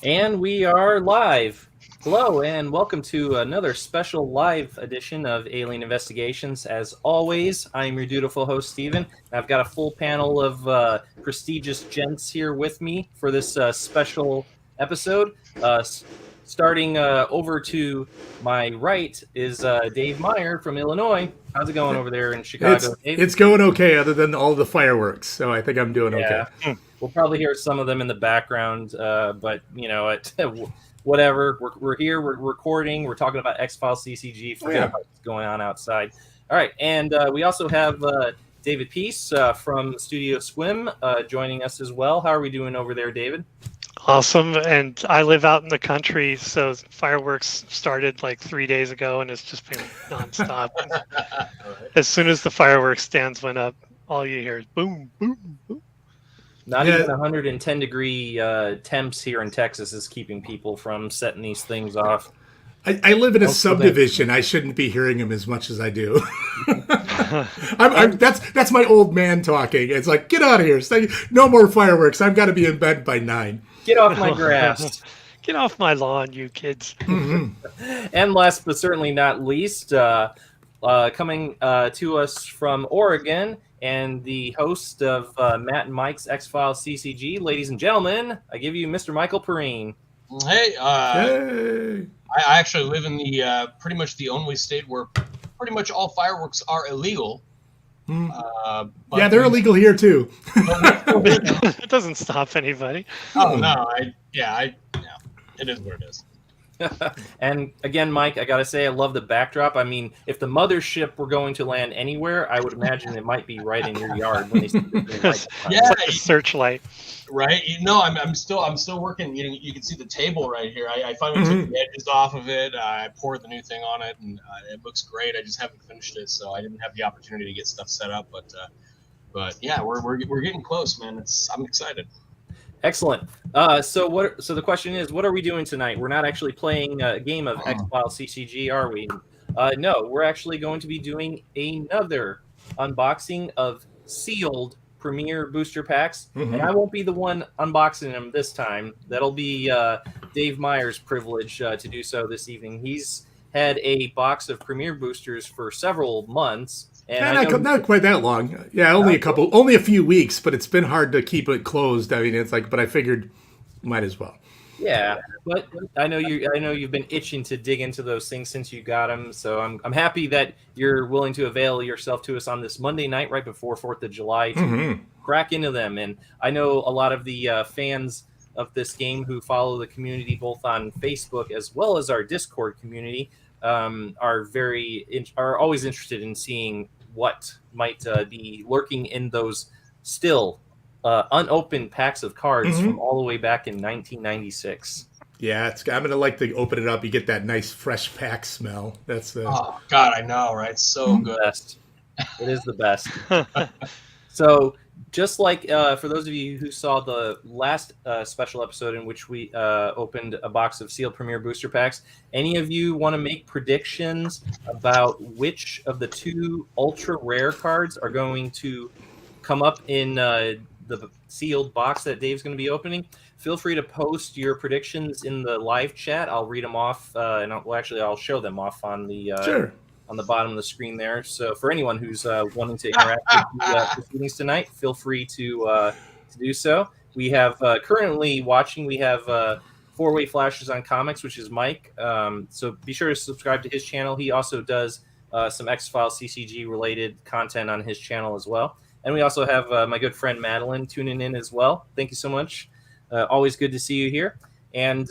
And we are live. Hello, and welcome to another special live edition of Alien Investigations. As always, I'm your dutiful host, Steven. I've got a full panel of prestigious gents here with me for this special episode. Starting over to my right is Dave Meyer from Illinois. How's it going over there in Chicago, Dave? It's going okay, other than all the fireworks, so I think I'm doing okay. We'll probably hear some of them in the background, but you know, whatever. We're here. We're recording. We're talking about X-Files CCG. Forget about what's going on outside. All right, and we also have David Peace from Studio Swim joining us as well. How are we doing over there, David? Awesome. And I live out in the country, so fireworks started like 3 days ago, and it's just been nonstop. As soon as the fireworks stands went up, all you hear is boom, boom, boom. Not even 110-degree temps here in Texas is keeping people from setting these things off. I live in a subdivision. I shouldn't be hearing them as much as I do. That's my old man talking. It's like, get out of here. No more fireworks. I've got to be in bed by 9. Get off my grass. Get off my lawn, you kids. Mm-hmm. And last but certainly not least, coming to us from Oregon, and the host of Matt and Mike's X-Files CCG, ladies and gentlemen, I give you Mr. Michael Perrine. Hey, Hey. I actually live in the pretty much the only state where pretty much all fireworks are illegal. Yeah, they're illegal here too. It doesn't stop anybody. Oh no, it is what it is. And again, Mike, I gotta say, I love the backdrop. I mean, if the mothership were going to land anywhere, I would imagine it might be right in your yard when they see the green light. Yeah, It's like a searchlight. Right. I'm still working. You can see the table right here. I finally took the edges off of it. I poured the new thing on it, and it looks great. I just haven't finished it, so I didn't have the opportunity to get stuff set up. But yeah, we're getting close, man. I'm excited. Excellent. So the question is, what are we doing tonight? We're not actually playing a game of X-Files CCG, are we? No, we're actually going to be doing another unboxing of sealed Premier booster packs, and I won't be the one unboxing them this time. That'll be Dave Meyer's privilege to do so this evening. He's had a box of Premier boosters for several months. And not quite that long. Yeah, only a few weeks, but it's been hard to keep it closed. I mean, it's like, but I figured might as well. Yeah, but I know you've been itching to dig into those things since you got them. So I'm happy that you're willing to avail yourself to us on this Monday night right before 4th of July to crack into them. And I know a lot of the fans of this game who follow the community both on Facebook as well as our Discord community are always interested in seeing what might be lurking in those still unopened packs of cards from all the way back in 1996. Yeah, I'm gonna like to open it up. You get that nice fresh pack smell. That's the Oh God, I know, right? So good. Best. It is the best. So just like for those of you who saw the last special episode in which we opened a box of sealed Premier booster packs, any of you want to make predictions about which of the two ultra rare cards are going to come up in the sealed box that Dave's going to be opening? Feel free to post your predictions in the live chat. I'll read them off, and I'll show them off on the on the bottom of the screen there. So for anyone who's wanting to interact with the proceedings tonight, feel free to do so. We have currently watching. We have Four-Way Flashes on Comics, which is Mike. So be sure to subscribe to his channel. He also does some X-Files CCG related content on his channel as well. And we also have my good friend Madeline tuning in as well. Thank you so much. Always good to see you here. And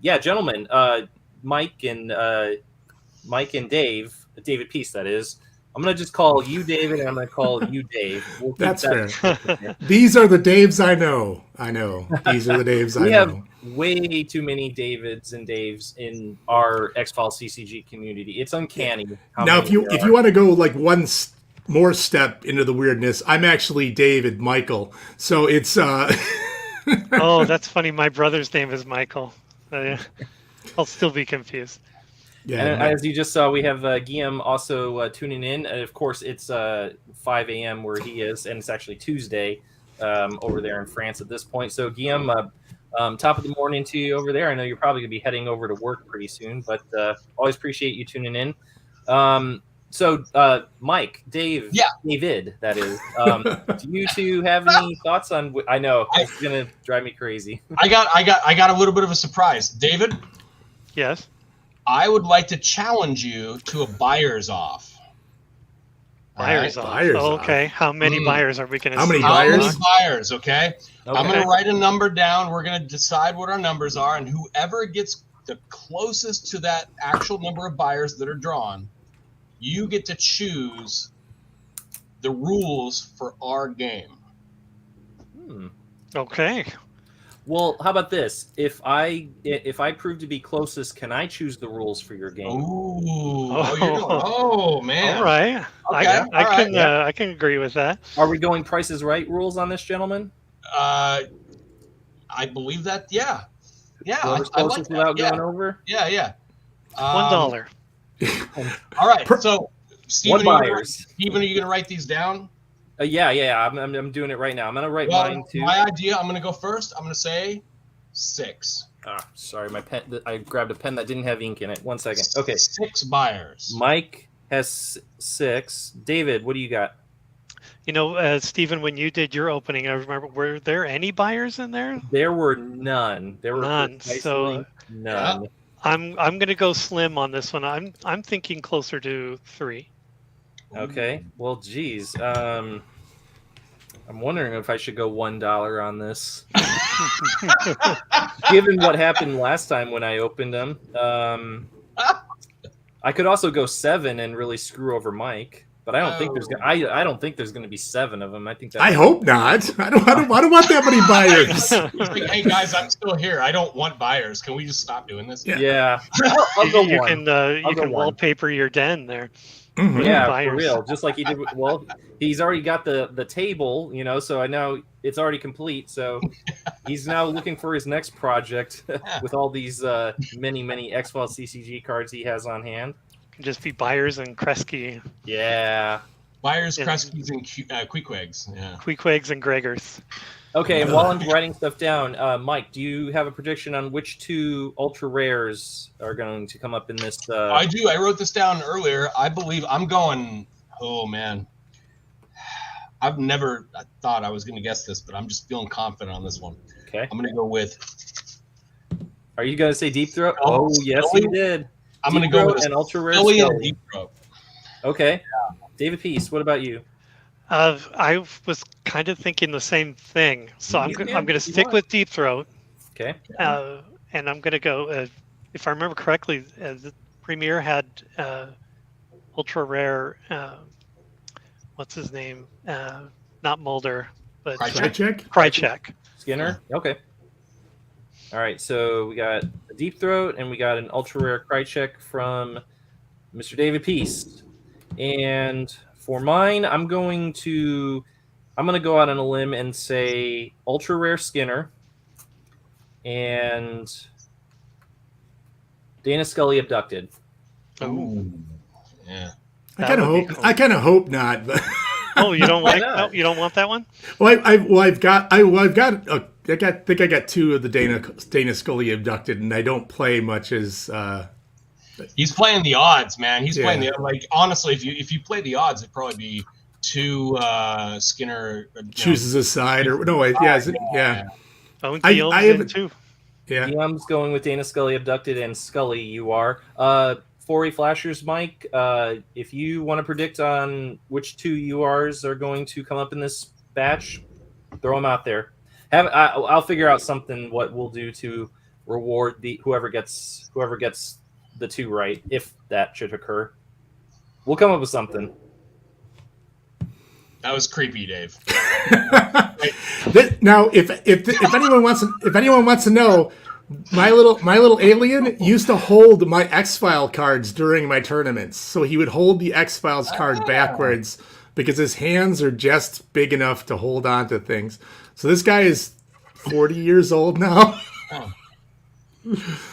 yeah, gentlemen, Mike and Dave, David Peace, that is. I'm going to just call you David, and I'm going to call you Dave. That's fair. These are the Daves I know. These are the Daves I know. We have way too many Davids and Daves in our X-Files CCG community. It's uncanny. Now, if you want to go like one more step into the weirdness, I'm actually David Michael. So it's... Oh, that's funny. My brother's name is Michael. I'll still be confused. Yeah, and as you just saw, we have 𝐗-𝐅i𝐥e𝐬 also tuning in. And of course, it's 5 a.m. where he is, and it's actually Tuesday over there in France at this point. So, 𝐗-𝐅i𝐥e𝐬, Top of the morning to you over there. I know you're probably going to be heading over to work pretty soon, but always appreciate you tuning in. So, Mike, David, that is. Do you two have any thoughts on? I know it's going to drive me crazy. I got a little bit of a surprise, David. Yes. I would like to challenge you to a buyer's off. Buyers off. Buyers off. Okay. How many buyers are we going to How see? many How buyers? many buyers? Okay. I'm going to write a number down. We're going to decide what our numbers are, and whoever gets the closest to that actual number of buyers that are drawn, you get to choose the rules for our game. Okay. Well, how about this? If I prove to be closest, can I choose the rules for your game? Oh man! All right. Okay, I can agree with that. Are we going Price is Right rules on this, gentlemen? I believe that. Yeah. Whoever's I like closest that. without going over. Yeah. $1. All right. So, Stephen, One buyers. Stephen, are you going to write these down? Yeah. I'm doing it right now. I'm going to write mine too. My idea. I'm going to go first. I'm going to say 6. Sorry, my pen. I grabbed a pen that didn't have ink in it. 1 second. Okay. 6 buyers. Mike has 6. David, what do you got? Stephen, when you did your opening, I remember, were there any buyers in there? There were none. There were None. So none. I'm going to go slim on this one. I'm thinking closer to 3. Okay. Well, geez. I'm wondering if I should go $1 on this. Given what happened last time when I opened them, I could also go 7 and really screw over Mike. But I don't think there's I don't think there's going to be 7 of them. I think I hope not. I don't want that many buyers. It's like, hey guys, I'm still here. I don't want buyers. Can we just stop doing this? Yeah. I'll go you 1. You can wallpaper your den there. Mhm. Yeah, buyers. for real. Just like he did. Well, he's already got the table, so I know it's already complete. So he's now looking for his next project with all these many X-Files CCG cards he has on hand. Can just be buyers and Kresge. Yeah. Buyers, Kreskes, and Quickwigs. Yeah. Quickwigs and Gregors. Okay, and while I'm writing stuff down, Mike, do you have a prediction on which 2 ultra rares are going to come up in this? I do. I wrote this down earlier. I believe I'm going. Oh man, I've never thought I was going to guess this, but I'm just feeling confident on this one. Okay. I'm going to go with. Are you going to say Deep Throat? Oh, Oh, yes, Scully? you did. I'm going to go with an ultra rare. Scully and Scully. Deep Throat. Okay. David Peace, what about you? I was kind of thinking the same thing, so I'm going to stick with Deep Throat. Okay. And I'm going to go. If I remember correctly, the Premier had ultra rare. What's his name? Not Mulder, but Krychek. Skinner? Okay. All right, so we got a Deep Throat, and we got an ultra rare Krychek from Mr. David Peace. And for mine, I'm going to go out on a limb and say ultra rare Skinner and Dana Scully Abducted. Ooh. Yeah. I kind of hope not. But Oh, you don't Why like? not? No, you don't want that one? I think I got 2 of the Dana Scully Abducted, and I don't play much as. He's playing the odds, man. He's Yeah. playing the honestly. If you play the odds, it'd probably be 2 Skinner chooses a side or no? Yeah. Oh, I Guillaume's haven't- in too. Yeah. Guillaume's going with Dana Scully Abducted, and Scully, you are. 4A Flashers, Mike, if you want to predict on which 2 URs are going to come up in this batch, throw them out there. I'll figure out something what we'll do to reward whoever gets the 2 right, if that should occur. We'll come up with something. That was creepy, Dave. Now, if anyone wants to know, my little alien used to hold my X-File cards during my tournaments. So he would hold the X-Files card backwards because his hands are just big enough to hold on to things. So this guy is 40 years old now.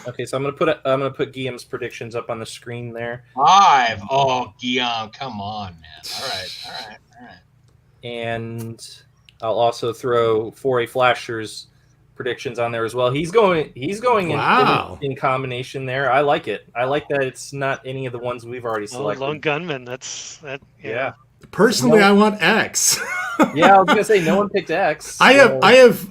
Okay, so I'm gonna put Guillaume's predictions up on the screen there. 5. Oh, Guillaume, come on, man. All right. And I'll also throw 4A Flashers predictions on there as well. He's going Wow. in combination there. I like it. I like that it's not any of the ones we've already selected. Lone Gunman. Yeah. Personally, I want X. Yeah, I was gonna say no one picked X. I have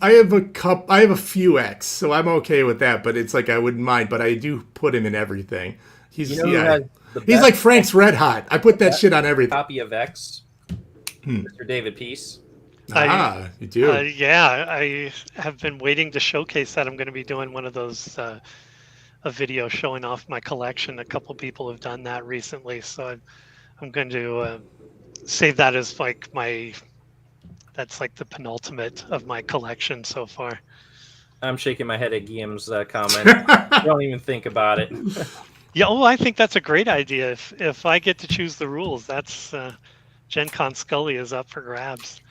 a few X, so I'm okay with that. But it's like I wouldn't mind. But I do put him in everything. He's who has the he's best like Frank's Red Hot. I put that shit on everything. copy of X? Mr. David Peace. You do. I have been waiting to showcase that. I'm going to be doing one of those a video showing off my collection. A couple people have done that recently, so I'm going to save that as like that's like the penultimate of my collection so far. I'm shaking my head at Guillaume's comment. Don't even think about it. Yeah, I think that's a great idea. If I get to choose the rules, that's Gen Con Scully is up for grabs.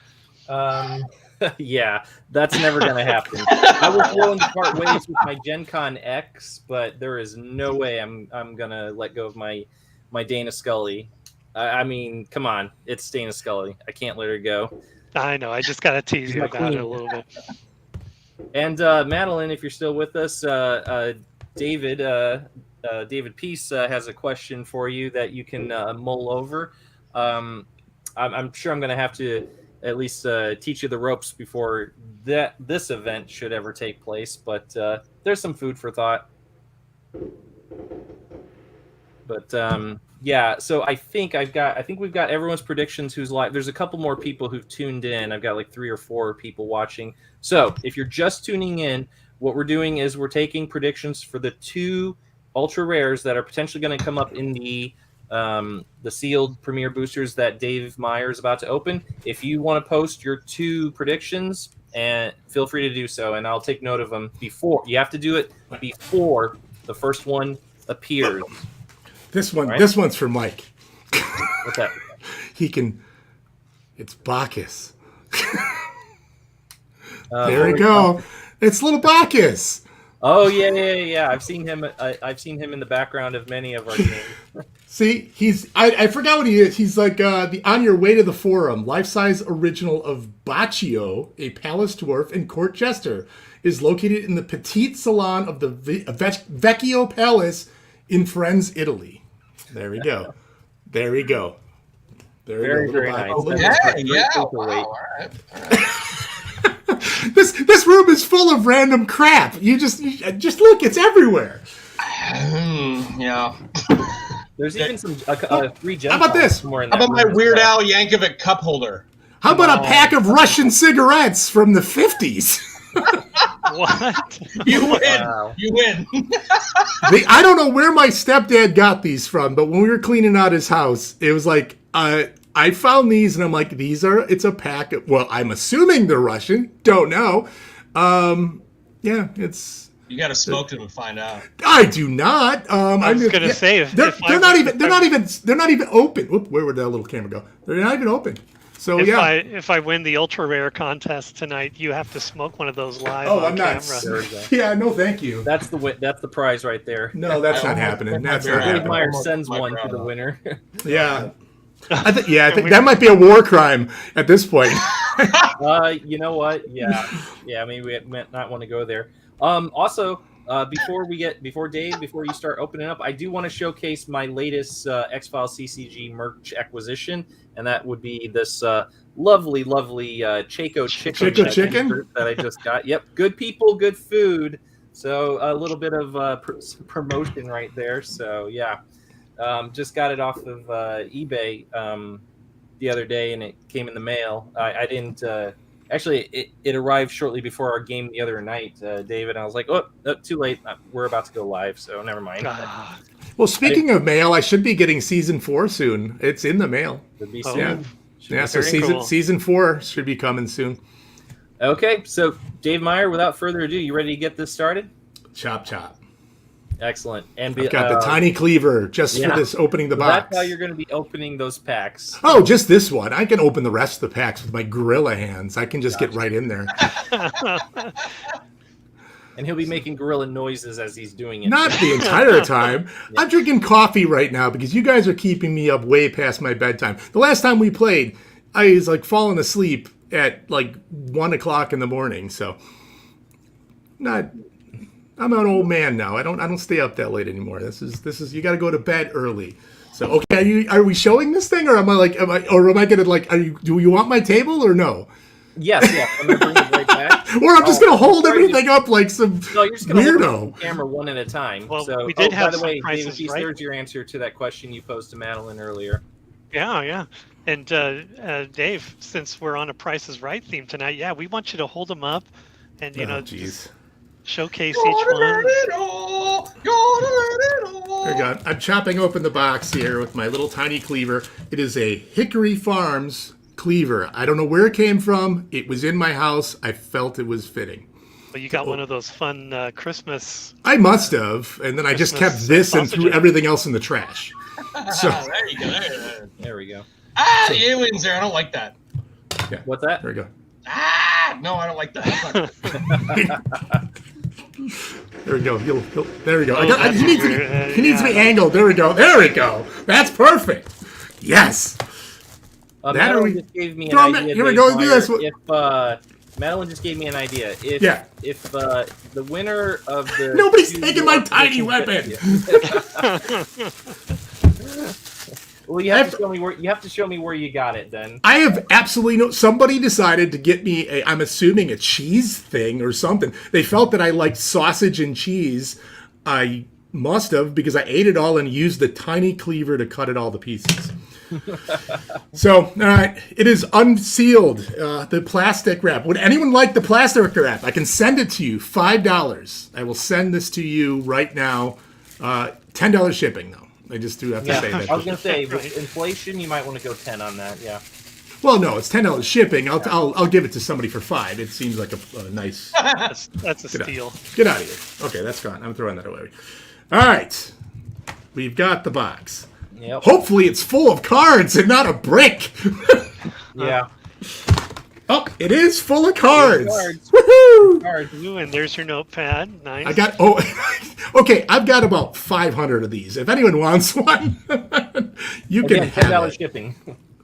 Yeah, that's never gonna happen. I was willing to part ways with my Gen Con X, but there is no way I'm gonna let go of my Dana Scully. I mean, come on, it's Dana Scully. I can't let her go. I know. I just gotta tease you about it a little bit. And Madeline, if you're still with us, David Peace has a question for you that you can mull over. I'm sure I'm going to have to at least teach you the ropes before this event should ever take place, but there's some food for thought. But yeah, so I think we've got everyone's predictions who's live. There's a couple more people who've tuned in. I've got like 3 or 4 people watching. So if you're just tuning in, what we're doing is we're taking predictions for the 2 ultra rares that are potentially going to come up in the sealed Premier boosters that Dave Meyer is about to open. If you want to post your 2 predictions, and feel free to do so, and I'll take note of them before. You have to do it before the first one appears. This one, right? This one's for Mike. What's that? It's Bacchus. There we go. It's little Bacchus. Oh yeah. I've seen him. I've seen him in the background of many of our games. See, I forgot what he is. He's like the On Your Way to the Forum, life-size original of 𝐗-𝐅i𝐥e𝐬, a palace dwarf and court jester, is located in the Petite Salon of the Vecchio Palace in Firenze, Italy. There we go. There we go. Very nice. Wow, all right. This room is full of random crap. You just look, it's everywhere. Yeah. There's even some 3 Gen. How about this? How about my Weird Al Yankovic cup holder? How about a pack of Russian cigarettes from the 50s? What? You win. Wow. You win. I don't know where my stepdad got these from, but when we were cleaning out his house, it was like, I found these and I'm like, it's a pack of, well, I'm assuming they're Russian. Don't know. Yeah, it's. You got to smoke them and find out. I do not. I was going to say, they're not even open. Whoop, where would that little camera go? They're not even open. So if I win the ultra rare contest tonight, you have to smoke one of those live on camera. Yeah, no, thank you. That's the prize right there. No, that's not happening. That's not Dave happening. Meyer sends one to the winner. Yeah. I think that might be a war crime at this point. You know what? Yeah. I mean, we might not want to go there. Also, before you start opening up, I do want to showcase my latest X-Files CCG merch acquisition, and that would be this lovely 𝐗-𝐅i𝐥e𝐬 chicken that I just got. Yep, good people, good food. So a little bit of promotion right there. So yeah. Just got it off of eBay the other day, and it came in the mail. I didn't actually. It arrived shortly before our game the other night, David. I was like, oh, too late. We're about to go live, so never mind. Well, speaking of mail, I should be getting season 4 soon. It's in the mail. Should be soon. Yeah. So season 4 should be coming soon. Okay, so Dave Meyer, without further ado, you ready to get this started? Chop. Excellent. And I've got the tiny cleaver for this opening the box. That's how you're going to be opening those packs. Oh, just this one. I can open the rest of the packs with my gorilla hands. I can just get right in there. And he'll be making gorilla noises as he's doing it. Not the entire time. Yeah. I'm drinking coffee right now because you guys are keeping me up way past my bedtime. The last time we played, I was like falling asleep at like 1 o'clock in the morning. So I'm an old man now. I don't stay up that late anymore. This is you got to go to bed early. So okay, are we showing this thing, or am I gonna like? Do you want my table or no? Yes, yeah. I'm gonna bring it right back. Or I'm just gonna hold everything up like some you're just gonna weirdo. hold the camera one at a time. Well, so, we did have by the way, surprises, David, right? there's your answer to that question you posed to Madeline earlier. Yeah. And Dave, since we're on a Price is Right theme tonight, yeah, we want you to hold them up and just showcase each one. There you go. I'm chopping open the box here with my little tiny cleaver. It is a Hickory Farms cleaver. I don't know where it came from. It was in my house. I felt it was fitting. Well, you got one of those fun Christmas. I must have, and then I just kept this and threw everything else in the trash. So there you go. There we go. The alien's there. I don't like that. Yeah. What's that? There we go. No, I don't like that. There we go. There we go. Oh, He needs to be angled. There we go. There we go. That's perfect. Yes. Madeline just gave me an idea. Here we go. Do this. Madeline just gave me an idea. If the winner of the nobody's taking my tiny weapon. Well, you have to show me where you got it. Then I have absolutely no. Somebody decided to get me I'm assuming a cheese thing or something. They felt that I liked sausage and cheese. I must have, because I ate it all and used the tiny cleaver to cut it all to pieces. So, all right, it is unsealed. The plastic wrap. Would anyone like the plastic wrap? I can send it to you. $5. I will send this to you right now. $10 shipping though. I just do have to say that. I was going to say, with inflation, you might want to go 10 on that. Yeah. Well, no, it's $10 shipping. I'll give it to somebody for $5. It seems like a nice. That's a steal. Get out of here. Okay, that's gone. I'm throwing that away. All right, we've got the box. Yep. Hopefully, it's full of cards and not a brick. Yeah. Oh, it is full of cards. Woohoo! Cards. Ooh, and there's your notepad. Nice. Okay, I've got about 500 of these. If anyone wants one, you can have $10 it. shipping.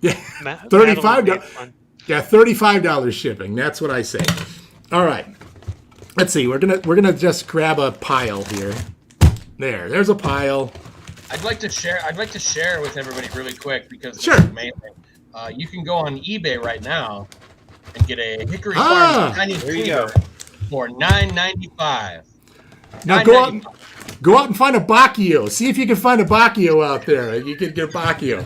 Yeah, $35. Yeah, $35 shipping. That's what I say. All right. Let's see. We're gonna just grab a pile here. There's a pile. I'd like to share with everybody really quick because Sure. it's amazing. You can go on eBay right now and get a Hickory Farms tiny cleaver for $9.95. Now go out and find a 𝐗-𝐅i𝐥e𝐬. See if you can find a 𝐗-𝐅i𝐥e𝐬 out there. You can get a 𝐗-𝐅i𝐥e𝐬.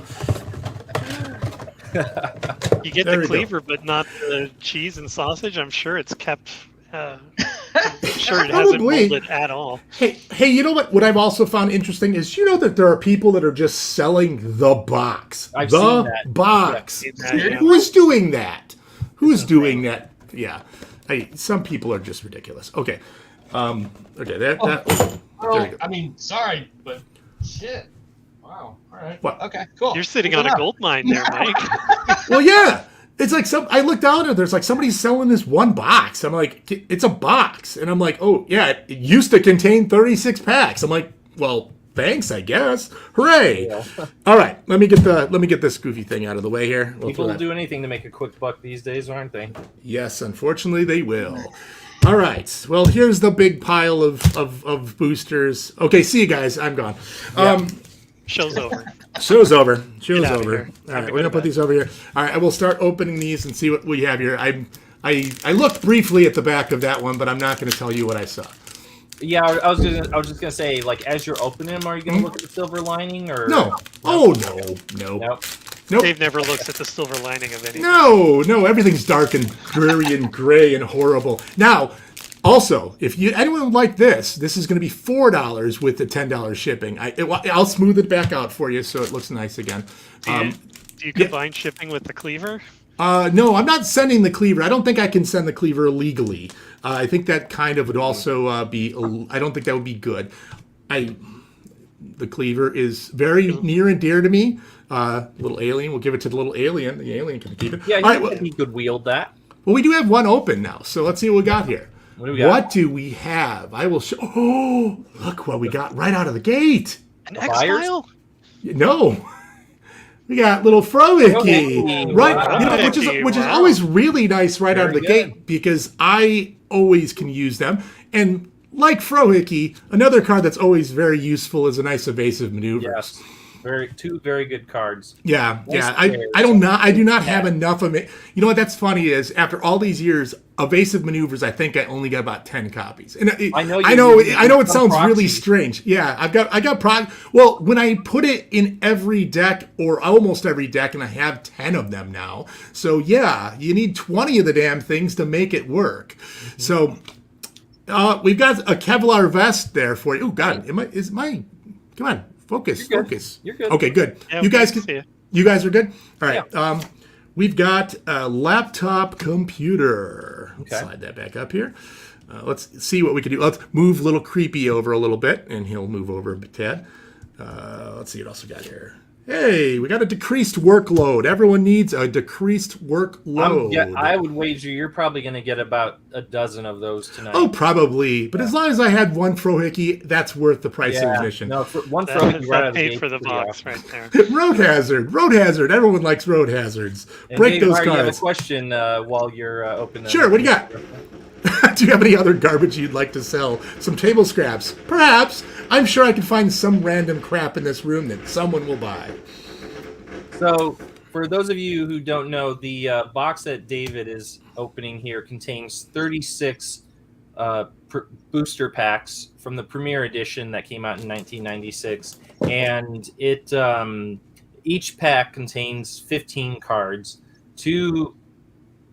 You get the cleaver, but not the cheese and sausage. I'm sure it's kept. I'm sure it hasn't molded at all. Hey, you know what? What I've also found interesting is that there are people that are just selling the box. I've seen that. Box. Yeah. Who's doing that? Who's doing that? Yeah. Some people are just ridiculous. Okay. Okay. There you go. I mean, sorry, but shit. Wow. All right. What? Okay. Cool. You're sitting on a gold mine there, Mike. Well, yeah. It's like I looked down and there's like somebody selling this one box. I'm like, it's a box, and I'm like, oh yeah, it used to contain 36 packs. I'm like, well, thanks, I guess. Hooray! Yeah. All right, let me get this goofy thing out of the way here. People will do anything to make a quick buck these days, aren't they? Yes, unfortunately, they will. All right. Well, here's the big pile of boosters. Okay, see you guys. I'm gone. Yeah. Show's over. Show's over. All right, we're gonna put these over here. All right, I will start opening these and see what we have here. I looked briefly at the back of that one, but I'm not going to tell you what I saw. Yeah, I was just gonna say, like, as you're opening them, are you gonna look at the silver lining or no? Oh no. Nope. Dave never looks at the silver lining of anything. No, everything's dark and dreary and gray and horrible. Now, also, if anyone would like this is going to be $4 with the $10 shipping. I'll smooth it back out for you so it looks nice again. Do you combine shipping with the cleaver? No, I'm not sending the cleaver. I don't think I can send the cleaver illegally. I think that kind of would also be. I don't think that would be good. The cleaver is very near and dear to me. Little alien, we'll give it to the little alien. The alien can keep it. Yeah, he could wield that. Well, we do have one open now, so let's see what we got here. What do we have? I will show. Oh, look what we got right out of the gate. An X-File? No. We got little Froicky, right? Which is always really nice right out of the gate because I always can use them. And like 𝐗-𝐅i𝐥e𝐬, another card that's always very useful is a nice evasive maneuver. Yes. Two very good cards. Yeah, Nice yeah. players. I do not have enough of it. You know what? That's funny is after all these years, evasive maneuvers, I think I only got about 10 copies. And I know it sounds really proxies. strange. Yeah, I got Well, when I put it in every deck or almost every deck, and I have 10 of them now. So yeah, you need 20 of the damn things to make it work. Mm-hmm. So we've got a Kevlar vest there for you. Oh God, come on. Focus. You're good. Okay, good. Yeah, You guys see you. You guys are good? All right. Yeah. We've got a laptop computer. Let's Okay. slide that back up here. Let's see what we can do. Let's move little creepy over a little bit, and he'll move over a tad. Let's see what else we got here. Hey, we got a decreased workload. Everyone needs a decreased workload. I would wager you're probably going to get about a dozen of those tonight. Oh, probably. But as long as I had one 𝐗-𝐅i𝐥e𝐬, that's worth the price of admission. No, for one That, throw, that paid for the box right there. Road hazard. Everyone likes road hazards. And Break Dave, those Meyer, you have a cards. question while you're opening. Sure, what do you got? Do you have any other garbage you'd like to sell? Some table scraps? Perhaps. I'm sure I can find some random crap in this room that someone will buy. So, for those of you who don't know, the box that David is opening here contains 36 booster packs from the Premier Edition that came out in 1996, and it each pack contains 15 cards.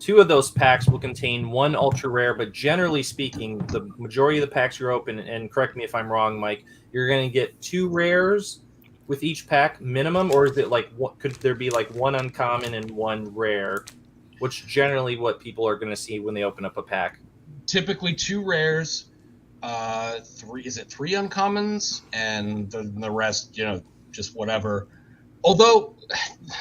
Two of those packs will contain one ultra rare, but generally speaking, the majority of the packs you're open, and correct me if I'm wrong, Mike, you're going to get 2 rares with each pack minimum, or is it like could there be like 1 uncommon and 1 rare, which generally what people are going to see when they open up a pack? Typically 2 rares, 3 uncommons, and the rest, just whatever. Although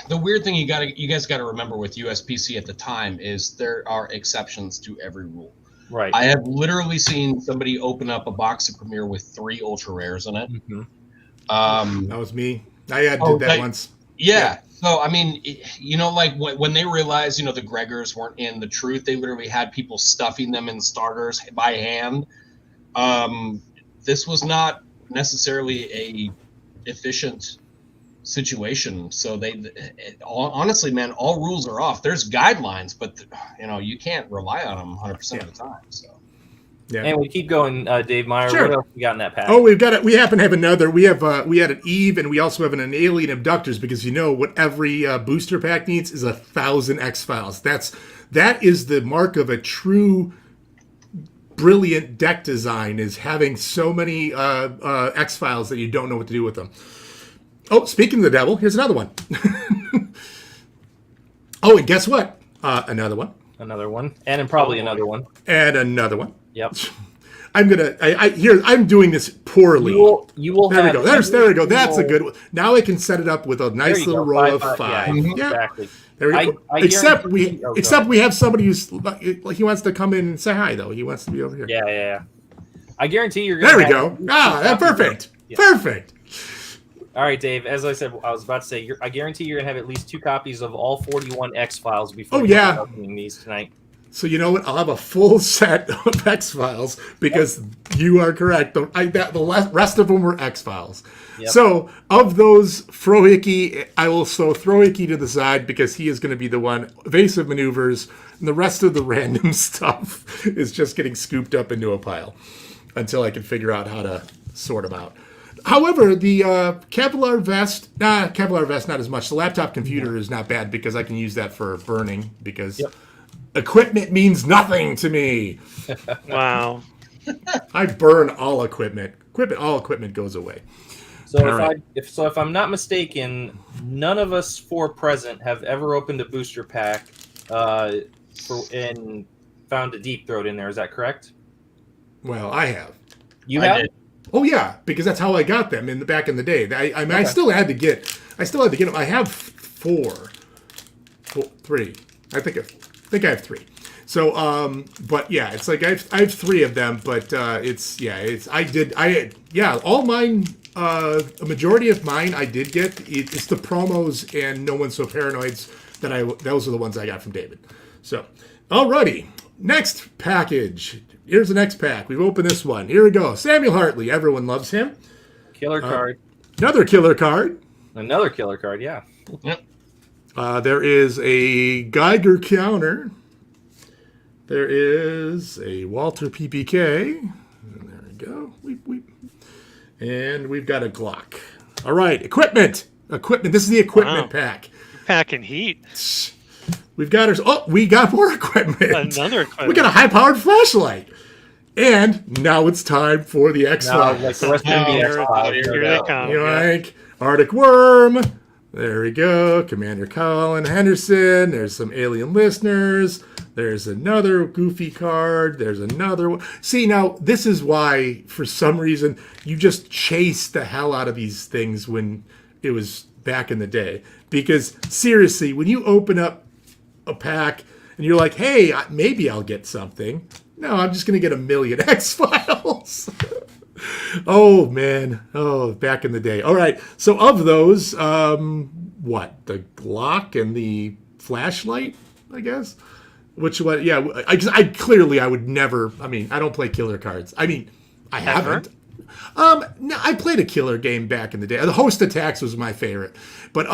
the weird thing you guys got to remember with USPC at the time is there are exceptions to every rule. Right. I have literally seen somebody open up a box of Premier with 3 ultra rares in it. Mm-hmm. That was me. I did that once. Yeah. So, I mean, like when they realized, the Gregors weren't in the truth, they literally had people stuffing them in starters by hand. This was not necessarily a efficient situation. So honestly, man, all rules are off. There's guidelines, but you can't rely on them 100% of the time. So. Yeah. And we keep going, Dave Meyer. Sure. What else we got in that pack? Oh, we happen to have another. We had an 𝐗, and we also have an alien abductors, because what every booster pack needs is 1,000 X-Files. That is the mark of a true brilliant deck design, is having so many X-Files that you don't know what to do with them. Oh, speaking of the devil, here's another one. Oh, and guess what? Another one. Another one, and probably another one. And another one. Yep. I'm doing this poorly. You will. There we have go. There we go. That's a good one. Now I can set it up with a nice little roll of 5. Yeah, Yeah. exactly. There we go. Except we have somebody he wants to come in and say hi, though. He wants to be over here. Yeah. I guarantee you're There going to. we go. That's perfect. Yeah. Perfect. All right, Dave. As I said, I was about to say, I guarantee you're going to have at least 2 copies of all 41 X-Files before you start opening these tonight. So you know what? I'll have a full set of X-Files because you are correct. The rest of them were X-Files. Yep. So of those, 𝐗-𝐅i𝐥e𝐬, I will throw 𝐗-𝐅i𝐥e𝐬 to the side because he is going to be the one. Evasive maneuvers, and the rest of the random stuff is just getting scooped up into a pile until I can figure out how to sort them out. However, the Kevlar vest not as much. The laptop computer is not bad because I can use that for burning because equipment means nothing to me. Wow. I burn all equipment. All equipment goes away. So if I'm not mistaken, none of us 4 present have ever opened a booster pack and found a deep throat in there. Is that correct? Well, I have. You have? did. Oh yeah, because that's how I got them back in the day. I still had to get them. I have 3. I think I have 3. So, but yeah, it's like I have 3 of them, but all mine. A majority of mine I did get. It's the promos and No One's So Paranoids those are the ones I got from David. So, alrighty, Next package. Here's the next pack. We've opened this one. Here we go. Samuel Hartley. Everyone loves him. Killer card. Another killer card. Another killer card, yeah. Yep. Mm-hmm. There is a Geiger counter. There is a Walter PPK. And there we go. Weep, weep. And we've got a Glock. All right, equipment. Equipment. This is the equipment pack. You're packing heat. We got more equipment. Another equipment. We got a high-powered flashlight. And now it's time for the X-Files. Like the rest of the X-Files. Here they come. Like Arctic Worm. There we go. Commander Colin Henderson. There's some alien listeners. There's another goofy card. There's another one. See, now, this is why, for some reason, you just chase the hell out of these things when it was back in the day. Because, seriously, when you open up a pack and you're like, hey, maybe I'll get something. No, I'm just going to get a million X-Files. Oh, man. Oh, back in the day. All right. So of those, what? The Glock and the flashlight, I guess? Which one? Yeah, I would never. I mean, I don't play killer cards. I mean, I haven't. No, I played a killer game back in the day. The Host Attacks was my favorite, but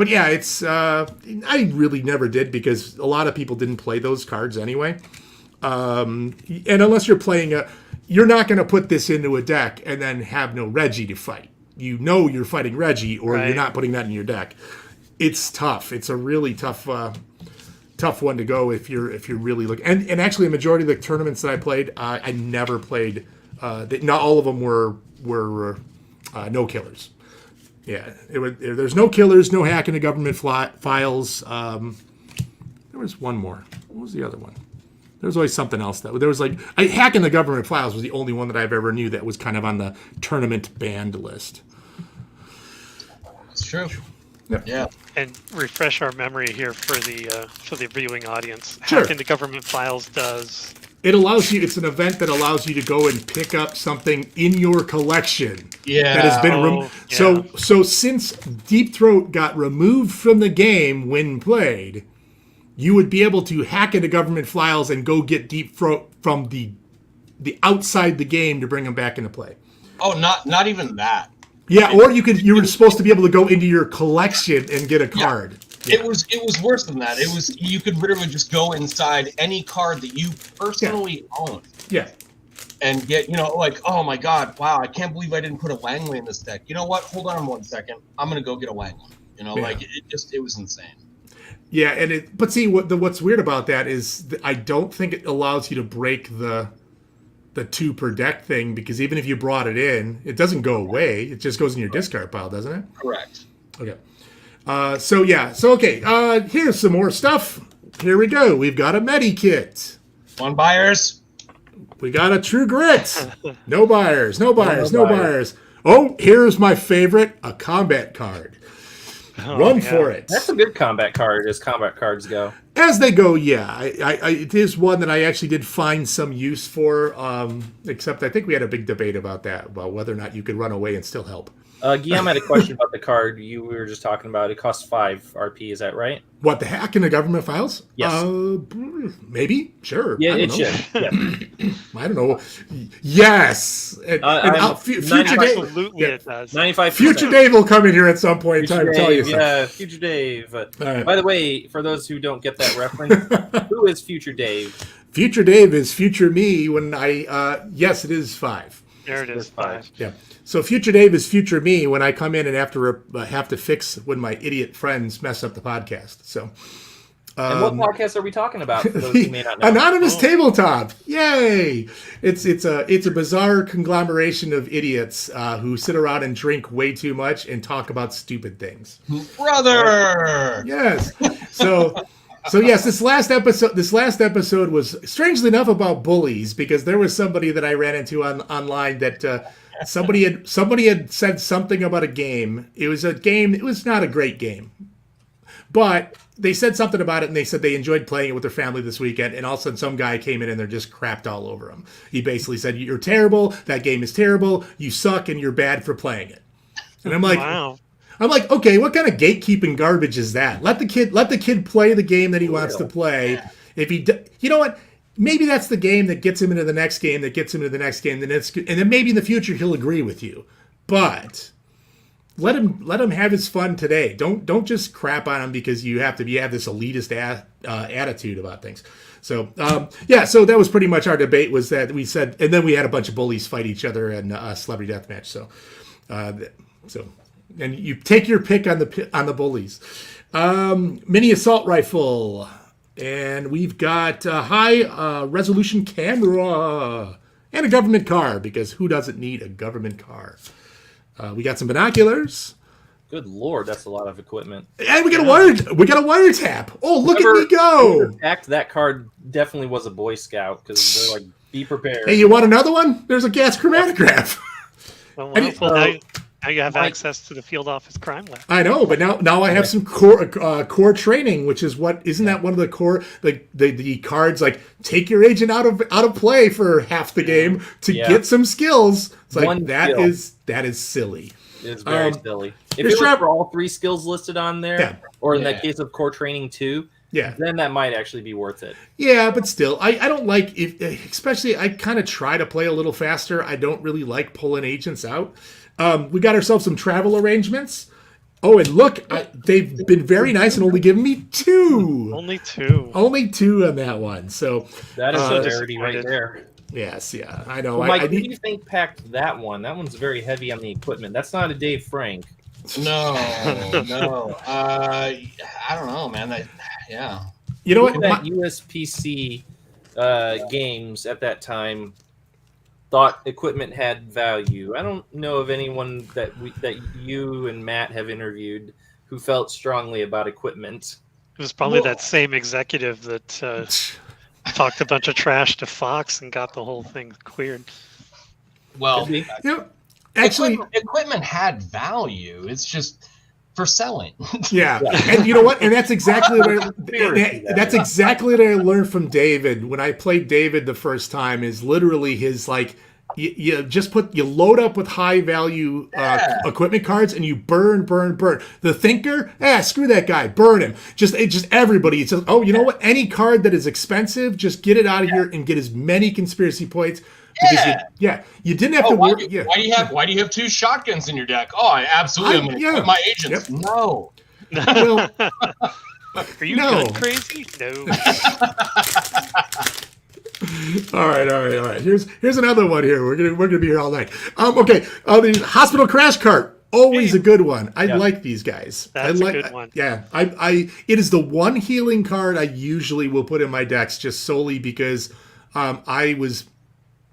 yeah, it's I really never did because a lot of people didn't play those cards anyway. And unless you're playing you're not going to put this into a deck and then have no Reggie to fight. You know you're fighting Reggie, or You're not putting that in your deck. It's tough. It's a really tough one to go if you're really looking. And actually, a majority of the tournaments that I played, I never played. Not all of them were no killers. Yeah, there's no killers, no hacking the government files. There was one more. What was the other one? There was always something else there was like hacking the government files was the only one that I've ever knew that was kind of on the tournament banned list. That's true. Yep. Yeah. And refresh our memory here for the viewing audience. Sure. Hacking the government files does. It allows you. It's an event that allows you to go and pick up something in your collection. Yeah. That has been So since Deep Throat got removed from the game when played, you would be able to hack into government files and go get Deep Throat from the outside the game to bring them back into play. Oh, not even that. Yeah, or you were supposed to be able to go into your collection and get a card. Yeah. It was worse than that. You could literally just go inside any card that you personally own. Yeah. And get, like, oh my god, wow, I can't believe I didn't put a Langley in this deck. You know what? Hold on 1 second. I'm gonna go get a Langley. Like it was insane. Yeah, but see what's weird about that is I don't think it allows you to break the 2 per deck thing, because even if you brought it in, it doesn't go away. It just goes in your discard pile, doesn't it? Correct. Okay. Here's some more stuff. Here we go. We've got a Medikit. One buyers. We got a True Grit. No buyers. No buyers. Oh, here's my favorite, a combat card. Run for it. That's a good combat card as combat cards go. As they go, yeah. It is one that I actually did find some use for, except I think we had a big debate about whether or not you could run away and still help. Guillaume had a question about the card we were just talking about. It costs 5 RP, is that right? What, the hack in the government files? Yes. Maybe? Sure. Yeah, it should. Yeah. I don't know. Yes. Future Dave. Absolutely it does. 95%. Future Dave will come in here at some point in time to tell you something. Yeah, Future Dave. Right. By the way, for those who don't get that reference, who is Future Dave? Future Dave is future me when yes, it is 5. There it is, 5. Yeah. So Future Dave is future me when I come in and have to fix when my idiot friends mess up the podcast. So, and what podcast are we talking about? For those who may not know? Anonymous Tabletop. Yay! It's a bizarre conglomeration of idiots who sit around and drink way too much and talk about stupid things. Brother. Yes. So yes, this last episode was strangely enough about bullies, because there was somebody that I ran into online that somebody had said something about a game. It was a game. It was not a great game, but they said something about it, and they said they enjoyed playing it with their family this weekend. And all of a sudden, some guy came in and they're just crapped all over him. He basically said, "You're terrible. That game is terrible. You suck, and you're bad for playing it." And I'm like, wow. I'm like, okay, what kind of gatekeeping garbage is that? Let the kid play the game that he wants to play. If you know what, maybe that's the game that gets him into the next game, that gets him into the next game, and then maybe in the future he'll agree with you. But let him have his fun today. Don't just crap on him because you have this elitist attitude about things. So so that was pretty much our debate. Was that we said, and then we had a bunch of bullies fight each other in Celebrity Deathmatch. So and you take your pick on the bullies. Mini assault rifle, and we've got a high resolution camera and a government car, because who doesn't need a government car? We got some binoculars. Good Lord, that's a lot of equipment. And we got a wiretap. Oh, look at me go! That card definitely was a Boy Scout, because they're like, be prepared. Hey, you want another one? There's a gas chromatograph. Well, now you have access to the field office crime lab. I know, but now I have some core training, which is isn't that one of the core, like the cards, like take your agent out of play for half the game to get some skills. It's like that is silly. It's very silly. If it was for all 3 skills listed on there, or in that case of core training 2, then that might actually be worth it. Yeah, but still, I don't like, especially I kind of try to play a little faster. I don't really like pulling agents out. We got ourselves some travel arrangements. Oh, and look, they've been very nice and only given me 2. Only 2. Only 2 on that one. So that is a rarity right there. Yes, yeah, I know. Well, Mike, who do you think packed that one? That one's very heavy on the equipment. That's not a Dave Frank. No. I don't know, man. You know what? That USPC games at that time thought equipment had value. I don't know of anyone that you and Matt have interviewed who felt strongly about equipment. It was probably that same executive that talked a bunch of trash to Fox and got the whole thing cleared. Well, actually, equipment had value. It's just for selling. Yeah, and you know what? And that's exactly what I learned from David when I played David the first time. Is literally his like. You load up with high value equipment cards and you burn. The thinker, screw that guy, burn him. Just everybody. It says, you know what? Any card that is expensive, just get it out of here and get as many conspiracy points. You didn't have to work. Yeah. Why do you have 2 shotguns in your deck? Oh, I absolutely am going to put my agents. Yep. No. Well, are you gun crazy? No. All right. Here's another one here. We're gonna be here all night. Okay. The hospital crash cart, always a good one. I like these guys. That's a good one. Yeah. It is the one healing card I usually will put in my decks just solely because I was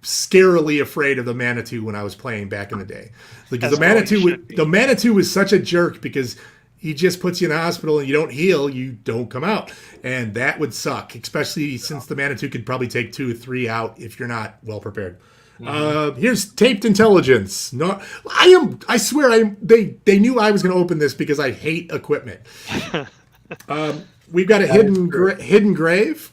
scarily afraid of the Manitou when I was playing back in the day. Because the Manitou was such a jerk because he just puts you in the hospital and you don't heal, you don't come out. And that would suck, especially since the Manitou could probably take 2 or 3 out if you're not well prepared. Mm-hmm. Here's taped intelligence. No, I swear they knew I was going to open this because I hate equipment. We've got a hidden grave.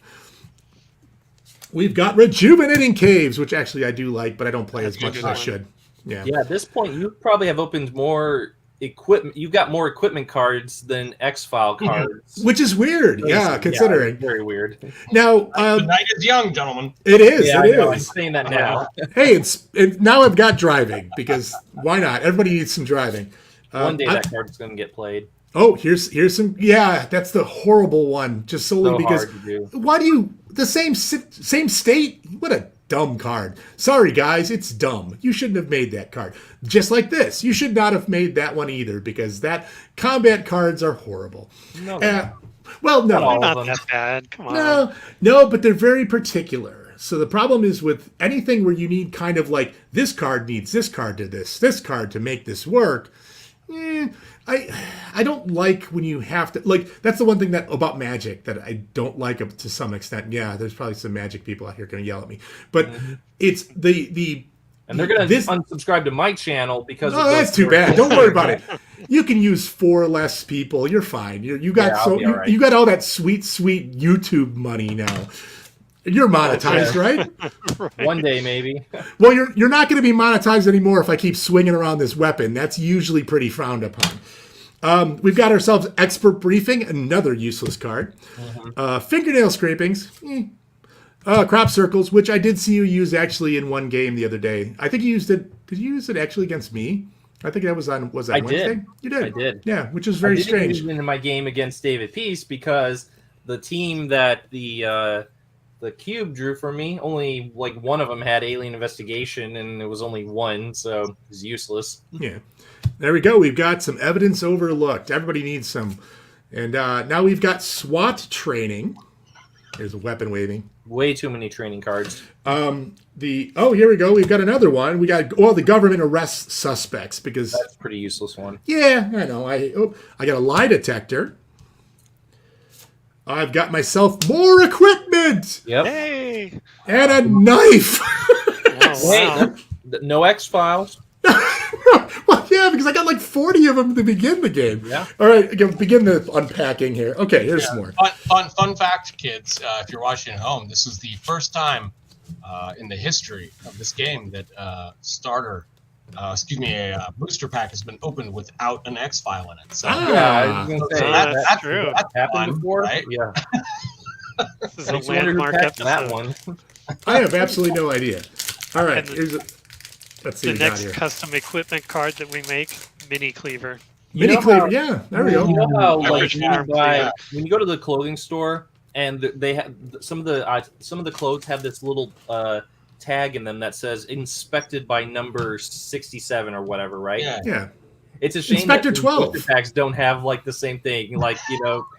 We've got rejuvenating caves, which actually I do like, but I don't play as much as I should. Yeah. At this point, you probably have opened more equipment. You've got more equipment cards than X-File cards, which is weird. Considering very weird. Now the night is young, gentlemen. It is. Yeah, I'm saying that now. Hey, now I've got driving because why not? Everybody needs some driving. One day that card's going to get played. Oh, here's some. Yeah, that's the horrible one. Just solely because why do you the same state? What a dumb card. Sorry, guys, it's dumb. You shouldn't have made that card. Just like this, you should not have made that one either because that combat cards are horrible. No, well, no, not that bad. Come on. No, but they're very particular. So the problem is with anything where you need kind of like this card needs this card to this card to make this work. I don't like when you have to like. That's the one thing about Magic that I don't like to some extent. Yeah, there's probably some Magic people out here going to yell at me, but it's the. And they're going to unsubscribe to my channel because. Oh, that's too bad. Don't worry about it. You can use 4 less people. You're fine. You got you got all that sweet YouTube money now. You're monetized, right? One day, maybe. Well, you're not going to be monetized anymore if I keep swinging around this weapon. That's usually pretty frowned upon. We've got ourselves Expert Briefing, another useless card. Fingernail Scrapings. Crop circles, which I did see you use actually in one game the other day. I think you used it. Did you use it actually against me? I think that was on. Was that I Wednesday? did. You did. I did. Yeah, which is very strange. I didn't use it in my game against David Peace because the team that the Cube drew for me, only like one of them had alien investigation, and it was only one, so it was useless. Yeah. There we go. We've got some evidence overlooked. Everybody needs some. And now we've got SWAT training. There's a weapon waving. Way too many training cards. Here we go. We've got another one. We got the government arrests suspects because That's a pretty useless one. yeah, I know. I got a lie detector. I've got myself more equipment Yep. Hey! and a knife. Oh, wow. No X-Files. Well, yeah, because I got like 40 of them to begin the game. Yeah. All right, begin the unpacking here. Okay, here's some more. Fun fact, kids, if you're watching at home, this is the first time in the history of this game that a booster pack has been opened without an X-File in it. So Yeah, I was gonna say, that's true. That's happened fun, before. right? Yeah. This is a Makes you wonder who landmark packed that episode. one. I have absolutely no idea. All right, And let's see The what we got next here. custom equipment card that we make, Mini Cleaver. Mini know cleaver, how- yeah, there we go. You know how like Average when farm, you go to the clothing store and they have some of the clothes have this little tag in them that says inspected by number 67 or whatever, right? Yeah. Yeah, It's a shame Inspector that 12. booster packs don't have like the same thing, like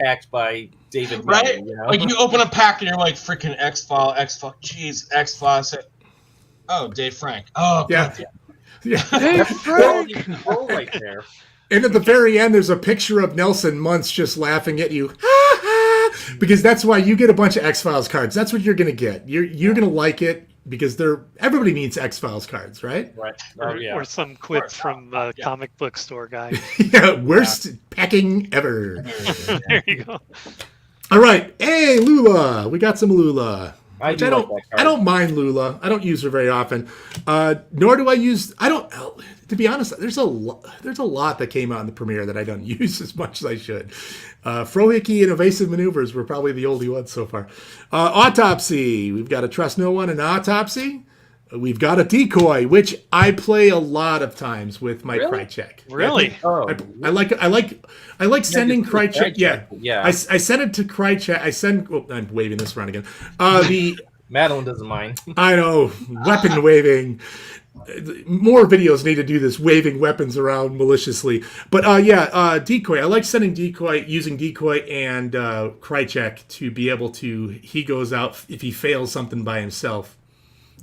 packed by David Meyer, Right? you know? Like you open a pack and you're like, freaking X-File, jeez, X-File. Oh, Dave Frank. Oh, Yeah. God. yeah. Quality control right there. And at the very end, there's a picture of Nelson Muntz just laughing at you, because that's why you get a bunch of X-Files cards. That's what you're gonna get. You're gonna like it because everybody needs X-Files cards, right? Right. Oh, yeah. Or some quip from a comic book store guy. Yeah, worst packing ever. There you go. All right, hey Lula, we got some Lula. I Which do I like don't. that card. I don't mind Lula. I don't use her very often. Nor do I use. I don't. To be honest, there's a lot that came out in the premiere that I don't use as much as I should. Frohickey and evasive maneuvers were probably the only ones so far. Autopsy. We've got a trust no one and autopsy. We've got a decoy, which I play a lot of times with my Really? Krychek. Really? Oh, I like sending just put Krychek. Yeah, yeah. I send it to Krychek. I'm waving this around again. Madeline doesn't mind. I know, weapon waving. More videos need to do this, waving weapons around maliciously. But decoy. I like sending decoy, using decoy and Krychek to be able to. He goes out if he fails something by himself,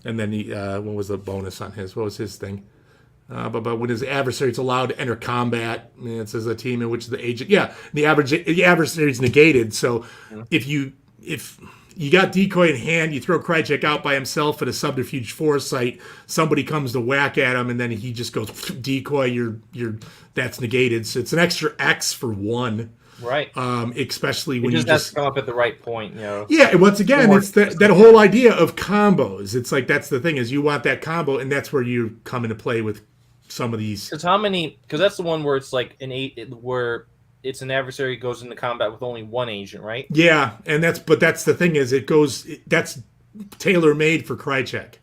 and then he. What was the bonus on his? What was his thing? But when his adversary is allowed to enter combat, it says a team in which the agent. Yeah, the adversary is negated. So if you got decoy in hand, you throw Krychek out by himself at a subterfuge foresight. Somebody comes to whack at him, and then he just goes decoy. That's negated. So it's an extra X for one. Right. Especially It when just you has to come up at the right point, Yeah, and once again, it's that whole idea of combos. It's like that's the thing is you want that combo, and that's where you come into play with some of these. Because that's the one where it's like where it's an adversary goes into combat with only one agent, right? Yeah, and that's the thing is that's tailor made for Krychek.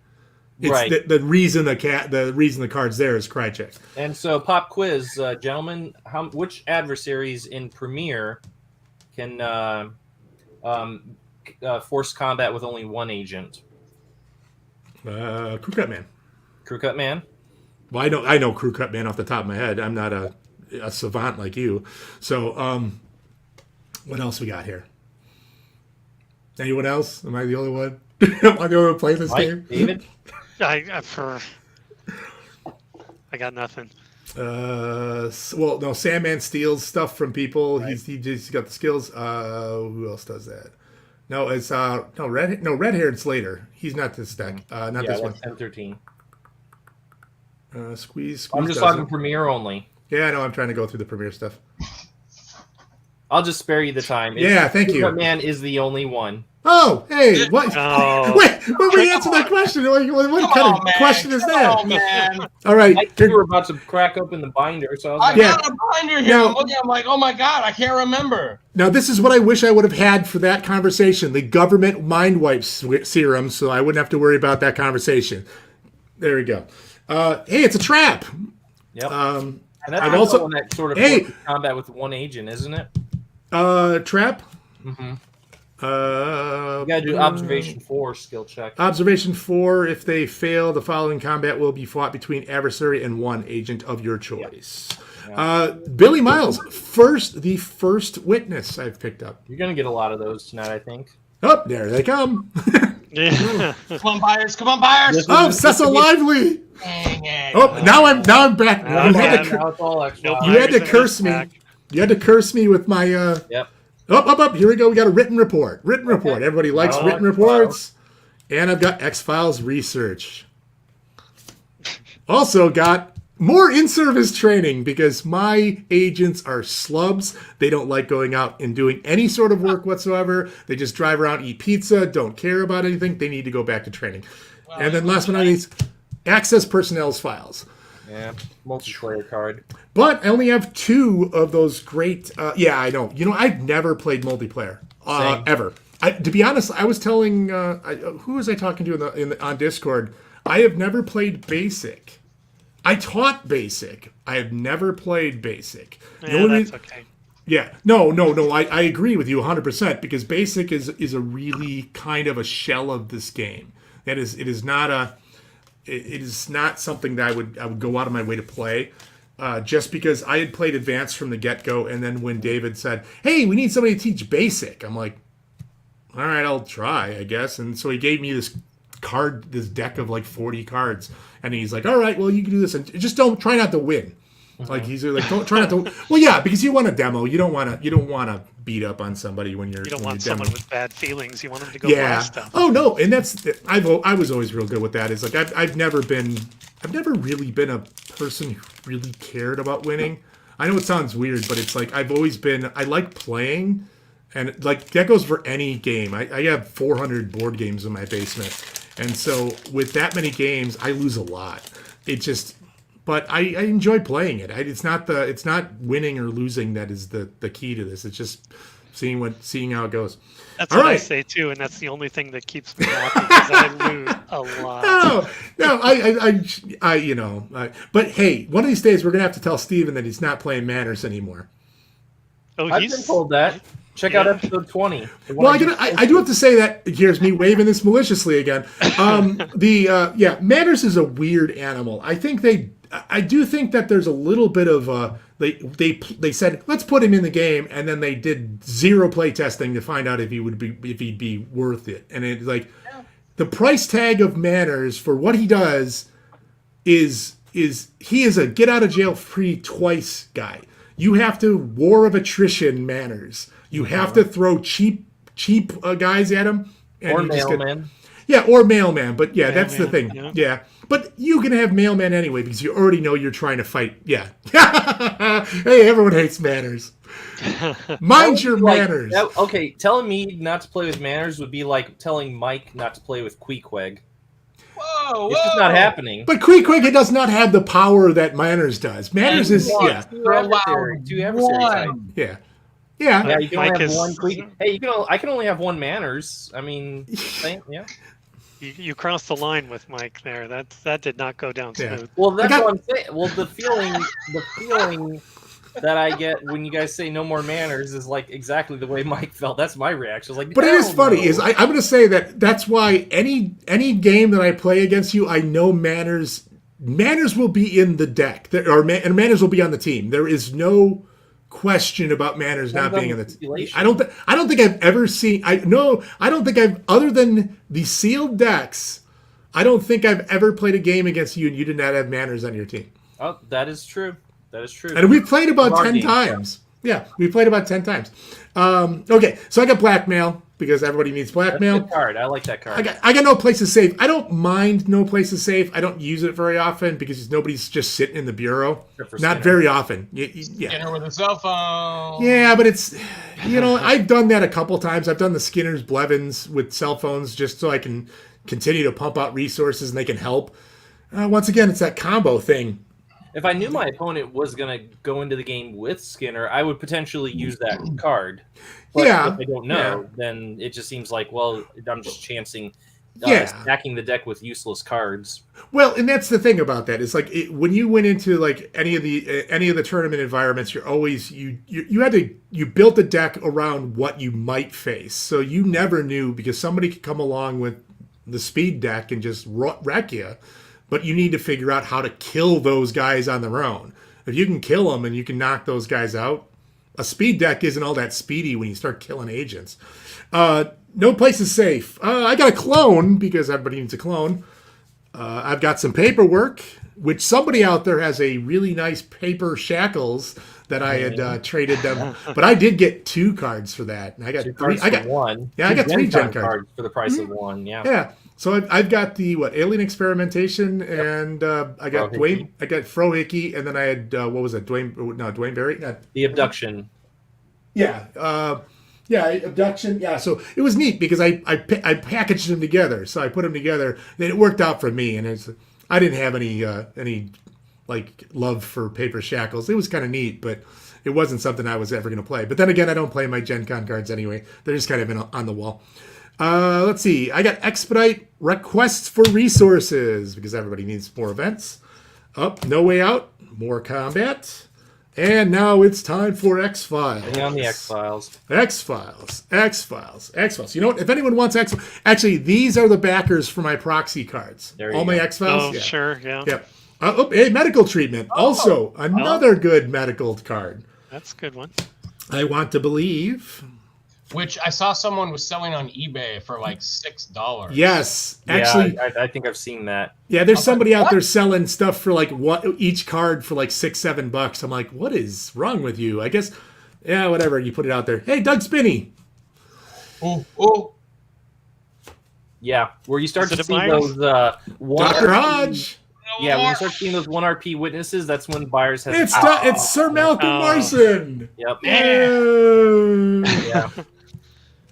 It's Right. the reason the card's there is Krychek. And so, pop quiz, gentlemen, which adversaries in Premiere can force combat with only one agent? Crew Cut Man. Crew Cut Man. Well, I know Crew Cut Man off the top of my head. I'm not a savant like you. So, what else we got here? Anyone else? Am I the only one? Am I the only one playing this game? David. I got nothing. No, Sandman steals stuff from people. Right. He's got the skills. Who else does that? No, it's red haired's later. He's not this deck. Not this one. 10-13. Squeeze. I'm just talking Premiere only. Yeah, I know. I'm trying to go through the Premiere stuff. I'll just spare you the time. Yeah, thank you. Man is the only one. Oh, hey, what? Oh. Wait, we answer that question. What kind of question is that? Oh, man. All right. I think we were about to crack open the binder, so I I was like, got a binder here. I'm looking, I'm like, oh my God, I can't remember. Now, this is what I wish I would have had for that conversation, the government mind wipe serum, so I wouldn't have to worry about that conversation. There we go. Hey, it's a trap. Yep. And that's I've also also one that sort of Hey. forces combat with one agent, isn't it? Trap. Mm-hmm. You gotta do observation 4 skill check. Observation 4. If they fail, the following combat will be fought between adversary and one agent of your choice. Yeah. Billy Miles, the first witness I've picked up. You're gonna get a lot of those tonight, I think. Oh, there they come. Yeah. Come on, buyers. Come on, buyers. Oh, Cecil Lively. Dang it. Oh, now I'm back. Now You had to Now it's all extra. Nope. You had to Myers in curse this me. pack. You had to curse me with my Yep. Up. Here we go. We got a written report. Written report. Everybody likes Oh, written reports. And I've got X-Files research. Also got more in-service training because my agents are slubs. They don't like going out and doing any sort of work whatsoever. They just drive around, eat pizza, don't care about anything. They need to go back to training. And then last but not least, access personnel's files. Yeah. Multiplayer card. But I only have 2 of those great. Yeah, I know. I've never played multiplayer Same. ever. To be honest, I was telling who was I talking to on Discord? I have never played Basic. I taught Basic. I have never played Basic. Yeah, that's okay. Yeah, no. I agree with you 100% because Basic is a really kind of a shell of this game. It is not something that I would go out of my way to play. Just because I had played Advanced from the get-go, and then when David said, hey, we need somebody to teach Basic, I'm like, all right, I'll try, I guess. And so he gave me this deck of like 40 cards, and he's like, all right, well, you can do this, and just try not to win. Like he's like, don't try not to. Well, yeah, because you want a demo. You don't want to beat up on somebody when you're. You don't when want you're someone demoing. with bad feelings. You want them to go Yeah. buy stuff. Oh no, and I was always real good with that. It's like I've never really been a person who really cared about winning. I know it sounds weird, but it's like I like playing, and like that goes for any game. I have 400 board games in my basement, and so with that many games, I lose a lot. But I enjoy playing it. It's not winning or losing that is the key to this. It's just seeing how it goes. That's All what I right. say too, and that's the only thing that keeps me happy because I lose a lot. No. But hey, one of these days we're gonna have to tell Steven that he's not playing Manners anymore. Oh, I've been told that. Check out episode 20. Well, I do have to say that here's me waving this maliciously again. Manners is a weird animal. I do think that there's a little bit of they said let's put him in the game, and then they did 0 play testing to find out if he'd be worth it. And it's like the price tag of Manners for what he does is he is a get out of jail free twice guy. You have to war of attrition Manners. You have to throw cheap guys at him. And Or you just get- mailman. Yeah, or mailman. But yeah, that's the Mailman, thing. yeah. Yeah. But you can have mailman anyway because you already know you're trying to fight. Yeah. Hey, everyone hates Manners. Mind your manners. Okay, telling me not to play with Manners would be like telling Mike not to play with 𝐗-𝐅i𝐥e𝐬. Whoa, It's just not happening. But 𝐗-𝐅i𝐥e𝐬 does not have the power that Manners does. Manners is Two adversary type. Yeah. Yeah, you can Mike only have is- one 𝐗-𝐅i𝐥e𝐬. Hey, I can only have one Manners. I mean, yeah. You crossed the line with Mike there. That did not go down Yeah. smooth. Well, that's got- what I'm saying. Well, the feeling that I get when you guys say no more Manners is like exactly the way Mike felt. That's my reaction. Like, But it is hell funny. no. Is I'm going to say that's why any game that I play against you, I know Manners will be in the deck, and Manners will be on the team. There is no question about Manners not being in the team. I don't think I've ever seen. I don't think I've, other than the sealed decks, I don't think I've ever played a game against you and you did not have Manners on your team. Oh, that is true. That is true. And we played about Our 10 game, times. Yeah, we played about 10 times. Okay, so I got blackmail because everybody needs That's a blackmail. good card. I like that card. I got no place to save. I don't mind no place to save. I don't use it very often because nobody's just sitting in the bureau. Except for Not Skinner. very often. Get Yeah, her with a cell phone. yeah, but it's I've done that a couple times. I've done the Skinners, Blevins with cell phones just so I can continue to pump out resources and they can help. Once again, it's that combo thing. If I knew my opponent was going to go into the game with Skinner, I would potentially use that card. But if I don't know, then it just seems like, well, I'm just chancing stacking the deck with useless cards. Well, and that's the thing about that. It's like when you went into like any of the tournament environments, you're always you built a deck around what you might face. So you never knew, because somebody could come along with the speed deck and just wreck you. But you need to figure out how to kill those guys on their own. If you can kill them and you can knock those guys out, a speed deck isn't all that speedy when you start killing agents. No place is safe. I got a clone because everybody needs a clone. I've got some paperwork, which somebody out there has a really nice paper shackles that I had traded them. But I did get 2 cards for that. And I got 3. I got 1. Yeah, I got 3 Gen cards for the price of 1. Yeah. Yeah. So I've got the alien experimentation, and I got Dwayne. I got 𝐗-𝐅i𝐥e𝐬, and then I had what was it? Dwayne Berry. The abduction. Yeah. Abduction. Yeah. So it was neat because I packaged them together. So I put them together, and it worked out for me. And I didn't have any like love for paper shackles. It was kind of neat, but it wasn't something I was ever going to play. But then again, I don't play my Gen Con cards anyway. They're just kind of on the wall. Let's see. I got Expedite requests for resources because everybody needs more events. No Way Out, more combat. And now it's time for X-Files. Bring on the X-Files. X-Files. You know what? If anyone wants X-Files... Actually, these are the backers for my proxy cards. All my X-Files? Oh, sure, yeah. Hey, medical treatment. Also, another good medical card. That's a good one. I Want to Believe... Which I saw someone was selling on eBay for like $6. Yes, actually, I think I've seen that. Yeah, there's somebody out there selling stuff for like each card for like $6-7. I'm like, what is wrong with you? I guess, whatever. You put it out there. Hey, Doug Spinney. Oh. Yeah, where you start to see those one Dr. Hodge. Yeah, when you start seeing those 1 RP witnesses, that's when buyers have. It's Sir Malcolm Morrison. Yep. Yeah.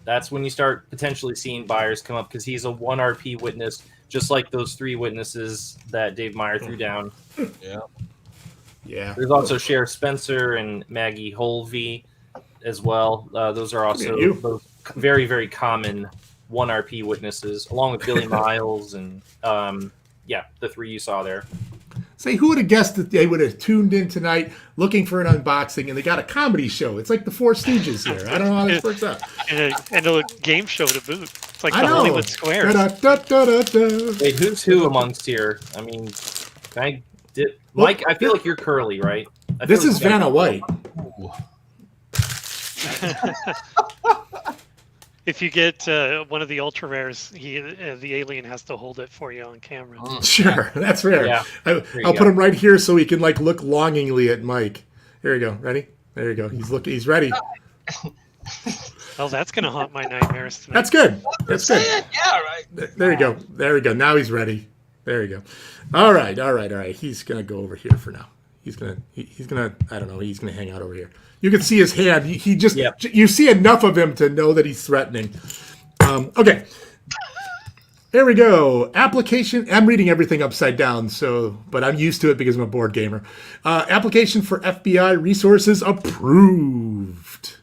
That's when you start potentially seeing buyers come up because he's a 1 RP witness, just like those 3 witnesses that Dave Meyer threw down. Yeah. There's also Sheriff Spencer and Maggie 𝐗-𝐅i𝐥e𝐬 as well. Those are also those very, very common 1 RP witnesses, along with Billy Miles and the 3 you saw there. Say, who would have guessed that they would have tuned in tonight looking for an unboxing and they got a comedy show? It's like the Four Stooges here. I don't know how this works out. And a game show to boot. It's like the Hollywood Squares. Wait, who's who amongst here? I mean, Mike, I feel like you're Curly, right? This is Vanna White. If you get one of the ultra rares, the alien has to hold it for you on camera. Sure, that's rare. Yeah. I'll put him right here so he can look longingly at Mike. Here we go. Ready? There you go. He's ready. Oh, that's gonna haunt my nightmares tonight. That's good. That's good. Yeah, right. There we go. Now he's ready. There you go. All right. He's gonna go over here for now. He's gonna I don't know. He's gonna hang out over here. You can see his hand. He just you see enough of him to know that he's threatening. Okay. There we go. Application. I'm reading everything upside down, but I'm used to it because I'm a board gamer. Application for FBI resources approved.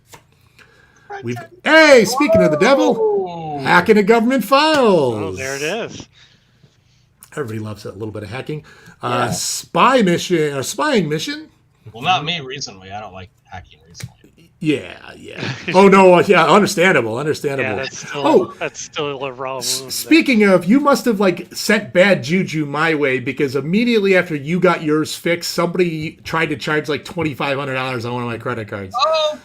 Hey, speaking of the devil, hacking a government files. Oh, there it is. Everybody loves a little bit of hacking. Spying mission. Well, not me recently. I don't like hacking recently. Yeah. Oh no, yeah, understandable. Yeah, that's still a raw wound. Speaking of, you must have sent bad juju my way because immediately after you got yours fixed, somebody tried to charge $2,500 on one of my credit cards. Oh,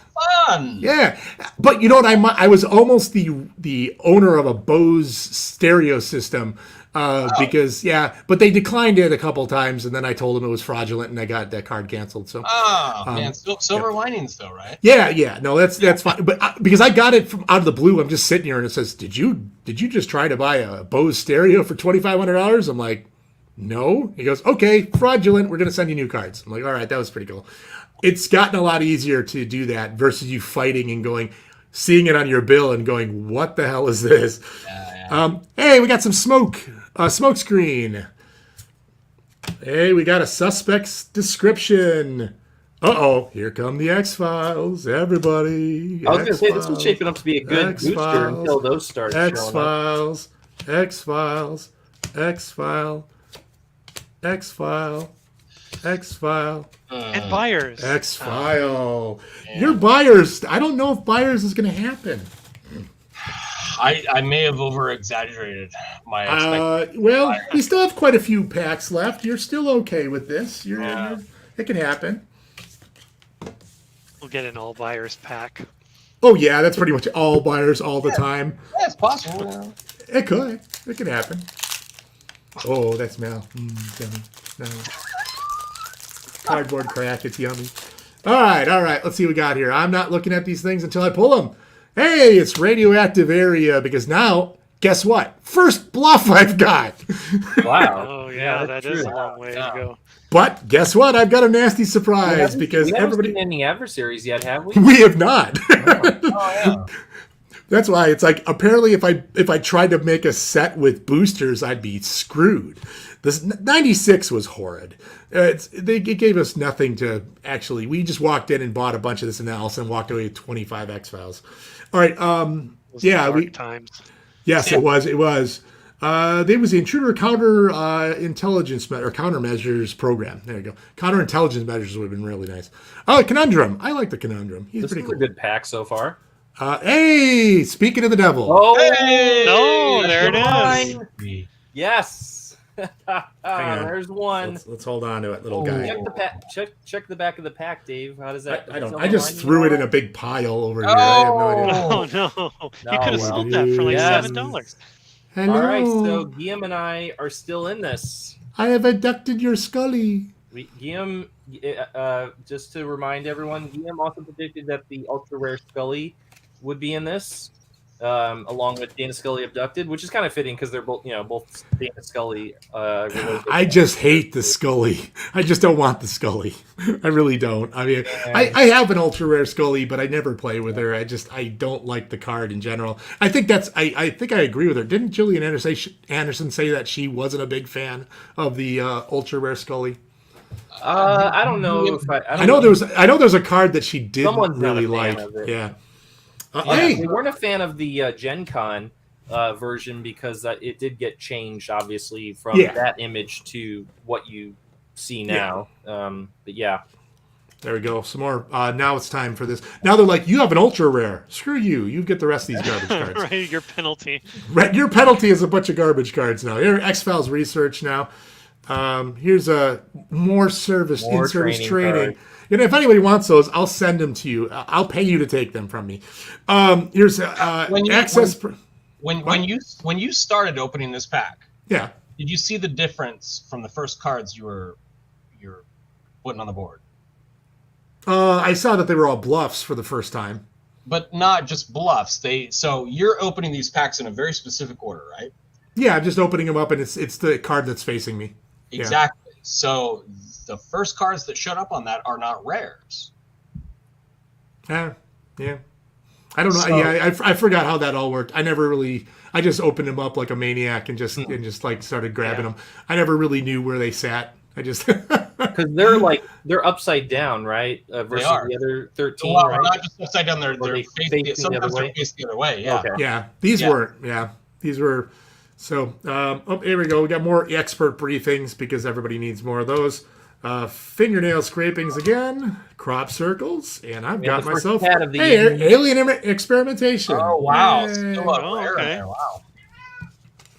fun! Yeah, but you know what? I was almost the owner of a Bose stereo system. Because but they declined it a couple times, and then I told them it was fraudulent, and I got that card canceled. So, man, silver linings though, right? Yeah, no, that's fine. But because I got it from out of the blue, I'm just sitting here, and it says, "Did you just try to buy a Bose stereo for $2,500?" I'm like, "No." He goes, "Okay, fraudulent. We're gonna send you new cards." I'm like, "All right, that was pretty cool." it's gotten a lot easier to do that versus you fighting and seeing it on your bill and going, what the hell is this? Hey, we got some smoke screen. Hey, we got a suspect's description. Uh-oh, here come the X-Files, everybody. I was going to say, this was shaping up to be a good booster until those started showing X-Files, X-Files, X-File, X-File, X-File. And buyers. X-File. Your buyers, I don't know if buyers is going to happen. I may have over-exaggerated my expectations. Well, we still have quite a few packs left. You're still okay with this. It can happen. We'll get an all buyers pack. Oh, yeah, that's pretty much all buyers all the time. Yeah, it's possible. It could. It could happen. Oh, that smell. Yummy. No. Cardboard crack. It's yummy. All right. Let's see what we got here. I'm not looking at these things until I pull them. Hey, it's radioactive area because now, guess what? First bluff I've got. Wow. Oh, yeah, that is a long way to go. But guess what? I've got a nasty surprise because we haven't everybody. seen any adversaries yet, have we? We have not. Yeah. That's why it's like apparently if I tried to make a set with boosters, I'd be screwed. This 96 was horrid. It gave us nothing to actually. We just walked in and bought a bunch of this analysis and walked away with 25 X-Files. All right. Times. Yes, it was. There was the intruder counter intelligence or countermeasures program. There you go. Counterintelligence measures would have been really nice. Oh, conundrum. I like the conundrum. He's This pretty is cool. a good pack so far. Hey, speaking of the devil. Oh, Hey! Oh, there it is. yes. Hang on. There's one. Let's hold on to it, little guy. Check the back of the pack, Dave. How does that? I don't. I just threw it in a big pile over here. I have no idea. Oh, no. You could have sold that for like Yes. $7. Hello. All right, so Guillaume and I are still in this. I have abducted your Scully. Guillaume, just to remind everyone, Guillaume also predicted that the ultra rare Scully would be in this, along with Dana Scully abducted, which is kind of fitting because they're both Dana Scully. I just hate the Scully. I just don't want the Scully. I really don't. I mean, I have an ultra rare Scully, but I never play with her. I don't like the card in general. I think I agree with her. Didn't Gillian Anderson say that she wasn't a big fan of the ultra rare Scully? I don't know if I know there's a card that she didn't Someone's not a really fan like. of it. Yeah. They Hey. weren't a fan of the Gen Con version because it did get changed, obviously, from that image to what you see now. But yeah. There we go. Some more. Now it's time for this. Now they're like, you have an ultra rare. Screw you. You get the rest of these garbage cards. Right, your penalty. Your penalty is a bunch of garbage cards now. Here, X-Files research now. Here's a more in-service training. You know, if anybody wants those, I'll send them to you. I'll pay you to take them from me. Here's access. When you started opening this pack, Yeah. did you see the difference from the first cards you're putting on the board? I saw that they were all bluffs for the first time. But not just bluffs. So you're opening these packs in a very specific order, right? Yeah, I'm just opening them up, and it's the card that's facing me. Exactly. So the first cards that showed up on that are not rares. Yeah. I don't know. So- I forgot how that all worked. I just opened them up like a maniac and just like started grabbing them. I never really knew where they sat. I just Because they're upside down, right? Versus are. the other 13, Well, right? not just upside down. They're they facing facing the sometimes other they're way? facing the other way. Yeah. Okay. yeah, these were. So here we go. We got more expert briefings because everybody needs more of those. Fingernail scrapings again, crop circles, and I've got the first myself cat of the alien experimentation. Oh wow! Yay. Still a Oh, rare in okay. there. Wow.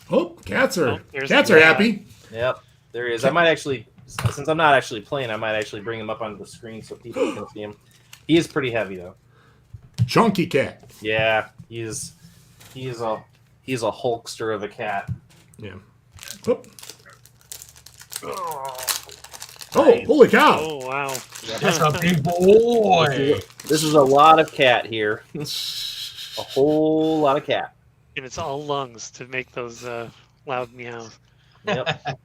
Oh, cats are there's cats the are cat. happy. Yep, there he is. I might actually, since I'm not actually playing, I might actually bring him up onto the screen so people can see him. He is pretty heavy though. Chunky cat. Yeah, he is a Hulkster of a cat. Yeah. Oh, holy cow! Oh, wow. That's a big boy. This is a lot of cat here. A whole lot of cat. And it's all lungs to make those loud meows. Yep.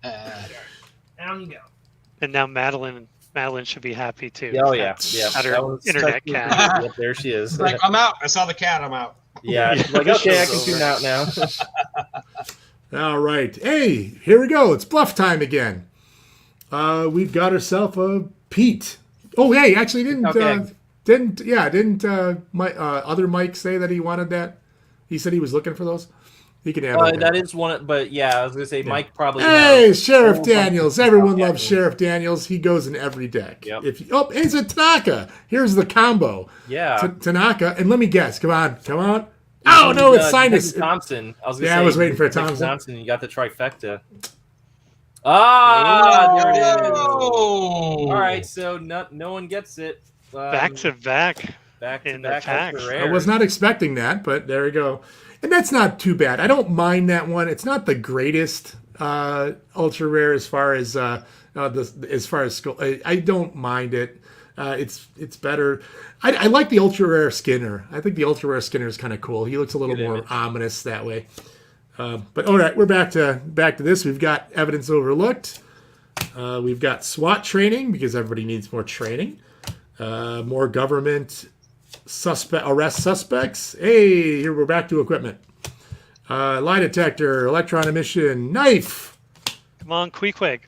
Down you go. And now Madeline's Madeline should be happy too. Oh yeah. At her That was internet such a- cat. Yep, there she is. It's like, I'm out. I saw the cat. I'm out. Yeah. Yeah. Like, okay, I can Show's tune out now. All right. Hey, here we go. It's bluff time again. We've got ourselves a Pete. Oh, hey, actually didn't my other Mike say that he wanted that? He said he was looking for those. He can have it. That is one, but yeah, I was gonna say Mike probably. Hey, has Sheriff a whole Daniels. bunch of Everyone stuff. loves Sheriff Daniels. He goes in every deck. Yep. It's a Tanaka. Here's the combo. Yeah. Tanaka, and let me guess. Come on. Oh no, it's Sinus. Thompson. I was gonna Yeah, say, I was waiting for a Nick Thompson. Thompson. You got the trifecta. There it is. Oh. All right, so no one gets it. Back to back. Back to in the back. packs. ultra I rare. was not expecting that, but there we go. And that's not too bad. I don't mind that one. It's not the greatest ultra rare as far as I don't mind it. It's better. I like the ultra rare Skinner. I think the ultra rare Skinner is kind of cool. He looks a little Good more image. ominous that way. But all right, we're back to this. We've got evidence overlooked. We've got SWAT training because everybody needs more training. More government arrest suspects. Hey, here we're back to equipment. Lie detector, electron emission, knife, Come on, Queequeg.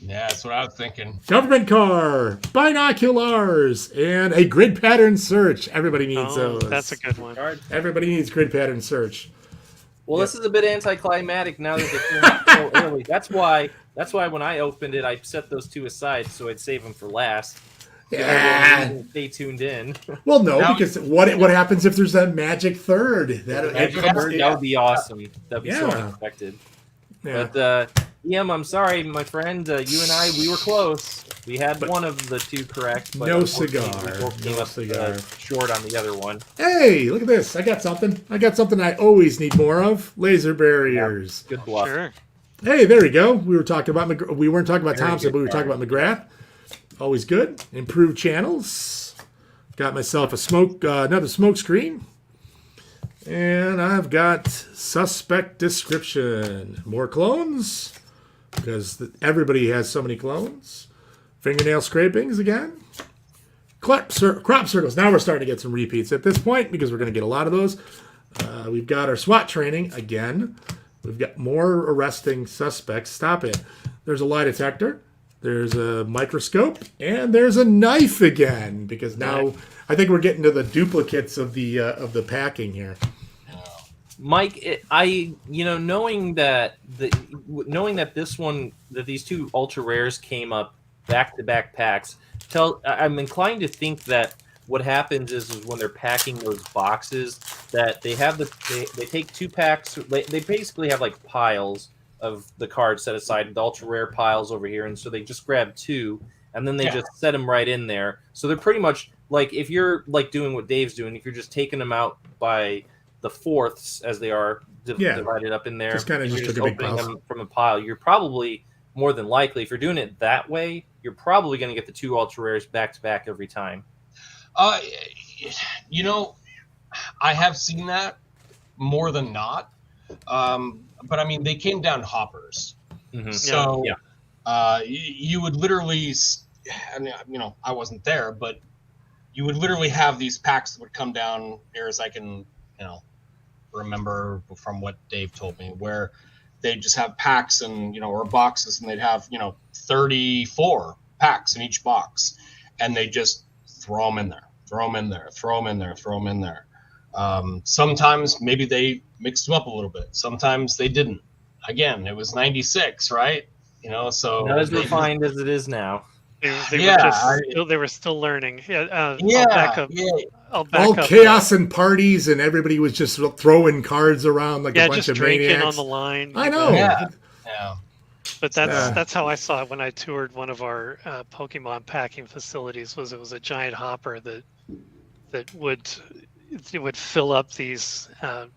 Yeah, that's what I was thinking. government car, binoculars, and a grid pattern search. Everybody needs Oh, those. that's a good one. Card. Everybody needs grid pattern search. Well, this is a bit anticlimactic now that they came out so early. That's why when I opened it, I set those two aside so I'd save them for last. Yeah. Stay tuned in. Well, no, Now- because what happens if there's that magic third? That would be awesome. That'd be so Yeah. unexpected. Yeah. But EM, I'm sorry, my friend. You and I, we were close. We had one of the two correct. But No unfortunately, cigar. We both came No up cigar. short on the other one. Hey, look at this. I got something I always need more of. Laser barriers. Good bluff. Sure. Hey, there we go. We were talking about we weren't talking about Very Thompson, good but we were talking about McGrath. Always good. Improved channels. Got myself another smoke screen. And I've got suspect description. More clones because everybody has so many clones. Fingernail scrapings again. Crop circles. Now we're starting to get some repeats at this point because we're going to get a lot of those. We've got our SWAT training again. We've got more arresting suspects. Stop it. There's a lie detector. There's a microscope. And there's a knife again because now I think we're getting to the duplicates of the packing here. Mike, knowing that these two ultra rares came up back to back packs, I'm inclined to think that what happens is when they're packing those boxes that they have they take two packs. They basically have like piles of the cards set aside, the ultra rare piles over here, and so they just grab two and then they just set them right in there. So they're pretty much like if you're like doing what Dave's doing, if you're just taking them out by the fourths as they are divided up in there, Just kinda and just you're took a big opening pile. them from a pile, you're probably more than likely, if you're doing it that way, you're probably going to get the two ultra rares back to back every time. I have seen that more than not. But I mean, they came down hoppers. Mm-hmm. So Yeah. you would literally, I wasn't there, but you would literally have these packs that would come down here as I can, remember from what Dave told me, where they'd just have packs and, or boxes, and they'd have, 34 packs in each box, and they just throw them in there. Sometimes maybe they mixed them up a little bit. Sometimes they didn't. Again, it was 96, right? So Not as refined as it is now. They were still learning. I'll back All up. chaos and parties, and everybody was just throwing cards around like a bunch just of drinking maniacs. on the line. I know. Yeah. But that's how I saw it when I toured one of our Pokemon packing facilities. It was a giant hopper that would fill up these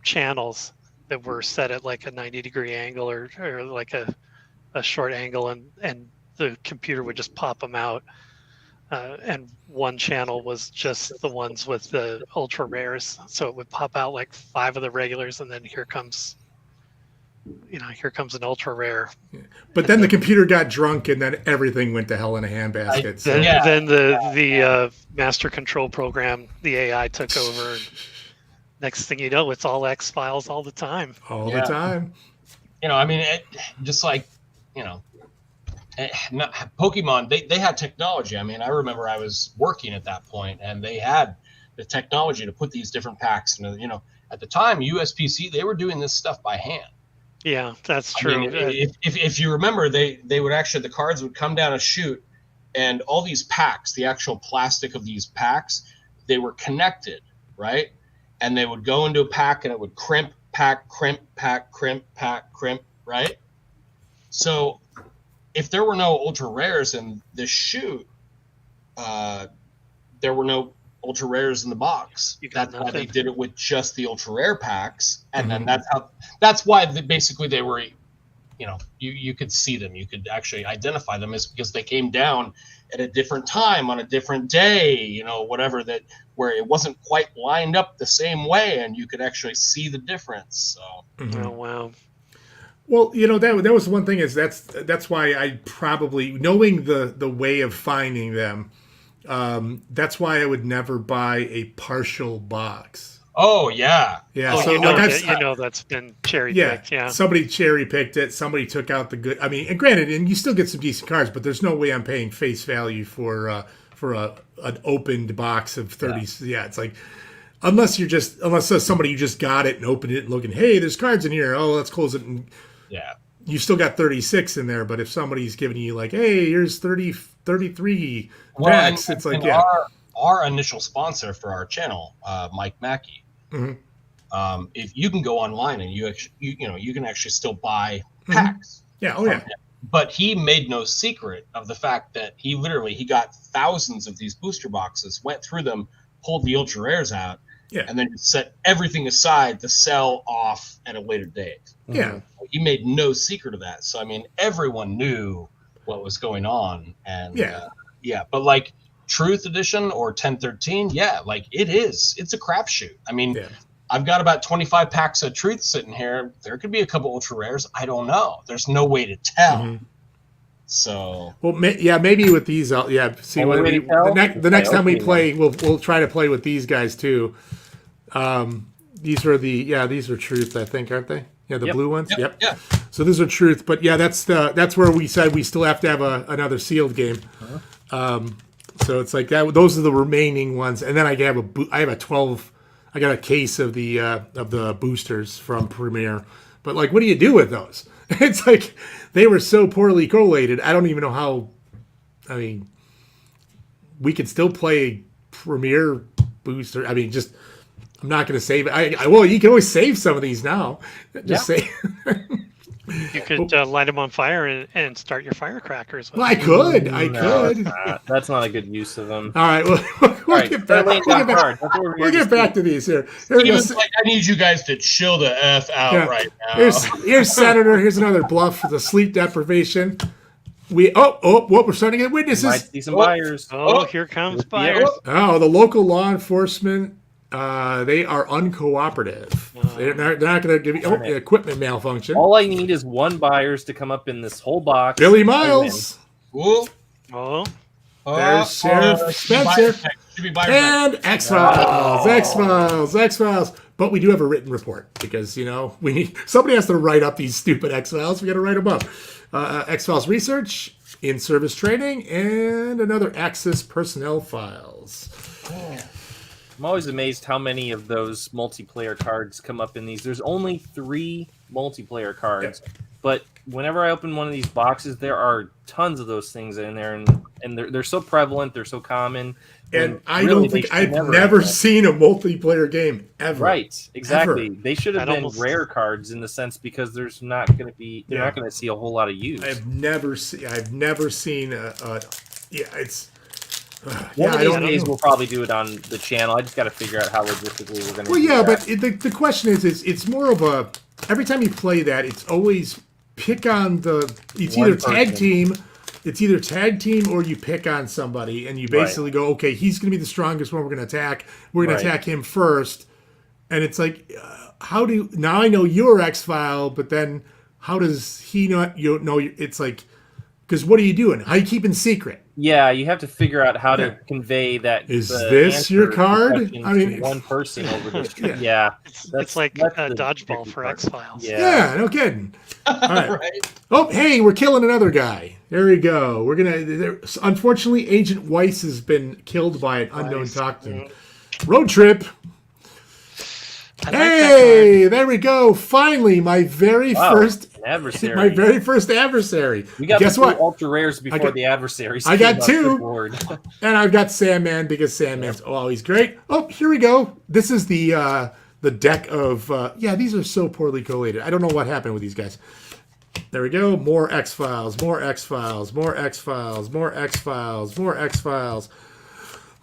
channels that were set at like a 90-degree angle or like a short angle, and the computer would just pop them out. And one channel was just the ones with the ultra rares, so it would pop out like 5 of the regulars, and then here comes here comes an ultra rare. But then the computer got drunk, and then everything went to hell in a handbasket. So. Then the master control program, the AI took over. And next thing you know, it's all X-Files all the time. All the time. I mean, just like, Pokemon, they had technology. I mean, I remember I was working at that point, and they had the technology to put these different packs. And at the time, USPC, they were doing this stuff by hand. Yeah, that's true. I mean, if you remember, they would actually, the cards would come down a chute, and all these packs, the actual plastic of these packs, they were connected, right? And they would go into a pack, and it would crimp, pack, crimp, pack, crimp, pack, crimp, right? So if there were no ultra rares in this chute, there were no ultra rares in the box. That's why they did it with just the ultra rare packs, and then that's why basically they were, you could see them, you could actually identify them, is because they came down at a different time on a different day, whatever, that where it wasn't quite lined up the same way, and you could actually see the difference. So. Oh wow. Well, that was one thing, is that's why I probably, knowing the way of finding them, that's why I would never buy a partial box. Oh yeah. Yeah. Oh, so that's been cherry picked. Yeah. Somebody cherry picked it. Somebody took out the good. I mean, and granted, and you still get some decent cards, but there's no way I'm paying face value for an opened box of 30. Yeah. It's like, unless somebody, you just got it and opened it and looking, hey, there's cards in here. Oh, let's close it. And you still got 36 in there. But if somebody's giving you like, hey, here's 33 packs, it's like, Our initial sponsor for our channel, Mike Mackey. Mm-hmm. If you can go online and you can actually still buy packs. Yeah. Oh yeah. But he made no secret of the fact that he got thousands of these booster boxes, went through them, pulled the ultra rares out, and then set everything aside to sell off at a later date. Yeah. He made no secret of that. So I mean, everyone knew what was going on, and but like Truth Edition or 1013, like it's a crapshoot. I mean, I've got about 25 packs of Truth sitting here. There could be a couple ultra rares. I don't know. There's no way to tell. Mm-hmm. So maybe with these, see the next time we play, we'll try to play with these guys too. These are Truth, I think, aren't they? Yeah, the blue ones. Yep. Yeah. So these are Truth, but that's where we said we still have to have another sealed game. So it's like that. Those are the remaining ones, and then I have a 12. I got a case of the boosters from Premier. But like, what do you do with those? It's like they were so poorly correlated. I don't even know how. I mean, we could still play Premier booster. I mean, just I'm not going to save it. Well, you can always save some of these now. Just say. You could light them on fire and start your firecrackers. Well, I could. That's not a good use of them. All right. We'll get back to these here. I need you guys to chill the F out right now. Here's Senator. Here's another bluff for the sleep deprivation. We're starting to get witnesses. Might see some buyers. Here comes buyers. Oh, the local law enforcement. They are uncooperative. They're not going to give you equipment malfunction. All I need is one buyers to come up in this whole box. Billy Miles. There's Sheriff Spencer. And X-Files. But we do have a written report because, somebody has to write up these stupid X-Files. We got to write them up. X-Files research, in-service training, and another Axis personnel files. I'm always amazed how many of those multiplayer cards come up in these. There's only 3 multiplayer cards, but whenever I open one of these boxes, there are tons of those things in there, and they're so prevalent, they're so common. And I don't think I've never seen a multiplayer game ever. Right, exactly. Ever. They should have been rare cards in the sense because they're not going to see a whole lot of use. I've never seen it's. One of these days we'll probably do it on the channel. I just got to figure out how logistically we're going to. Well, yeah, but the question is it's more of a every time you play that, it's always pick on it's either tag team. It's either tag team or you pick on somebody and you basically go, okay, he's going to be the strongest one. We're going to attack. We're going to attack him first. And it's like, now I know you're X-File, but then how does he not? You don't know. It's like, because what are you doing? How are you keeping secret? Yeah, you have to figure out how to convey that. Is this your card? I mean, one person over the street. Yeah, it's like a dodgeball for X-Files. Yeah, no kidding. All right. Right. Oh, hey, we're killing another guy. There we go. We're gonna. Unfortunately, Agent Weiss has been killed by an unknown toxin. Road trip. Hey, there we go. Finally, my very first adversary. My very first adversary. We got Guess what? Ultra rares before the adversaries. I got came up 2, the board. and I've got Sandman because Sandman's always great. Oh, here we go. This is the deck of these are so poorly collated. I don't know what happened with these guys. There we go. More X-Files, more X-Files, more X-Files, more X-Files, more X-Files.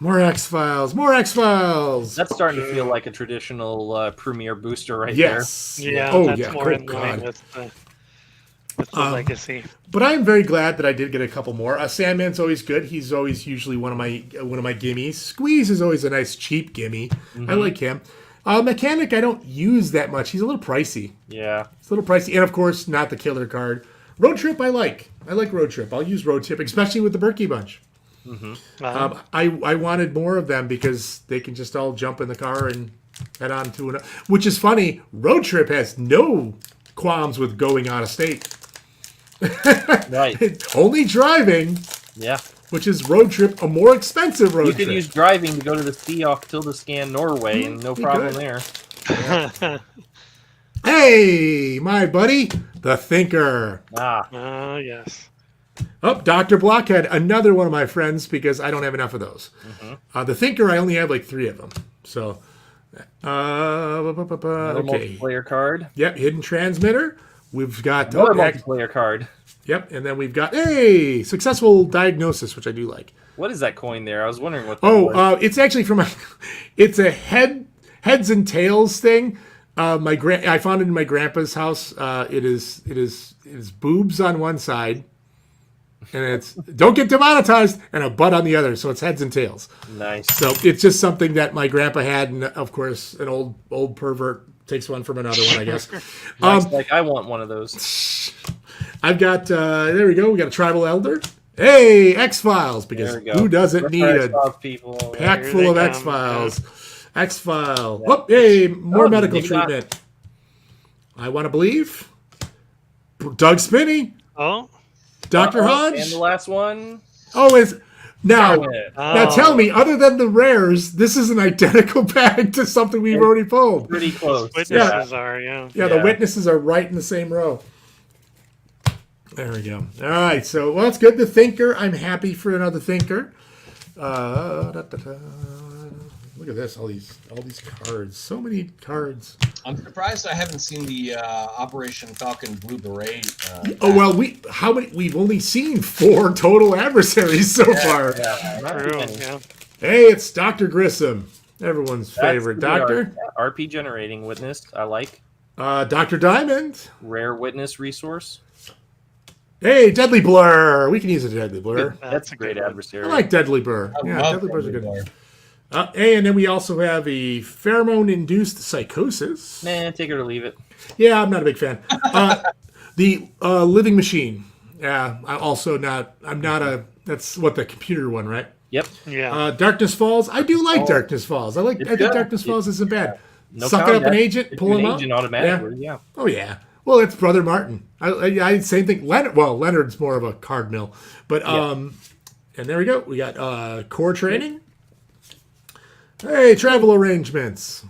More X-Files, more X-Files. That's starting to feel like a traditional Premier booster right yes. there. Yeah, Oh, that's yeah. more Oh, in line with the legacy. But I am very glad that I did get a couple more. Sandman's always good. He's always usually one of my gimmies. Squeeze is always a nice cheap gimme. I like him. Mechanic I don't use that much. He's a little pricey. Yeah. It's a little pricey. And of course, not the killer card. Road Trip I like. I like Road Trip. I'll use Road Trip, especially with the Berkey bunch. I wanted more of them because they can just all jump in the car and head on to another. Which is funny. Road Trip has no qualms with going out of state. Right. Only driving. Yeah. Which is Road Trip, a more expensive road You trip. could use driving to go to the sea off Tildescan, Norway, and no problem there. Hey, my buddy, the Thinker. Ah. Yes. Oh, Dr. Blockhead, another one of my friends because I don't have enough of those. The Thinker, I only have like 3 of them. So, okay. Multiplayer card. Yep, Hidden Transmitter. We've got Another multiplayer card. Yep, and then we've got Successful Diagnosis, which I do like. What is that coin there? I was wondering what that was. It's actually from it's a heads and tails thing. I found it in my grandpa's house. It is boobs on one side, and it's don't get demonetized, and a butt on the other. So it's heads and tails. Nice. So it's just something that my grandpa had, and of course, an old pervert takes one from another one, I guess. Like I want one of those. I've got there we go. We got a Tribal Elder. Hey, X-Files, because who doesn't need a pack full of X-Files? X-File. Oh, hey, more medical treatment. I want to believe. Doug Spinney. Oh. Dr. Hodge. And the last one. Oh, now tell me, other than the rares, this is an identical pack to something we've already pulled. Pretty close. Witnesses are, yeah, the witnesses are right in the same row. There we go. All right, so well, it's good. The Thinker. I'm happy for another Thinker. Look at this, all these cards. So many cards. I'm surprised I haven't seen the Operation Falcon Blue Beret. We've only seen 4 total adversaries so far. Yeah. Hey, it's Dr. Grissom. Everyone's favorite doctor. RP generating witness. I like. Dr. Diamond. Rare witness resource. Hey, Deadly Blur. We can use a Deadly Blur. That's a great adversary. I like Deadly Blur. Deadly Blur's a good one. And then we also have a pheromone-induced psychosis. Man, take it or leave it. Yeah, I'm not a big fan. The Living Machine. Yeah, I'm not a. That's what the computer one, right? Yep. Yeah. Darkness Falls. I do like Darkness Falls. I think Darkness Falls isn't bad. No Suck it up an agent, pull him out. Automatically. Yeah. Oh yeah. Well, it's Brother Martin. I same thing. Leonard's more of a card mill, but and there we go. We got core training. Hey, travel arrangements.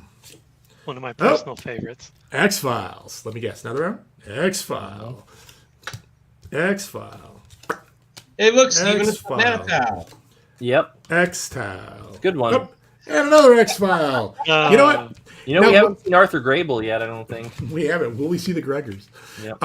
One of my personal favorites. X-Files. Let me guess. Another round? X-File. X-File. Hey, look, Steven, it's Banana Towel. Yep. X-Tile. Good one. Oh, and another X-File. You know what? We haven't seen Arthur Grable yet, I don't think. We haven't. Will we see the Gregors? Yep.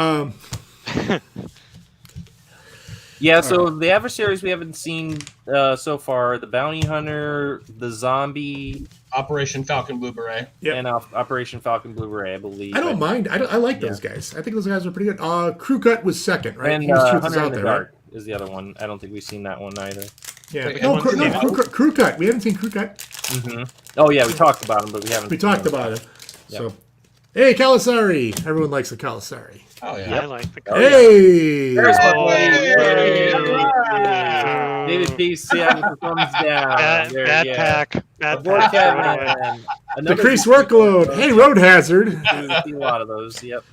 Yeah, so the adversaries we haven't seen so far, the Bounty Hunter, the Zombie... Operation Falcon Blue Beret. And Operation Falcon Blue Beret, I believe. I don't mind. I like those guys. I think those guys are pretty good. Crew Cut was second, right? And Hunter in the Dark is the other one. I don't think we've seen that one either. Yeah. Crew Cut. We haven't seen Crew Cut. Mm-hmm. Oh, yeah, we talked about him, but we haven't talked about it. Yep. So, Hey, 𝐗-𝐅i𝐥e𝐬. Everyone likes the 𝐗-𝐅i𝐥e�. Oh yeah, Yep. I like the Oh, card. yeah. Hey. There's my Hey, buddy. alright. David P.C. with the thumbs down. Bad, There, bad yeah. pack. Bad Aboard pack. Throw it away. Kevin. Another Decreased decreased workload. Hey, road hazard. We see a lot of those. Yep.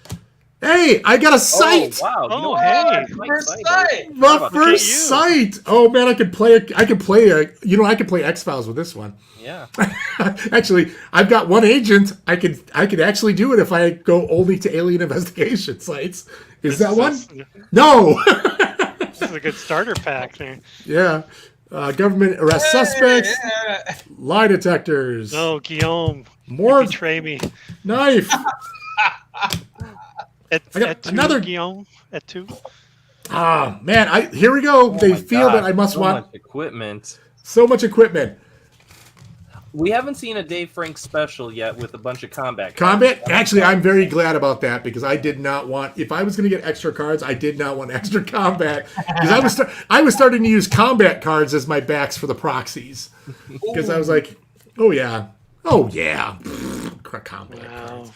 Hey, I got a sight. Oh, wow. Oh, what? hey. Mike First Seibert. sight. My Look at first you. sight. Oh man, I could play X-Files with this one. Yeah. Actually, I've got one agent. I could actually do it if I go only to alien investigation sites. Is that one? No. This is a good starter pack there. Yeah. Government arrest suspects, lie detectors, No, 𝐗-𝐅i𝐥e𝐬. more You betray me. knife. At got two, another- 𝐗-𝐅i𝐥e𝐬. At 2. Ah, man, here we go. Oh They my feel God, that I must so want much equipment. so much equipment. We haven't seen a Dave Frank special yet with a bunch of combat. Combat? cards. Actually, I'm very glad about that because I did not want. If I was going to get extra cards, I did not want extra combat because I was starting to use combat cards as my backs for the proxies because I was like, oh yeah, combat Wow. cards.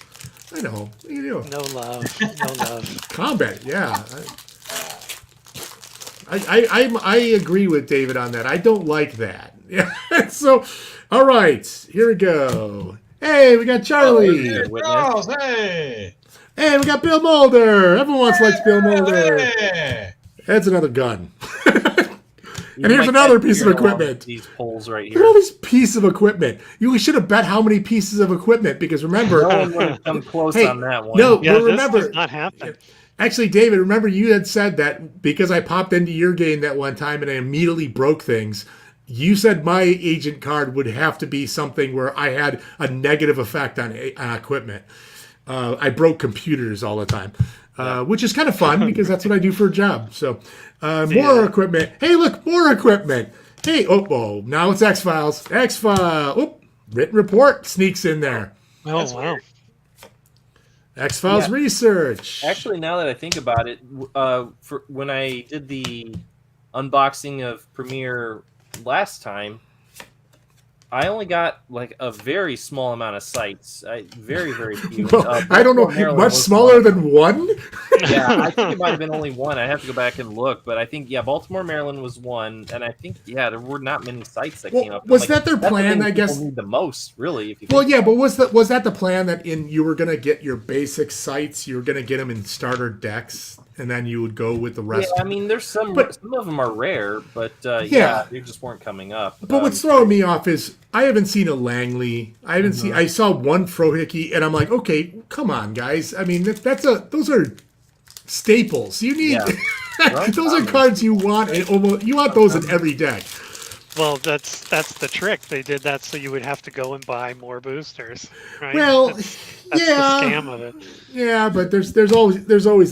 I know. What do you do? No love. No love. Combat, yeah. I agree with David on that. I don't like that. Yeah. So, all right, here we go. Hey, we got Charlie. Hey, Charles, hey. Hey, we got Bill Mulder. Everyone likes Bill Mulder. Hey. That's another gun. You And here's might another have to piece of hear along equipment. with These poles right Look at all here. these pieces of equipment. You should have bet how many pieces of equipment because remember. No one would have come close Hey, on that one. no. Yeah, Well, this remember- does not happen. Actually, David, remember you had said that because I popped into your game that one time and I immediately broke things. You said my agent card would have to be something where I had a negative effect on equipment. I broke computers all the time, which is kind of fun because that's what I do for a job. So more equipment. Hey, look, more equipment. Hey, oh, now it's X-Files. X-File. Oh, written report sneaks in there. Oh, That's wow. weird. X-Files Yeah. research. Actually, now that I think about it, for when I did the unboxing of Premiere last time, I only got like a very small amount of sites. Very, very few. Well, I don't know. Maryland Much was smaller one. than one? Yeah, I think it might have been only one. I have to go back and look, but I think Baltimore, Maryland was one, and I think there were not many sites that came Well, up. was Like, that their that's the plan? thing I people guess. need the most, really. If you Well, think yeah, about but was that the plan that you were gonna get your basic sites, you were gonna get them in starter decks, and then you would go with the it. rest? Yeah, I mean, there's some of them are rare, but Yeah. they just weren't coming up. But what's throwing me off is I haven't seen a Langley. I haven't seen. I saw one Frohickey, and I'm like, okay, come on, guys. I mean, those are staples. You need Yeah. those are cards you want. You want those in every deck. Well, that's the trick. They did that so you would have to go and buy more boosters, right? Well, that's yeah, the scam of it. yeah, but there's always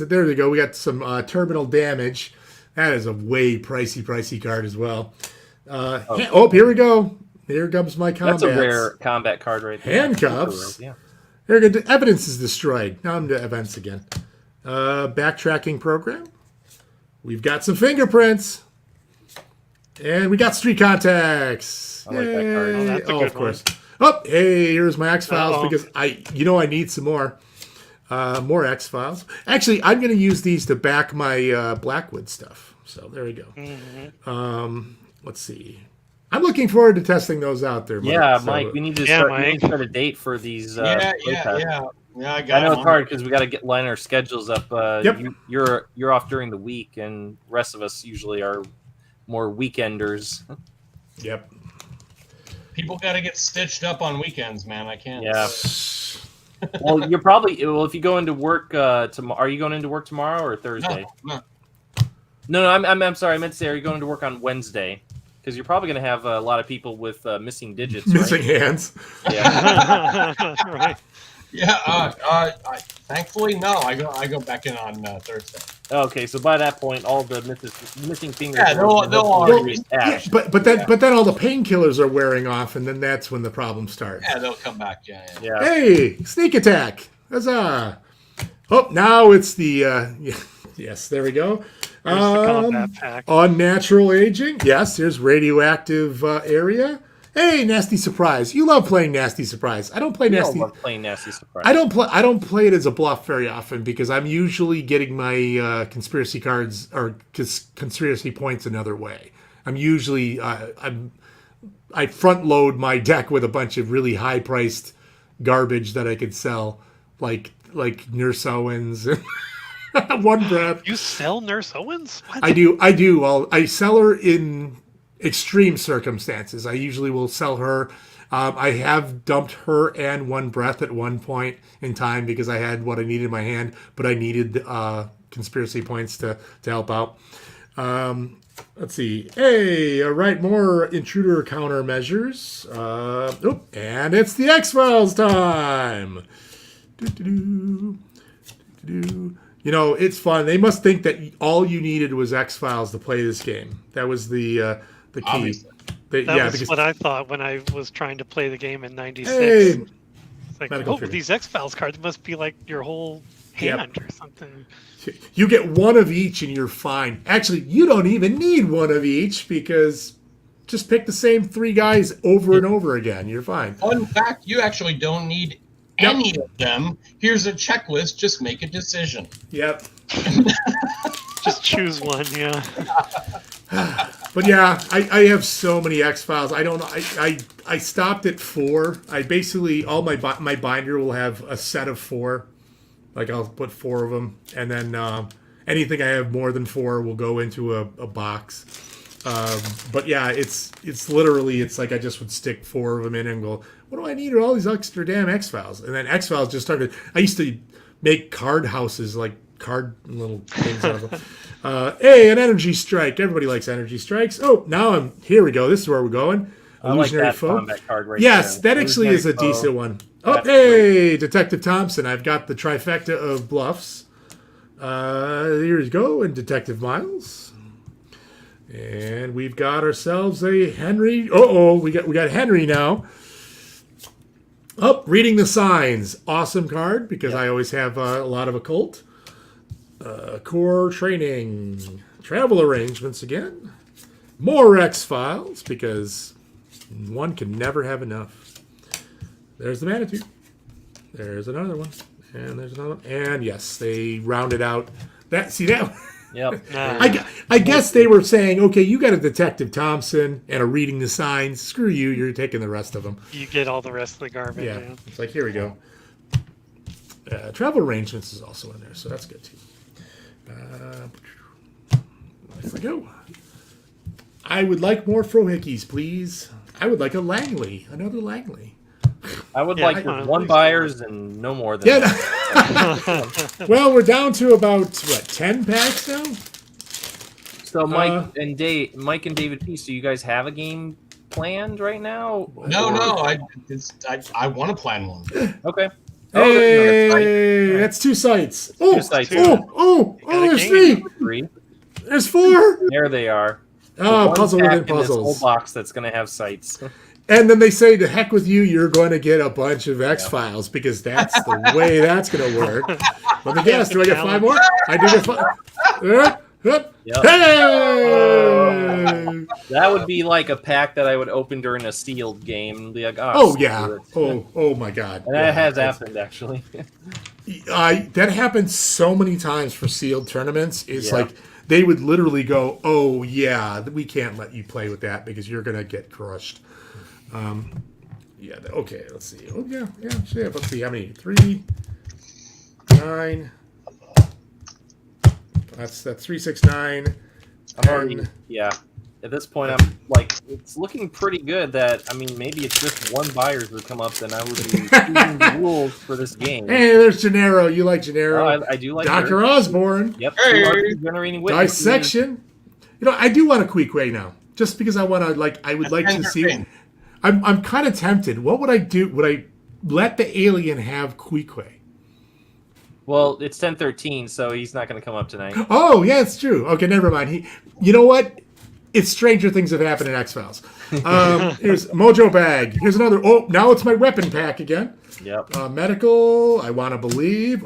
there we go. We got some terminal damage. That is a way pricey card as well. Here we go. Here comes my combat. That's a rare combat card right there. Handcuffs. Yeah. Here we go. Evidence is destroyed. Now I'm to events again. Backtracking program. We've got some fingerprints. And we got street contacts. I like that card. Oh, that's a good of course. Oh, hey, here's my X-Files because I need some more. More X-Files. Actually, I'm going to use these to back my Blackwood stuff. So there we go. Mm-hmm. Let's see. I'm looking forward to testing those out there, Mike. Yeah, So, Mike, we need to Mike. set a date for these. Yeah. I got I know it. it's hard because we got to line our schedules up. Yep. You're off during the week, and rest of us usually are more weekenders. Yep. People got to get stitched up on weekends, man. I can't. Yeah. Well, you're probably if you go into work tomorrow. Are you going into work tomorrow or Thursday? No. I'm sorry. I meant to say, are you going to work on Wednesday? Because you're probably going to have a lot of people with missing digits. Missing right? hands. Yeah. Right. Yeah. Thankfully, no. I go back in on Thursday. Okay, so by that point, all the missing fingers. Yeah, they'll already be Yeah, but then all the painkillers are wearing off, and then that's when the problem starts. Yeah, they'll come back. Yeah. Yeah. Hey, sneak attack! Huzzah! Oh, now it's the yes. There we go. Here's the combat pack. Unnatural aging. Yes, here's radioactive area. Hey, Nasty Surprise. You love playing Nasty Surprise. I don't play We all Nasty. love playing Nasty Surprise. I don't play it as a bluff very often because I'm usually getting my conspiracy cards or conspiracy points another way. I'm usually I front load my deck with a bunch of really high priced garbage that I could sell, like Nurse Owens. One breath. You sell Nurse Owens? What? I do. I sell her in extreme circumstances. I usually will sell her. I have dumped her and One Breath at one point in time because I had what I needed in my hand, but I needed conspiracy points to help out. Let's see. Hey, all right, more intruder countermeasures. And it's the X-Files time. You know, it's fun. They must think that all you needed was X-Files to play this game. That was the key. Obviously. That was what I thought when I was trying to play the game in '96. Hey, It's like, medical trivia. these X-Files cards must be like your whole hand or something. You get one of each and you're fine. Actually, you don't even need one of each because just pick the same 3 guys over and over again. You're fine. Fun fact, you actually don't need any of them. Here's a checklist. Just make a decision. Yep. Just choose one, yeah. But yeah, I have so many X-Files. I don't know. I stopped at 4. I basically, all my binder will have a set of 4. Like I'll put 4 of them. And then anything I have more than 4 will go into a box. But yeah, it's literally, it's like I just would stick 4 of them in and go, what do I need all these extra damn X-Files? And then X-Files just started, I used to make card houses, like card little things out of them. Hey, an energy strike. Everybody likes energy strikes. Oh, now here we go. This is where we're going. I like that combat card right yes, there. that actually is a Illusionary foe. decent one. Oh, That's hey, Detective Thompson. I've got the trifecta of bluffs. Here you go, and Detective Miles. And we've got ourselves a Henry. We got Henry now. Reading the Signs. Awesome card because I always have a lot of occult. Core training. Travel arrangements again. More X-Files because one can never have enough. There's the Manitou. There's another one. And there's another one. And yes, they rounded out that. Yep. I guess they were saying, okay, you got a Detective Thompson and a Reading the Signs. Screw you. You're taking the rest of them. You get all the rest of the garbage. Yeah. It's like, here we go. Travel arrangements is also in there, so that's good too. There we go. I would like more Frohickeys, please. I would like a Langley. Another Langley. I would like one buyers and no more than that. Well, we're down to about, 10 packs now? So Mike and David P, so you guys have a game planned right now? No. I want to plan one. Okay. Hey, that's 2 sites. Oh, 2 sites. There's 3. There's 4. There they are. Oh, puzzle within In this whole puzzles. box that's going to have sites. And then they say, to heck with you, you're going to get a bunch of X-Files because that's the way that's going to work. Let me guess, do I get 5 more? I do get 5. Yep. Hey! That would be like a pack that I would open during a sealed game and be like, Oh, yeah. Oh, my God. And that has happened, actually. That happens so many times for sealed tournaments. It's like they would literally go, oh, yeah, we can't let you play with that because you're going to get crushed. Okay, let's see. Oh, yeah. Let's see how many. 3, 9. That's 3, 6, 9. I'm already, at this point, I'm like, it's looking pretty good that, I mean, maybe it's just one buyers would come up, then I would be choosing the rules for this game. Hey, there's Gennaro. You like Gennaro. I do like Dr. her. Osborne. Yep. Hey. Generating witnesses. Mm-hmm. Dissection. I do want a Queequeg now. Just because I want to, I would like to see. I'm kind of tempted. What would I do? Would I let the alien have Queequeg? Well, it's 10:13, so he's not going to come up tonight. Oh, yeah, it's true. Okay, never mind. You know what? It's stranger things have happened in X-Files. Here's Mojo Bag. Here's another. Oh, now it's my weapon pack again. Yep. Medical. I want to believe.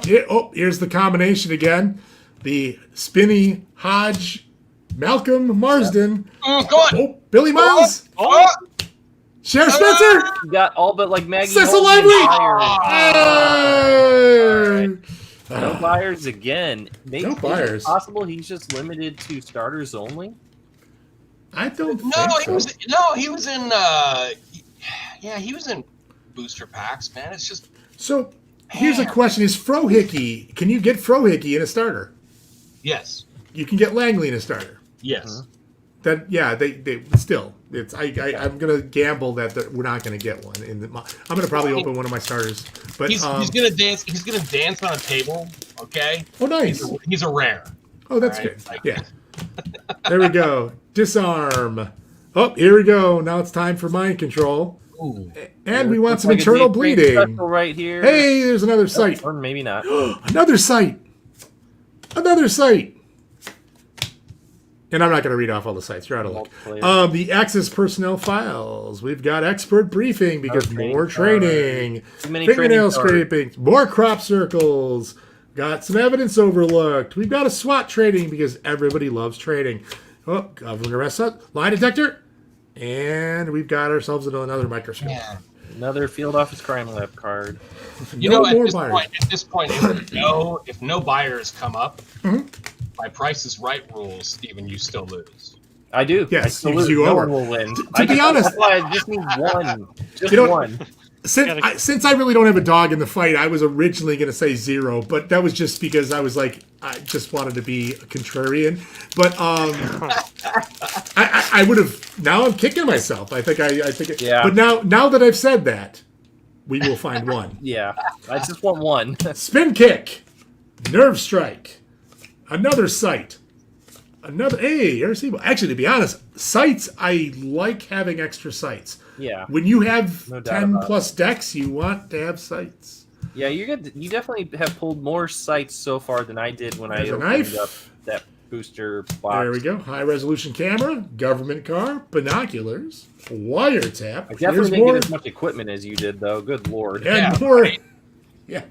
Here's the combination again. The Spinny, Hodge, Malcolm Marsden. Oh, go on. Oh, Billy Miles. Sheriff Spencer. You got all but like Maggie. Cecil Holden and Lively! Myers. Hey! No buyers again. Maybe No buyers. Is it possible he's just limited to starters only? I don't think he was in he was in booster packs, man. It's just So here's a question: is _𝐗-𝐸? Can you get _𝐗-𝐸 in a starter? yes. You can get Langley in a starter. Yes. That they still. It's I'm gonna gamble that we're not gonna get one. I'm gonna probably open one of my starters. But He's gonna dance. He's gonna dance on a table. Okay. Oh, nice. He's a rare. Oh, that's All right, good. like- Yeah. There we go. Disarm. Oh, here we go. Now it's time for mind control. Ooh. And we want Looks some like a internal deep green bleeding. special right here. Hey, there's another site. Or maybe not. Another site. Another site. And I'm not going to read off all the sites. You're out of luck. The Access personnel files. We've got expert briefing because more training. Too many Fingernail training scraping. More crop circles. Got some evidence overlooked. We've got a SWAT training because everybody loves trading. Oh, government arrest lie detector. And we've got ourselves another microscope. Yeah. Another field office crime lab card. No more at buyers. this point, if no buyers come up, by Price is Right rules, Steven, you still lose. I do. Yes, I still lose. you No are. one will win. To be honest, that's why I just need one. Just You know- one. Since I really don't have a dog in the fight, I was originally going to say 0, but that was just because I was like, I just wanted to be a contrarian. But I would have. Now I'm kicking myself. I think. Yeah. But now that I've said that, we will find one. Yeah, I just want one. Spin kick, nerve strike, another sight, another. Hey, RC. Actually, to be honest, sights. I like having extra sights. Yeah. When you have No doubt 10 about plus decks, you want to have sights. Yeah, you're good. You definitely have pulled more sites so far than I did when There's I a opened knife. up that booster box. There we go. High resolution camera, government car, binoculars, wiretap. I definitely Here's didn't more. get as much equipment as you did, though. Good lord. And Yeah, more. right. Yeah.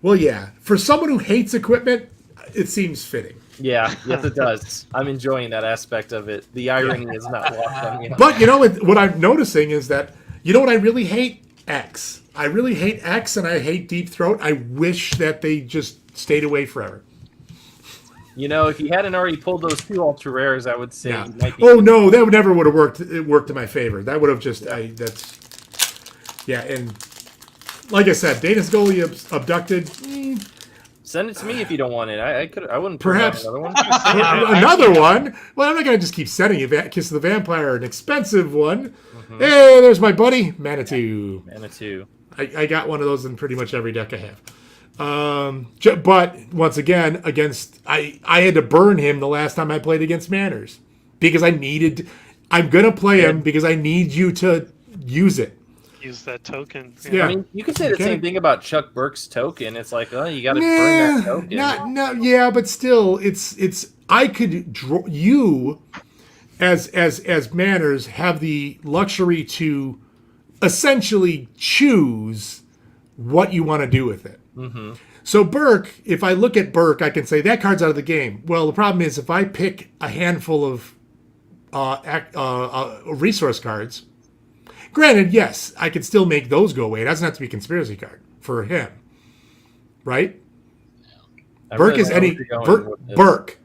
Well, yeah. For someone who hates equipment, it seems fitting. Yeah, yes, it does. I'm enjoying that aspect of it. The irony is not lost on me. But you know what I'm noticing is that, you know what I really hate? X. I really hate X and I hate Deep Throat. I wish that they just stayed away forever. You know, if you hadn't already pulled those 2 ultra rares, I would say Yeah. you might be. Oh no, that would never would have worked. It worked in my favor. That would have just. And like I said, Dana Scully abducted. Send it to me if you don't want it. I wouldn't. Perhaps. another one. Another one. Well, I'm not gonna just keep sending you Kiss of the Vampire, an expensive one. Hey, there's my buddy Manitou. Manitou. I got one of those in pretty much every deck I have. But once again, I had to burn him the last time I played against Manners because I'm gonna play him because I need you to use it. Use that token. Yeah. I mean, you could say the Okay. same thing about Chuck Burke's token. It's like, oh, you got to burn that token. Yeah, but still, it's. I could draw you, as Manners, have the luxury to essentially choose what you want to do with it. Mm-hmm. So Burke, if I look at Burke, I can say that card's out of the game. Well, the problem is if I pick a handful of resource cards. Granted, yes, I could still make those go away. It doesn't have to be a conspiracy card for him, right? I Burke really is like any where you're going with this. Burke.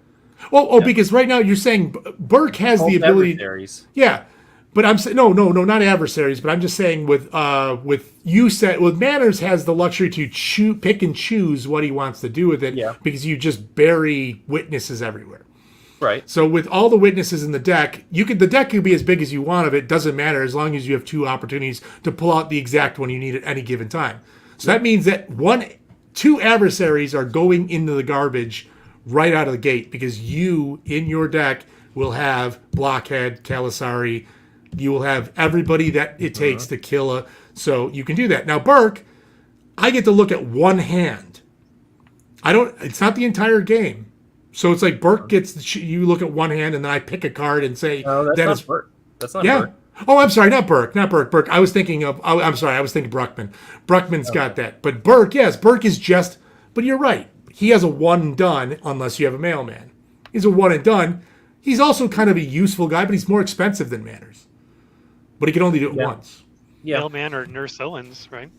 Because right now you're saying Burke has the ability. Adversaries. Yeah, but I'm saying no, not adversaries. But I'm just saying with Manners has the luxury to pick and choose what he wants to do with it. Yeah. Because you just bury witnesses everywhere. Right. So with all the witnesses in the deck, the deck could be as big as you want of it. Doesn't matter as long as you have 2 opportunities to pull out the exact one you need at any given time. So that means that 2 adversaries are going into the garbage right out of the gate because you in your deck will have Blockhead, 𝐗-𝐅i𝐥e𝐬. You will have everybody that it takes to kill so you can do that. Now Burke, I get to look at one hand. It's not the entire game. So it's like Burke gets, you look at one hand and then I pick a card and say, No, that's not Burke. That's not Burke. Oh, I'm sorry, not Burke. Burke. I was thinking Bruckman. Bruckman's got that. But Burke, yes, Burke is just, but you're right. He has a one and done unless you have a mailman. He's a one and done. He's also kind of a useful guy, but he's more expensive than Manners. but he can only do it Yeah. once. Yeah. Mailman or Nurse Owens, right?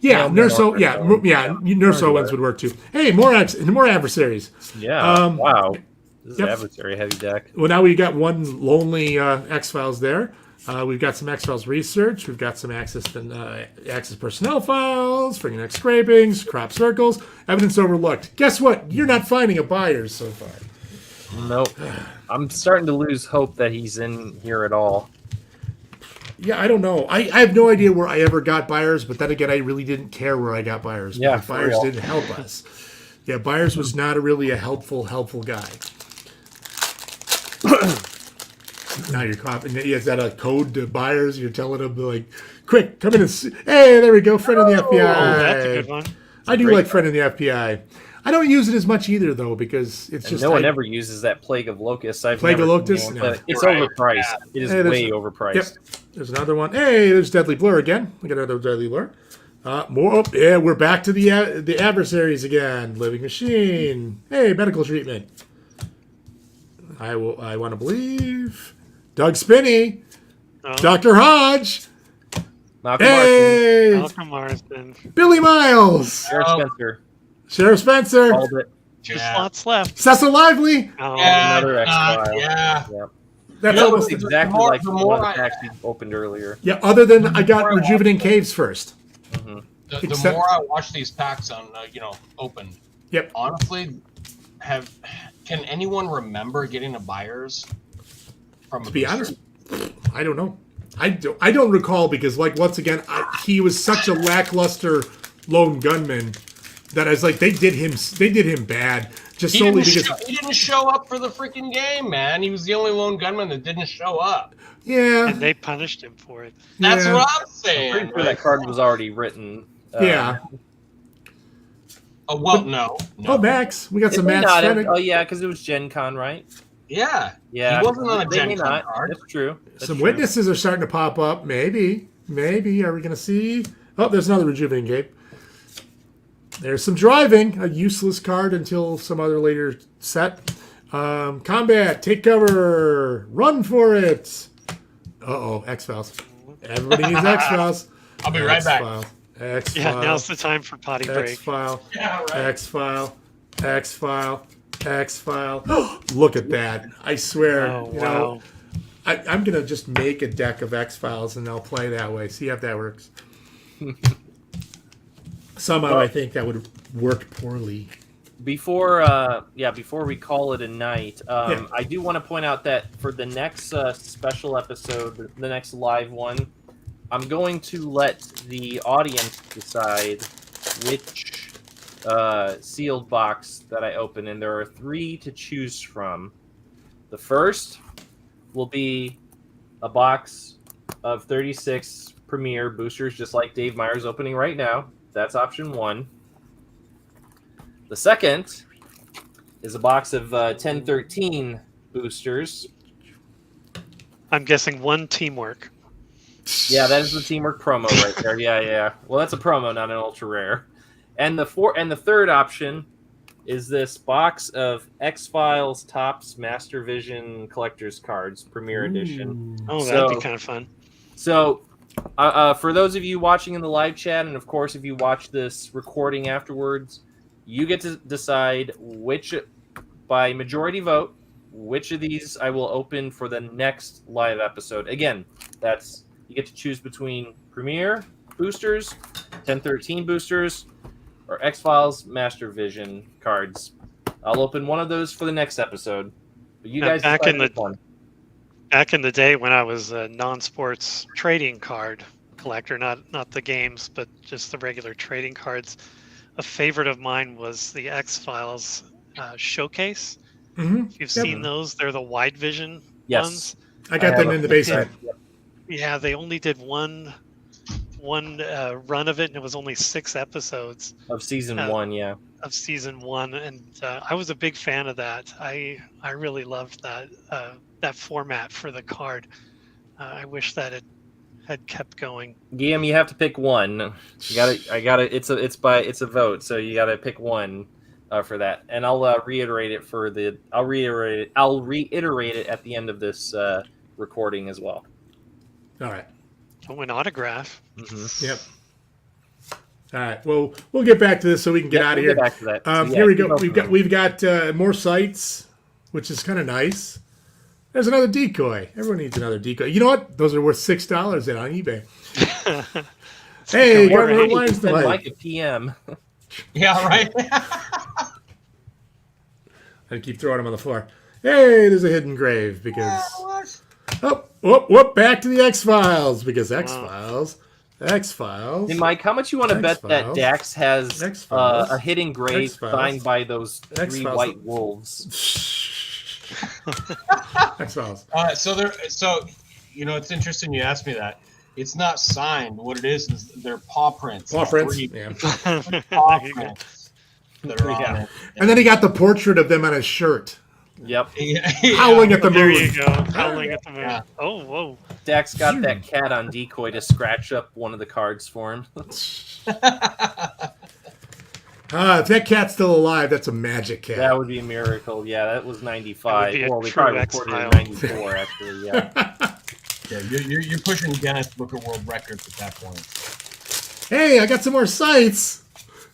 Yeah, No, Nurse no, Nurse Owens would work too. Hey, more adversaries. Yeah. Wow. This is Yep. an adversary heavy deck. Well, now we got one lonely X-Files there. We've got some X-Files research. We've got some access personnel files, fingerneck scrapings, crop circles, evidence overlooked. Guess what? You're not finding a buyers so far. Nope. I'm starting to lose hope that he's in here at all. Yeah, I don't know. I have no idea where I ever got buyers, but then again, I really didn't care where I got buyers. Yeah, because for buyers real. didn't help us. Yeah, buyers was not really a helpful guy. Now you're coughing. Is that a code to buyers? You're telling them like, quick, come in and see. Hey, there we go, friend of the FBI. Oh, that's a good one. I do Great like friend of the FBI. I don't use it as much either though because it's And just no one ever uses that Plague of Locusts. Plague of Locusts? No. It's Right. overpriced. Yeah. It is Hey, there's- way overpriced. Yep. There's another one. Hey, there's Deadly Blur again. We got another Deadly Blur. More. Oh, yeah, we're back to the adversaries again. Living Machine. Hey, medical treatment. I want to believe. Doug Spinney. Oh, Dr. Hodge. Malcolm Hey, Malcolm Marsden. Billy Miles. Marsden, Sheriff Oh. Spencer. Sheriff Spencer. Called it. Two Yeah. slots left. Cecil Lively. Oh, Another X-File. Yeah. That's That almost looks exactly more- like the the more one I- that actually opened earlier. yeah. Other than I got More I Rejuvenating Caves first. The Except- more I watch these packs on, open, Yep. honestly, can anyone remember getting a buyers from a To be booster? honest, I don't know. I don't recall because, like, once again, he was such a lackluster lone gunman that I was like, they did him bad just solely because He didn't show up for the freaking game, man. He was the only lone gunman that didn't show up. yeah, and they punished him for it. That's Yeah. what I'm saying. Pretty sure that card was already written. yeah. Well, no. Oh, Max, we got It some may Max not have- Fennick, Oh yeah, because it was Gen Con, right? Yeah. Yeah. He wasn't on a They Gen may Con not. card. That's true. That's some true. witnesses are starting to pop up. Maybe are we going to see? Oh, there's another Rejuvenating Cape. There's some driving, a useless card until some other later set. Combat, take cover, run for it. Uh-oh, X-Files. Everybody needs X-Files. I'll be right back. X-File. Yeah, now's the time for potty break. X-File. Yeah, right. X-File. X-File. X-File. Look at that. I swear. Oh, you wow. know, I'm going to just make a deck of X-Files and I'll play that way. See if that works. Somehow I think that would work poorly. Before we call it a night, Yeah. I do want to point out that for the next special episode, the next live one, I'm going to let the audience decide which sealed box that I open, and there are 3 to choose from. The first will be a box of 36 Premier boosters, just like Dave Meyer's opening right now. That's option 1. The second is a box of 1013 boosters. I'm guessing one teamwork. Yeah, that is the teamwork promo right there. Yeah. Well, that's a promo, not an ultra rare. And the third option is this box of X-Files Topps Master Vision Collector's Cards, Premier Edition. Oh, that'd be So- kind of fun. So, for those of you watching in the live chat, and of course, if you watch this recording afterwards, you get to decide which, by majority vote, which of these I will open for the next live episode. Again, you get to choose between Premier boosters, 1013 boosters, or X-Files Master Vision cards. I'll open one of those for the next episode. But you Now, guys back decide in which one. Back in the day when I was a non-sports trading card collector, not the games, but just the regular trading cards, a favorite of mine was the X-Files showcase. Mm-hmm. If you've seen those, they're the wide vision Yes. ones. I got them in the basement. Yeah, they only did one run of it, and it was only 6 episodes Of season 1, yeah. of season 1, and I was a big fan of that. I really loved that format for the card. I wish that it had kept going. Guillaume, you have to pick one. It's a vote, so you gotta pick one for that. And I'll reiterate it at the end of this recording as well. All right. Don't win autograph. Mm-hmm. Yep. All right. Well, we'll get back to this so we can get out of here. Get back to that. So, here we go. We've got more sites, which is kind of nice. There's another decoy. Everyone needs another decoy. You know what? Those are worth $6 on eBay. Hey, Governor Wines the Mike a PM. Yeah, right. I keep throwing them on the floor. Hey, there's a hidden grave because. Oh, back to the X-Files because X-Files. Hey, Mike, how much you want to bet that Dax has a hidden grave signed by those 3 white wolves? X-Files. So it's interesting you asked me that. It's not signed. What it is they're paw prints. Paw prints. Paw prints that are on it. And then he got the portrait of them on his shirt. Yep. Howling at the moon. There you go. Howling at the moon. Yeah. Oh, whoa. Dax got that cat on decoy to scratch up one of the cards for him. If that cat's still alive, that's a magic cat. That would be a miracle. Yeah, that was 95. Well, we probably recorded in 94, actually. Yeah. Yeah, you're pushing Guinness Book of World Records at that point. Hey, I got some more sites.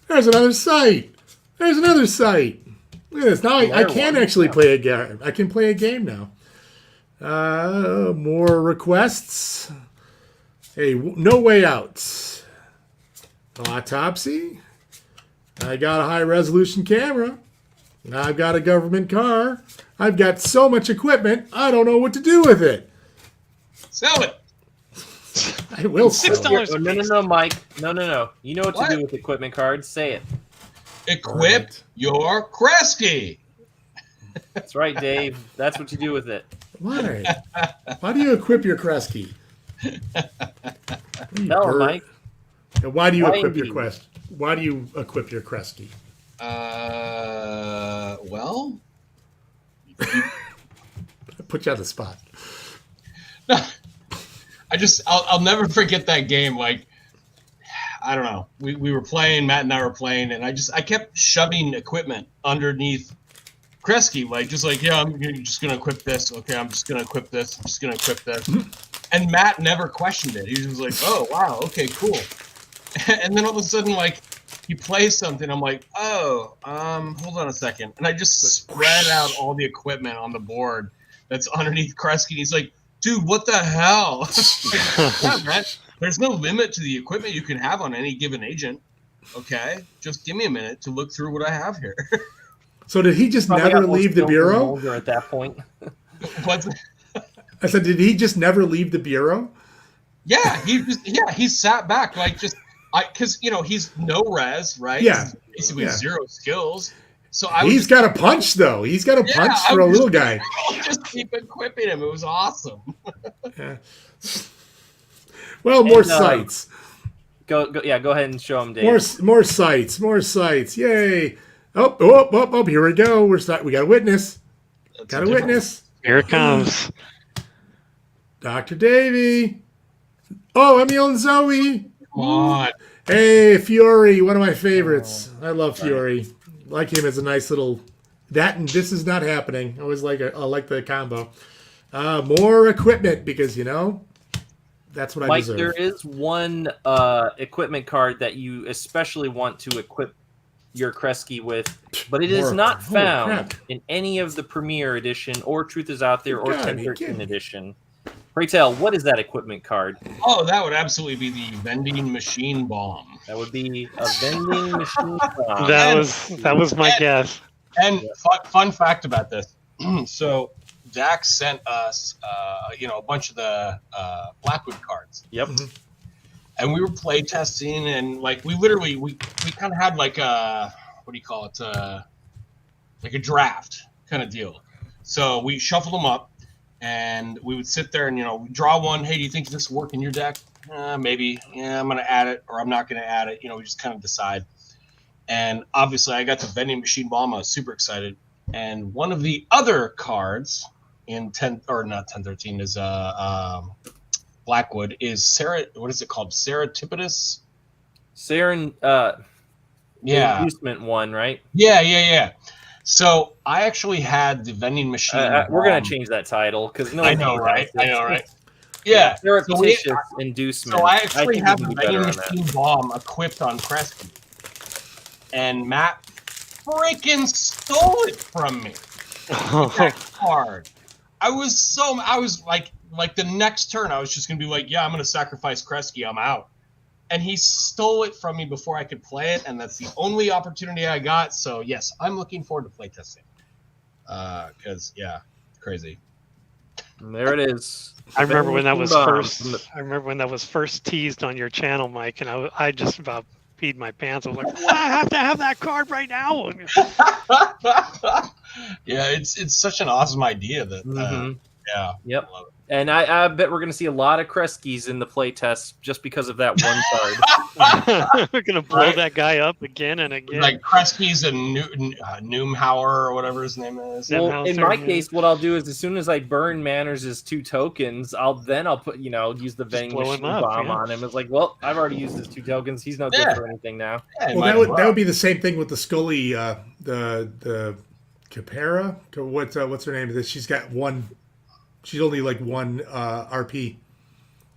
There's another site. There's another site. Look at this. Now I can actually play a game. I can play a game now. More requests. Hey, No Way Out. Autopsy. I got a high-resolution camera. I've got a government car. I've got so much equipment, I don't know what to do with it. Sell it. I will sell it. No, Mike. No. You know what to do with equipment cards. Say it. Equip your Kresge. That's right, Dave. That's what you do with it. Why? Why do you equip your Kresge? No, Mike. Why do you equip your quest? Why do you equip your Kresge? Well, I put you on the spot. I'll never forget that game. Like, I don't know. We were playing, Matt and I were playing, and I kept shoving equipment underneath Kresge, I'm just gonna equip this. Okay, I'm just gonna equip this. I'm just gonna equip this. And Matt never questioned it. He was like, "Oh, wow, okay, cool." And then all of a sudden, like, he plays something. I'm like, "Oh, hold on a second." And I just spread out all the equipment on the board that's underneath Kresge. He's like, "Dude, what the hell?" Yeah, man, there's no limit to the equipment you can have on any given agent. Okay, just give me a minute to look through what I have here. So did he just never leave the bureau? At that point. What's I said, did he just never leave the bureau? Yeah, he sat back because he's no res, right? Yeah, basically zero skills. So he's got a punch though. He's got a punch for a little guy. Just keep equipping him. It was awesome. Yeah. Well, more sites. Go ahead and show him, Dave. More sites. Yay! Oh! Here we go. We got a witness. Got a witness. Here it comes. Dr. Davey. Oh, Emil and Zoe. Come on. Hey, Fiore, one of my favorites. I love Fiore. Like him as a nice little. That and This Is Not Happening. I always like the combo. More equipment because that's what I deserve. Mike, there is one equipment card that you especially want to equip your Kresge with, but it is not found in any of the Premier Edition or Truth Is Out There or 1013 Edition. Pray tell, what is that equipment card? Oh, that would absolutely be the vending machine bomb. That would be a vending machine bomb. That was my guess. And fun fact about this. So Dax sent us, a bunch of the Blackwood cards. Yep. And we were play testing, and like we kind of had like a like a draft kind of deal. So we shuffled them up, and we would sit there and we draw one. Hey, do you think this will work in your deck? Maybe. Yeah, I'm gonna add it, or I'm not gonna add it. We just kind of decide. And obviously, I got the vending machine bomb. I was super excited. And one of the other cards in 1013 is Blackwood is what is it called? Serendipitous? Inducement one, right? Yeah. So I actually had the vending machine. We're gonna change that title because I know, right? Yeah. Surreptitious inducement. So I actually think have we a can do better vending on that. machine bomb equipped on Kresge. And Matt freaking stole it from me. That card. I was like the next turn, I was just gonna be like, yeah, I'm gonna sacrifice Kresge, I'm out. And he stole it from me before I could play it, and that's the only opportunity I got. So yes, I'm looking forward to playtesting. Because crazy. And there it is. I remember when that was Bomb. first teased on your channel, Mike, and I just about peed my pants. I was like, "What? I have to have that card right now." Yeah, it's such an awesome idea that yeah. Yep. I love it. And I bet we're going to see a lot of Kresge's in the playtest just because of that one card. We're gonna blow that guy up again and again. Like Kresge's and 𝐗-𝐅i𝐥e𝐬 or whatever his name is. Well, in my case, what I'll do is as soon as I burn Manners' 2 tokens, I'll put use the vending machine bomb on him. It's like, well, I've already used his 2 tokens. He's no good for anything now. Yeah, Well, that would be the same thing with the Scully, the 𝐗-𝐅i𝐥e𝐬. What's her name? She's got one. She's only like 1 RP,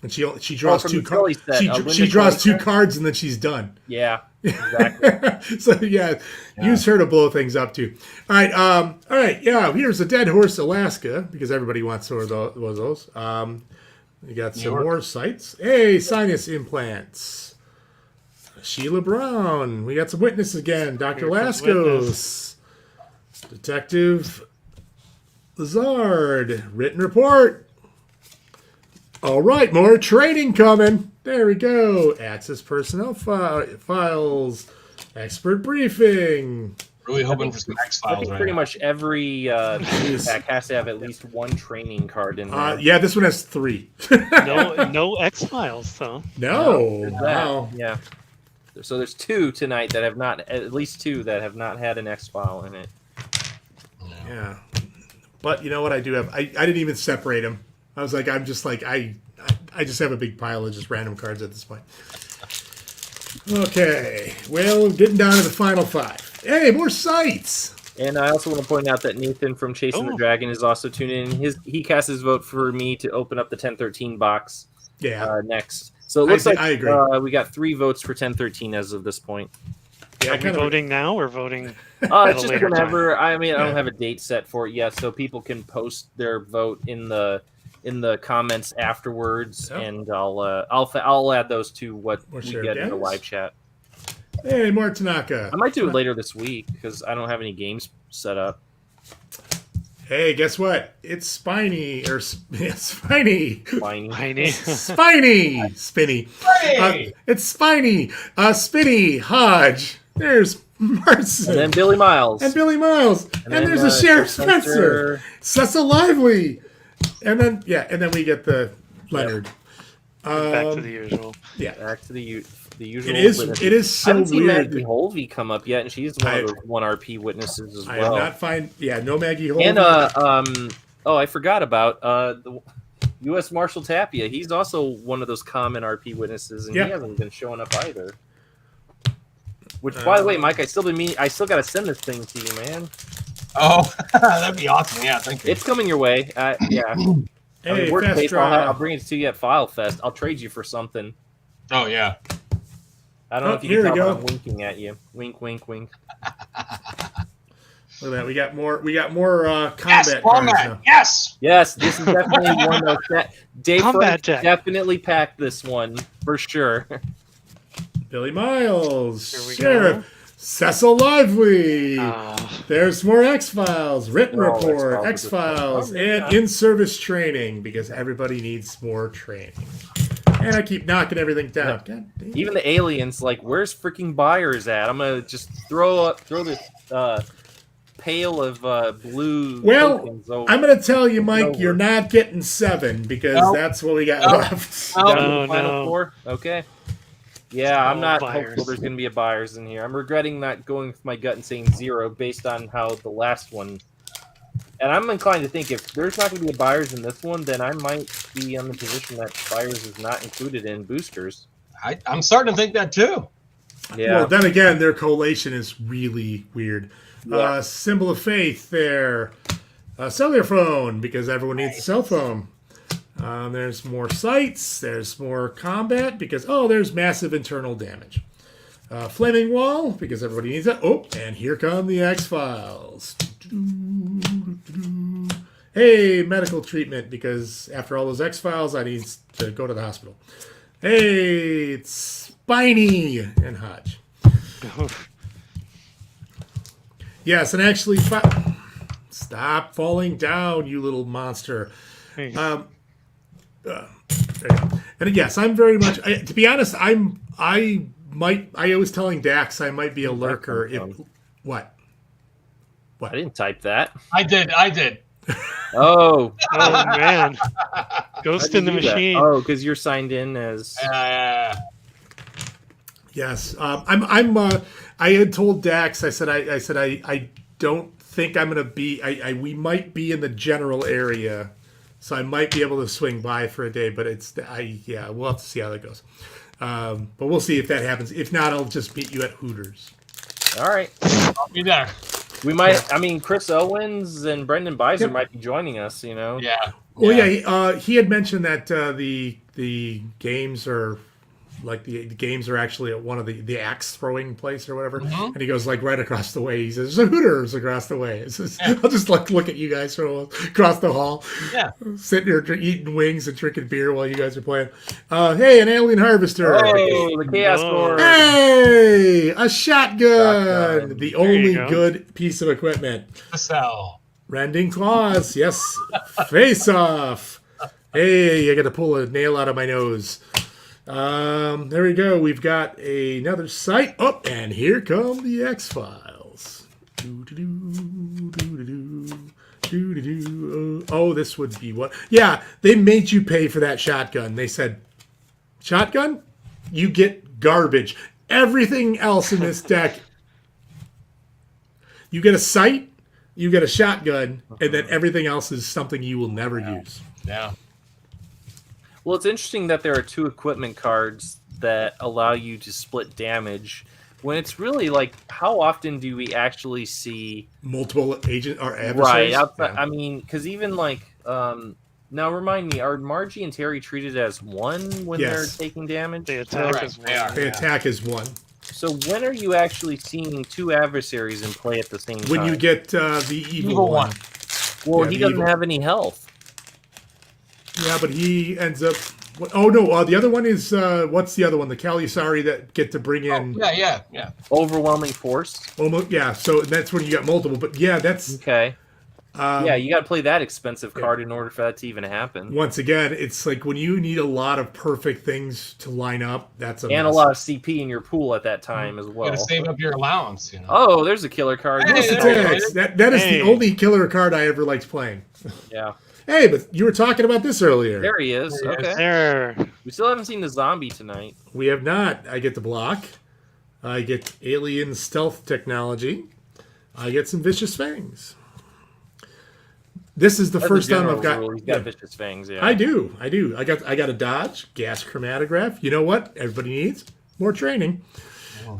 and she draws 2 cards. She draws 2 cards and then she's done. Yeah, exactly. So use her to blow things up too. All right. Yeah, here's a Dead Horse Alaska because everybody wants one of those. We got some more sites. Hey, sinus implants. Sheila Brown. We got some witnesses again. Dr. Laskos. Detective Lazard, written report. All right, more training coming. There we go. Access personnel files. Expert briefing. Really hoping for some X-Files. I think pretty much every pack has to have at least 1 training card in there. Yeah, this one has 3. no X-Files though. No. Wow. Yeah. So there's 2 tonight that have not, at least 2 that have not had an X-File in it. Yeah. But you know what I do have? I didn't even separate them. I was like, I just have a big pile of just random cards at this point. Okay. Well, getting down to the final 5. Hey, more sites. And I also want to point out that Nathan from Chasing the Dragon is also tuning in. He cast his vote for me to open up the 1013 box next. So it looks like I agree. We got 3 votes for 1013 as of this point. Yeah, are we voting now or voting? It's just whenever. I mean, I don't have a date set for it yet, so people can post their vote in the comments afterwards, and I'll add those to what we get in the live chat. Hey, more Tanaka. I might do it later this week because I don't have any games set up. Hey, guess what? It's Spiny Spiny. Spiny. Spiny. Spinny. It's Spiny. Spinny. Hodge. There's Marson. And then Billy Miles. And there's a Sheriff Spencer. Cecil Lively. And then we get the Leonard. Back to the usual. Yeah. Back to the usual. It is so I haven't seen weird. Maggie Holvey come up yet, and she's one of those 1 RP witnesses as well. I have not no Maggie Holvey. And I forgot about the U.S. Marshal Tapia. He's also one of those common RP witnesses, and he hasn't been showing up either. Which, by the way, Mike, I still got to send this thing to you, man. Oh, that'd be awesome. Yeah, thank you. It's coming your way. Yeah. Hey, worst case, I'll bring it to you at File Fest. I'll trade you for something. Oh yeah. I don't know if you can tell I'm winking at you. Wink, wink, wink. Look at that. We got more combat cards now. Yes. Yes, this is definitely one of that. Dave Frank definitely packed this one for sure. Billy Miles, Sheriff, Cecil Lively. There's more X-Files, written report, X-Files, and in-service training because everybody needs more training. And I keep knocking everything down. Yeah. Even the aliens, like, where's freaking Byers at? I'm gonna just throw this pail of blue. Well, I'm gonna tell you, Mike, you're not getting 7 because that's what we got left. Final 4. Okay. Yeah, I'm not hopeful there's going to be a Byers in here. I'm regretting not going with my gut and saying 0 based on how the last one. And I'm inclined to think if there's not going to be a Byers in this one, then I might be in the position that Byers is not included in boosters. I'm starting to think that too. Yeah. Well, then again, their collation is really weird. Yeah. Symbol of Faith there. Cellular phone, because everyone needs a cell phone. There's more sights. There's more combat because, there's massive internal damage. Flaming wall because everybody needs that. Oh, and here come the X-Files. Hey, medical treatment because after all those X-Files, I need to go to the hospital. Hey, it's Spiny and Hodge. Yes, and actually, stop falling down, you little monster. And yes, I'm very much. To be honest, I was telling Dax I might be a lurker. What? I didn't type that. I did. Oh man, Ghost in the Machine. Oh, because you're signed in as. Yes, I had told Dax. I said I don't think I'm gonna be. We might be in the general area, so I might be able to swing by for a day. But we'll have to see how that goes. But we'll see if that happens. If not, I'll just meet you at Hooters. All right, I'll be there. We might. I mean, Chris Owens and Brendan Beiser might be joining us. Yeah. Well, he had mentioned that the games are. Like the games are actually at one of the axe throwing place or whatever, and he goes like right across the way. He says, "There's a Hooters across the way." I'll just look at you guys from across the hall, sitting here eating wings and drinking beer while you guys are playing. Hey, an alien harvester! Oh, the chaos board! Hey, a shotgun! The only good piece of equipment. Cell. Rending claws, yes. Face off. Hey, I got to pull a nail out of my nose. There we go. We've got another site. Oh, and here come the X-Files. Oh, this would be what? Yeah, they made you pay for that shotgun. They said, shotgun? You get garbage. Everything else in this deck, you get a sight, you get a shotgun, and then everything else is something you will never use. Yeah. Well, it's interesting that there are 2 equipment cards that allow you to split damage when it's really like, how often do we actually see multiple agent or adversaries? Right. I mean, because even like, now remind me, are Margie and Terry treated as one when they're taking damage? They attack as one. They attack as one. So when are you actually seeing 2 adversaries in play at the same time? When you get the evil one. Well, he doesn't have any health. Yeah, but he ends up. Oh no! The other one is what's the other one? The 𝐗-𝐅i𝐥e𝐬 that get to bring in. Oh, yeah. Overwhelming force. Almost, yeah. So that's when you got multiple. But yeah, that's okay. You got to play that expensive card in order for that to even happen. Once again, it's like when you need a lot of perfect things to line up. That's a lot of CP in your pool at that time as well. You got to save up your allowance. You know? Oh, there's a killer card. That is the only killer card I ever liked playing. Yeah. Hey, but you were talking about this earlier. There he is. Okay. There. We still haven't seen the zombie tonight. We have not. I get the block. I get alien stealth technology. I get some vicious fangs. This is the first time I've got. He's got vicious fangs. Yeah. I do. I got a dodge, gas chromatograph. You know what? Everybody needs more training.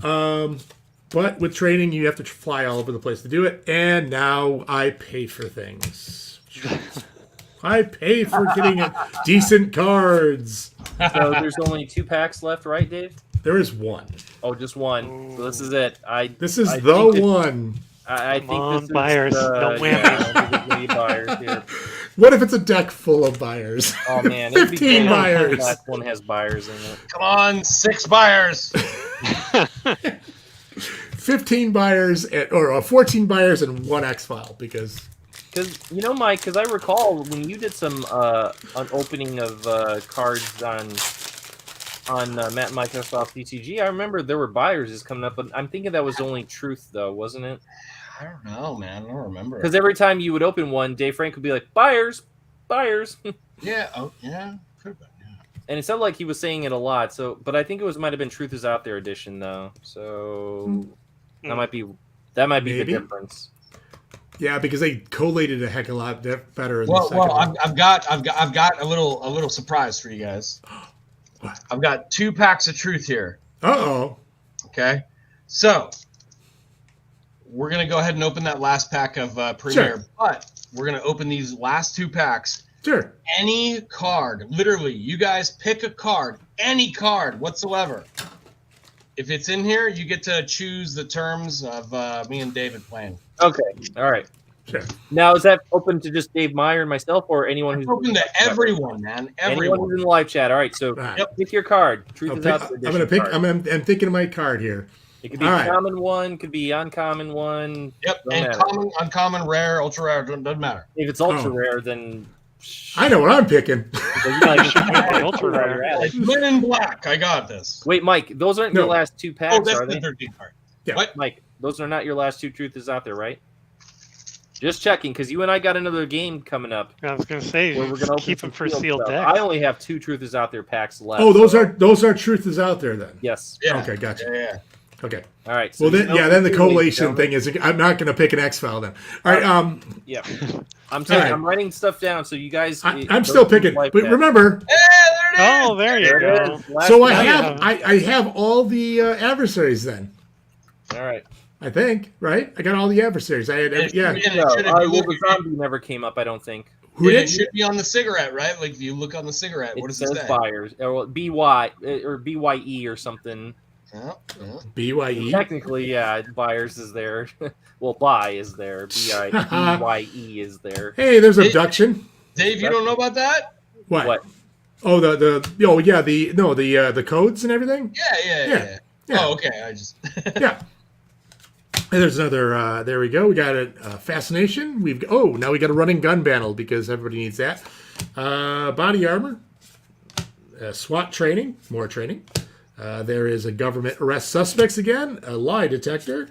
But with training, you have to fly all over the place to do it. And now I pay for things. I pay for getting decent cards. So there's only 2 packs left, right, Dave? There is one. Oh, just one. So this is it. This is the one. I think this is buyers. No whammy. Buyers here. What if it's a deck full of buyers? Oh man, 15 buyers. The last one has buyers in it. Come on, 6 buyers. 15 buyers or 14 buyers and 1 X-File because Mike, because I recall when you did some an opening of cards on Microsoft CCG, I remember there were buyers just coming up, but I'm thinking that was only Truth though, wasn't it? I don't know, man. I don't remember. Because every time you would open one, Dave Frank would be like, buyers. Yeah. Oh, yeah. Could have been. Yeah. And it sounded like he was saying it a lot. So, but I think it might have been Truth is Out There edition though. So that might be the difference. Yeah, because they collated a heck of a lot better. Well, I've got a little surprise for you guys. I've got 2 packs of Truth here. Uh-oh. Okay, so we're gonna go ahead and open that last pack of Premier, but we're gonna open these last 2 packs Sure. Any card, literally, you guys pick a card, any card whatsoever. If it's in here, you get to choose the terms of me and David playing. Okay. All right. Sure. Now, is that open to just Dave Meyer and myself, or anyone who's It's open to everyone, man. anyone Everyone. who's in the live chat? All right. So pick your card. Truth is out there. I'm gonna pick. I'm thinking of my card here. It could be a common one, could be uncommon one. Yep, and matter. common, uncommon, rare, ultra rare, doesn't matter. If it's ultra rare, then I know what I'm picking. Ultra rare. Men in Black, I got this. Wait, Mike, those aren't your last two packs, Oh, that's are the they? 13 card. Yeah. What? Mike, those are not your last two Truth is out there, right? Just checking, because you and I got another game coming up. I was going to say, Where we're gonna open keep some them for sealed sealed stuff. deck. I only have two Truth is out there packs left. Oh, those are truth is out there then. Yes. Yeah. Okay, gotcha. Yeah. Okay. All right. So Well, then, then the collation thing. thing is. I'm not going to pick an X-File then. All right. Yeah. I'm telling right. I'm writing stuff down so you guys. I'm still picking, but remember. Oh, there you go. So I have all the adversaries then. All right. I think, right? I got all the adversaries. I had, yeah. The zombie never came up, I don't think. It should be on the cigarette, right? Like if you look on the cigarette, what does it say? Buyers or BY or BYE or something. Yeah. BYE. Technically, yeah, buyers is there. Well, buy is there. BYE is there. Hey, there's abduction. Dave, you don't know about that? What? Oh, the codes and everything. Yeah. Oh, okay. I just yeah. And there's another. There we go. We got a fascination. Now we got a running gun battle because everybody needs that. Body armor. SWAT training. More training. There is a government arrest suspects again. A lie detector.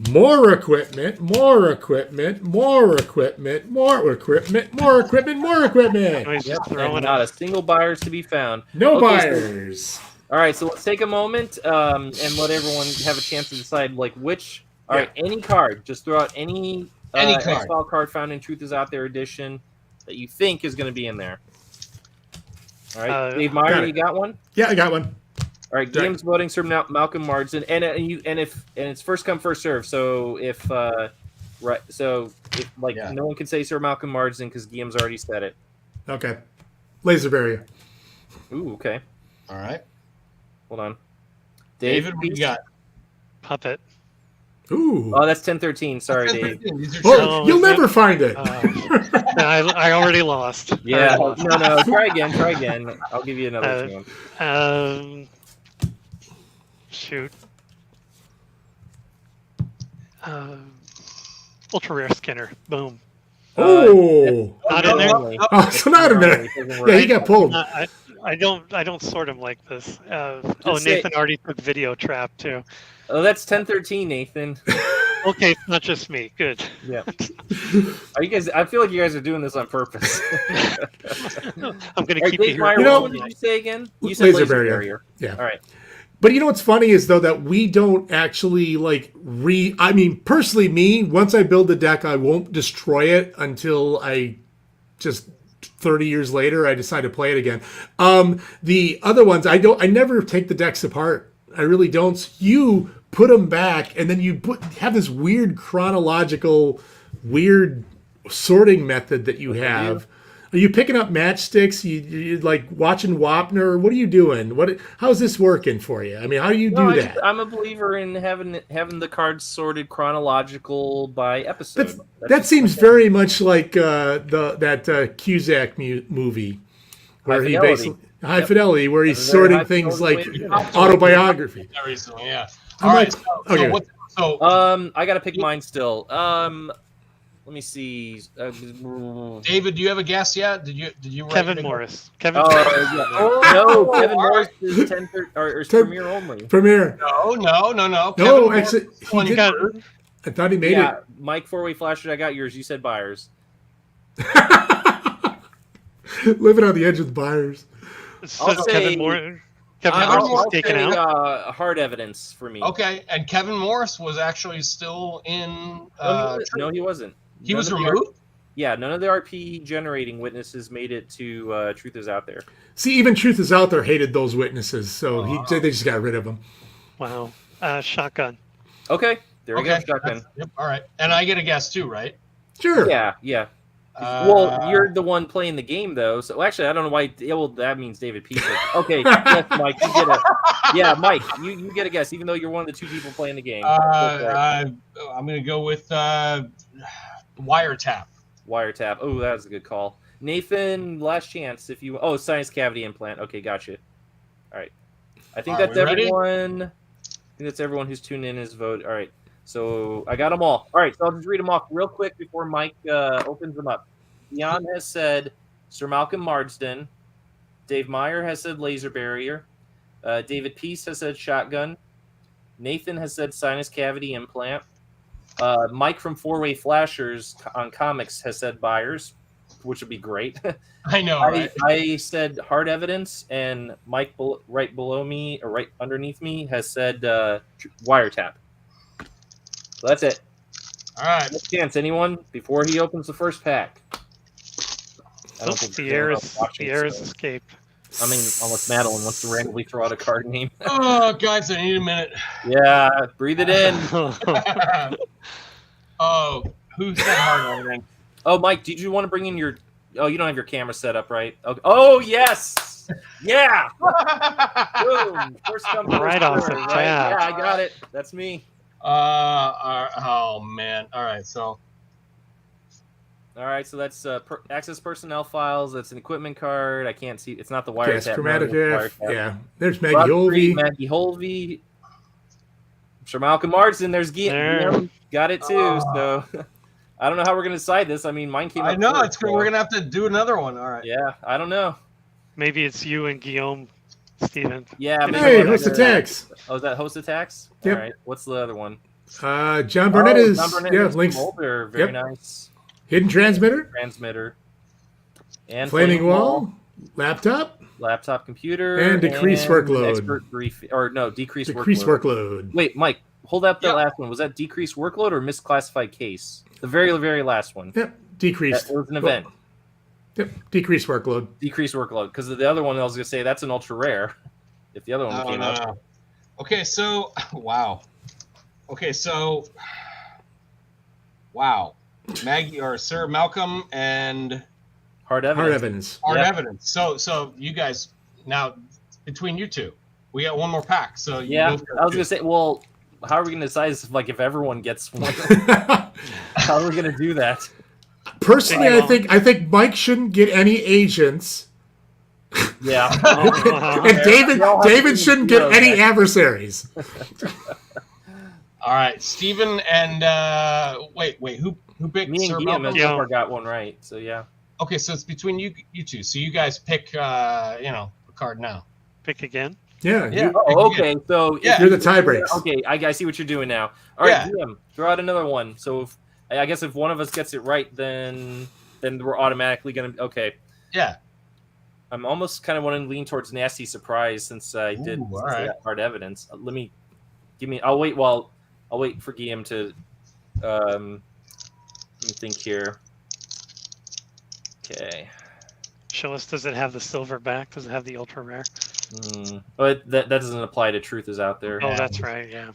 More equipment. More equipment. More equipment. More equipment. More equipment. More equipment. And not a single buyers to be found. No buyers. All right, so let's take a moment and let everyone have a chance to decide which. All right, any card. Just throw out any card. X-File card found in Truth is Out There edition that you think is going to be in there. All right, Dave Meyer, you got one? Yeah, I got one. All right, games voting Sir Malcolm Marsden, and it's first come first serve. So if no one can say Sir Malcolm Marsden because Guillaume's already said it. Okay, laser barrier. Ooh, okay. All right. Hold on, David, what you got? Puppet. Ooh. Oh, that's 1013. Sorry, Dave. Well, you'll never find it. I already lost. Yeah. No. Try again. I'll give you another chance. Shoot. Ultra rare Skinner. Boom. Oh. Not in there. Oh, so not in there. Yeah, he got pulled. I don't sort him like this. Nathan already took video trap too. Oh, that's 1013, Nathan. Okay, it's not just me. Good. Yeah. Are you guys? I feel like you guys are doing this on purpose. I'm going to keep you here. What did you say again? You said laser barrier. Yeah. All right. But you know what's funny is though that we don't actually I mean, personally, me, once I build the deck, I won't destroy it until I just 30 years later I decide to play it again. The other ones, I never take the decks apart. I really don't. So you put them back, and then you have this weird chronological, weird sorting method that you have. Are you picking up matchsticks? You like watching Wapner? What are you doing? How's this working for you? I mean, how do you do that? I'm a believer in having the cards sorted chronological by episode. That seems very much like that 𝐗-𝐅i𝐥e𝐬 movie, where he basically. High Fidelity, where he's sorting things like autobiography. Recently, yeah. All right. I got to pick mine still. Let me see. David, do you have a guess yet? Did you? Kevin Morris. Kevin Morris is 10 or is Premier only. Premier. No. No, actually, I thought he made it. Mike, 4-way flasher. I got yours. You said buyers. Living on the edge of the buyers. So Kevin Morris is taken out. Hard evidence for me. Okay, and Kevin Morris was actually still in. No, he wasn't. He was removed? Yeah, none of the RP generating witnesses made it to Truth is Out There. See, even Truth is Out There hated those witnesses, so they just got rid of them. Wow. Shotgun. Okay, there we go, shotgun. Yep, all right. And I get a guess too, right? Sure. Yeah. Well, you're the one playing the game, though. So actually, I don't know why. Well, that means David P. Okay, yes, Mike, you get a. Yeah, Mike, you get a guess, even though you're one of the two people playing the game. I'm gonna go with wiretap. Wiretap. Oh, that was a good call. Nathan, last chance. If you. Oh, sinus cavity implant. Okay, gotcha. All right. I think that's everyone. I think that's everyone who's tuned in his vote. All right. So I got them all. All right, so I'll just read them off real quick before Mike opens them up. Jan has said Sir Malcolm Marsden. Dave Meyer has said laser barrier. David Peace has said shotgun. Nathan has said sinus cavity implant. Mike from Four Way Flashers on comics has said buyers, which would be great. I know, right? I said hard evidence, and Mike right below me, or right underneath me, has said wiretap. So that's it. All right. Next chance, anyone before he opens the first pack? Sierra's escaped. I mean, unless Madeline wants to randomly throw out a card name. Oh, guys, I need a minute. Yeah, breathe it in. Oh, who said hard everything? Oh, Mike, did you want to bring in your? Oh, you don't have your camera set up, right? Okay. Oh, yes. Yeah. Boom. First come, right off the right? bat. Yeah, I got it. That's me. Oh man. All right, so that's access personnel files. That's an equipment card. I can't see. It's not the wiretap. Yes, chromatograph. Yeah. There's Maggie Holvey. Sir Malcolm Marsden. There's Guillaume. Got it too. So I don't know how we're gonna decide this. I mean, mine came. I know it's good. We're gonna have to do another one. All right. Yeah, I don't know. Maybe it's you and Guillaume, Steven. Yeah. Hey, host attacks. Oh, is that host attacks? Yep. All right. What's the other one? John Burnett is. Yeah, links. Molder. Very nice. Hidden transmitter. And flaming wall. Laptop computer. And decreased workload. Decreased workload. Wait, Mike, hold up that last one. Was that decreased workload or misclassified case? The very, very last one. Yep, decreased. That was an event. Yep, decreased workload. Because the other one I was going to say, that's an ultra rare. If the other one came out. Okay, so, wow. Okay, so, wow. Maggie or Sir Malcolm and Hard evidence. Hard evidence. So you guys, now between you two, we got one more pack. So I was gonna say, well, how are we gonna decide this, if everyone gets one? How are we gonna do that? Personally, I think Mike shouldn't get any agents. Yeah. And David shouldn't get any adversaries. All right, Steven and wait, who picked? Me and Guillaume got one right, so yeah. Okay, so it's between you two. So you guys pick, a card now. Pick again. Yeah. Okay. So you're the tiebreaks. Okay, I see what you're doing now. All right, Guillaume, throw out another one. So if one of us gets it right, then we're automatically gonna. Okay. Yeah. I'm almost kind of wanting to lean towards nasty surprise since I did hard evidence. I'll wait for Guillaume to let me think here. Okay. Show us, does it have the silver back? Does it have the ultra rare? But that doesn't apply to Truth is Out There. Oh, that's right, yeah.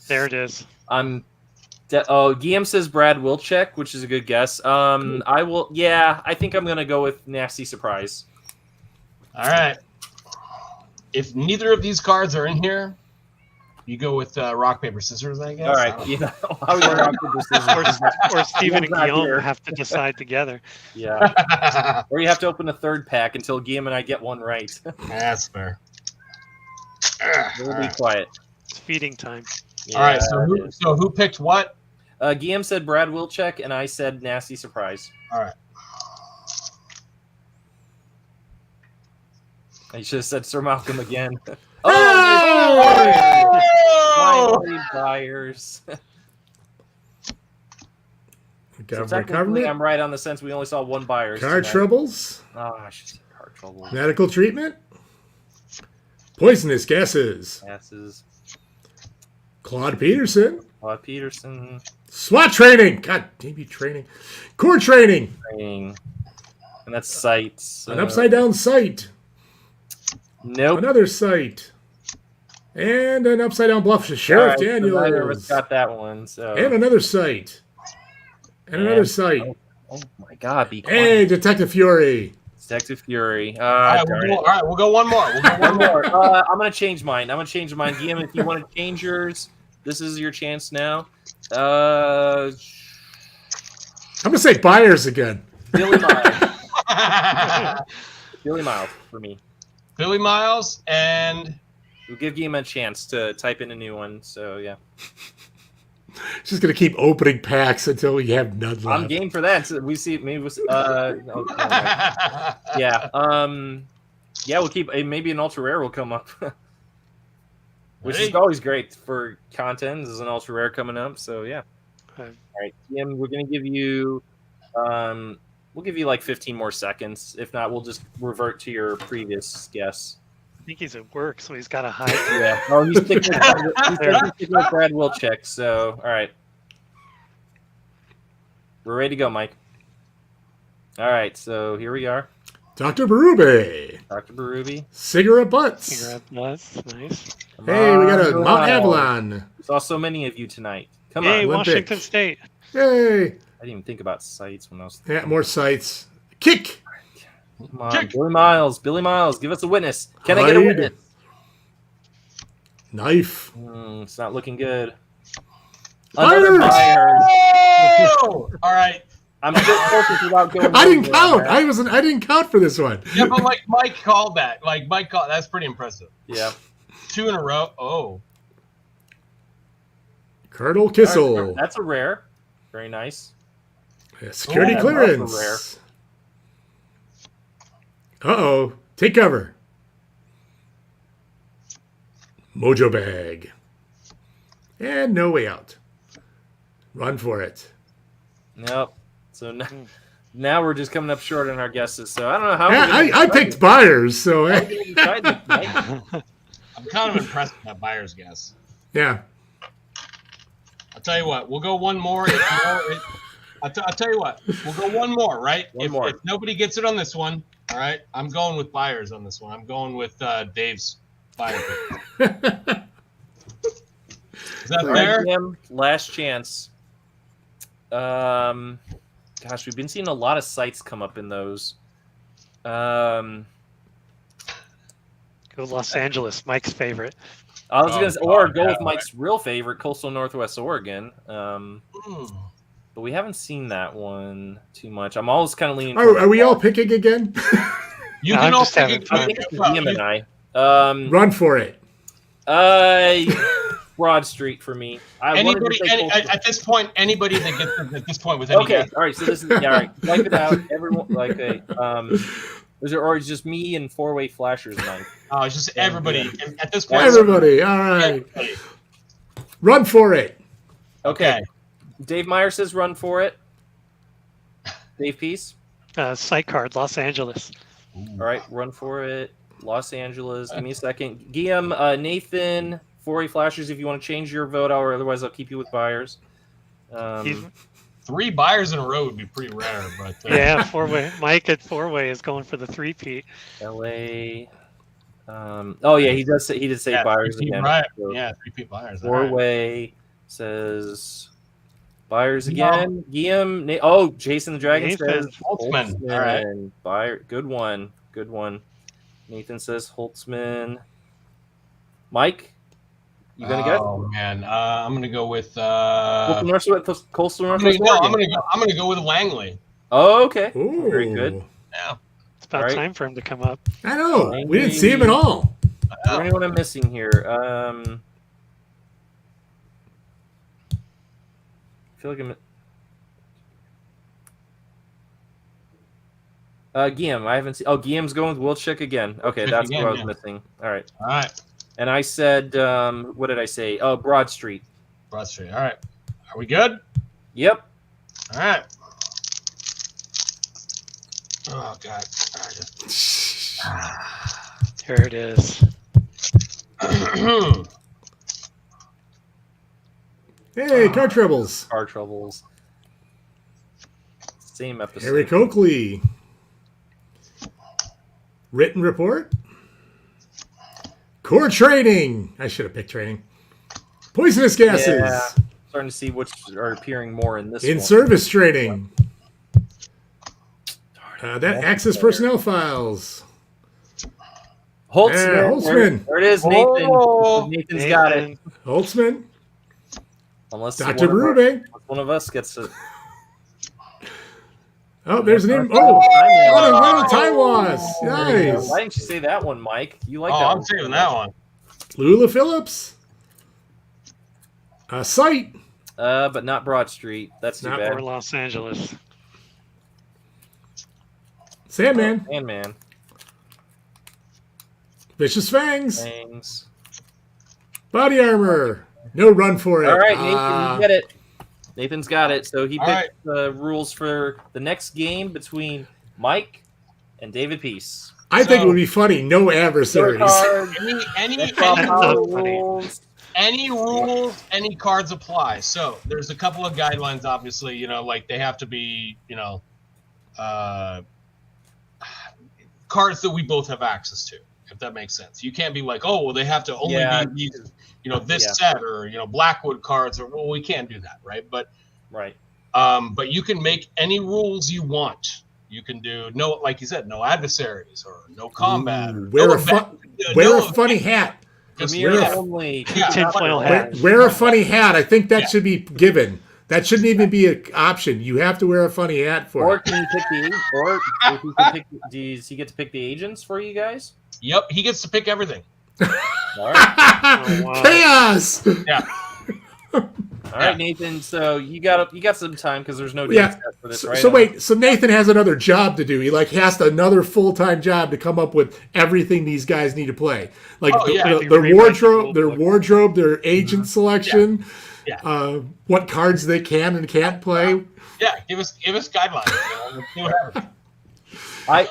There it is. Guillaume says Brad Wilczek, which is a good guess. I think I'm gonna go with nasty surprise. All right. If neither of these cards are in here, you go with rock, paper, scissors, I guess. All right. How we rock, paper, scissors? or Steven and Guillaume have to decide together. Yeah. Or you have to open a third pack until Guillaume and I get one right. That's fair. We'll be quiet. It's feeding time. Yeah, all right. So who picked what? Guillaume said Brad Wilczek, and I said nasty surprise. All right. I should have said Sir Malcolm again. Buyers. So technically, I'm right on the sense we only saw one buyer. Card troubles. Oh, I should say card troubles. Medical treatment. Poisonous gases. Claude Peterson. SWAT training. God damn you, training. Core training. And that's sights. An upside down sight. Nope. Another sight. And an upside down bluff. Sheriff Daniels. So neither of us got that one. So. And another sight. And another sight. Oh my God! Be quiet. Hey, Detective Fury. Detective Fury. All right, we'll go one more. We'll go one more. I'm gonna change mine. Guillaume, if you want to change yours, this is your chance now. I'm gonna say Byers again. Billy Miles. Billy Miles for me. Billy Miles, and We'll give Guillaume a chance to type in a new one. So yeah, Just gonna keep opening packs until we have none left. I'm game for that. So we see maybe yeah. Yeah, we'll keep maybe an ultra rare will come up, which is always great for content. There's an ultra rare coming up, so yeah. Okay. All right, Guillaume, we're gonna give you we'll give you like 15 more seconds. If not, we'll just revert to your previous guess. I think he's at work, so he's got to hide. Yeah. Oh, he's sticking with Brad Wilczek. So, all right. We're ready to go, Mike. All right. So here we are. Dr. Berube. Dr. Berube. Cigarette Butts. Cigarette butts, nice. Hey, we got a Mount Avalon. Saw so many of you tonight. Come Hey, on. Washington State. Hey. I didn't even think about sites when I was. Yeah, more sites. Kick. Come on, Billy Miles, give us a witness. Can I get a witness? Knife. It's not looking good. Byers. All right. I'm still focused without going. I didn't count. I didn't count for this one. Yeah, but like Mike called that. That's pretty impressive. Yeah. 2 in a row. Oh. Colonel Kissel. That's a rare. Very nice. Yeah, security that's clearance. rare. Uh-oh. Take cover. Mojo bag. And no way out. Run for it. Nope. So now we're just coming up short on our guesses. So I don't know how. Yeah, I picked Byers, so I'm kind of impressed with that Byers guess. yeah. I'll tell you what. We'll go one more. I'll tell you what. We'll go one more, right? If nobody gets it on this one, all right, I'm going with Byers on this one. I'm going with Dave's Byers. Is that fair? Last chance. Gosh, we've been seeing a lot of sites come up in those. Go Los Angeles, Mike's favorite. I was go with Mike's real favorite, Coastal Northwest Oregon. But we haven't seen that one too much. I'm always kind of leaning. Are we all picking again? You can all pick. I think it's Liam and I. Run for it. Broad Street for me. At this point, anybody that gets at this point with any okay, guess. all right. So this is all right. Wipe it out. Everyone is or is just me and 4-way flashers night? Oh, it's just everybody at this point. Everybody, all right. Everybody. Run for it. Okay. Dave Meyer says run for it. Dave Peace. Site card, Los Angeles. All right, run for it. Los Angeles. Give me a second. Guillaume, Nathan, 4-way flashers. If you want to change your vote, or otherwise I'll keep you with Byers. 3 Byers in a row would be pretty rare, but yeah, 4-way. Mike at 4-way is going for the 3-peat. LA. Oh yeah, he did say Byers again. Right. So yeah, 3-peat Byers. 4-way says Byers again. Guillaume. Jason the Dragon says Holtzman. All right. Byers. Good one. Nathan says Holtzman. Mike, you gonna guess? Oh man, I'm gonna go with Coastal Northwest. I'm gonna go with Langley. Oh, okay. Ooh. Very good. Yeah. It's about time for him to come up. I know. We didn't see him at all. Is there anyone I'm missing here? I feel like I'm. Guillaume, I haven't seen. Oh, Guillaume's going with Wilczek again. Okay, that's what I was missing. All right. And I said, what did I say? Oh, Broad Street. Broad Street. All right. Are we good? Yep. All right. Oh God. Here it is. Hey, Car Troubles. Car Troubles. Same episode. Eric Oakley. Written report. Core training. I should have picked training. Poisonous gases. Yeah. starting to see which are appearing more in this In one. service training. That Access personnel files. Holtzman. Holtzman. There it is, Nathan. Oh, Nathan's got it. Holtzman. Unless Dr. one of us gets it. Oh, there's an Oh, what a time was. Nice. Why didn't you say that one, Mike? You like Oh, that I'm one. saving that one. Lula Phillips. Site. But not Broad Street. That's too Not bad. Or Los Angeles. Sandman. Man. Vicious Fangs. Thanks. Body armor. No run for it. All right, Nathan, you get it. Nathan's got it. So he All picked the rules for the next game between Mike and David Peace. I think it would be funny. No adversaries. Any rules, any cards apply. So there's a couple of guidelines, obviously, like they have to be, cards that we both have access to, if that makes sense. You can't be like, oh, well, they have to only be these, this set or, Blackwood cards, or, well, we can't do that, right? But you can make any rules you want. You can do like you said, no adversaries or no combat. Wear a funny hat. Only. Tinfoil hat. Wear a funny hat. I think that should be given. That shouldn't even be an option. You have to wear a funny hat for Or it. can you pick if you can pick, does he get to pick the agents for you guys? Yep, he gets to pick everything. All right. Oh, wow. Chaos. Yeah. All right, Nathan. So you got some time because there's no date set for this, right? So wait. So Nathan has another job to do. He has another full-time job to come up with everything these guys need to play. Like their wardrobe, their agent selection. Yeah. What cards they can and can't play. Yeah. Give us guidelines.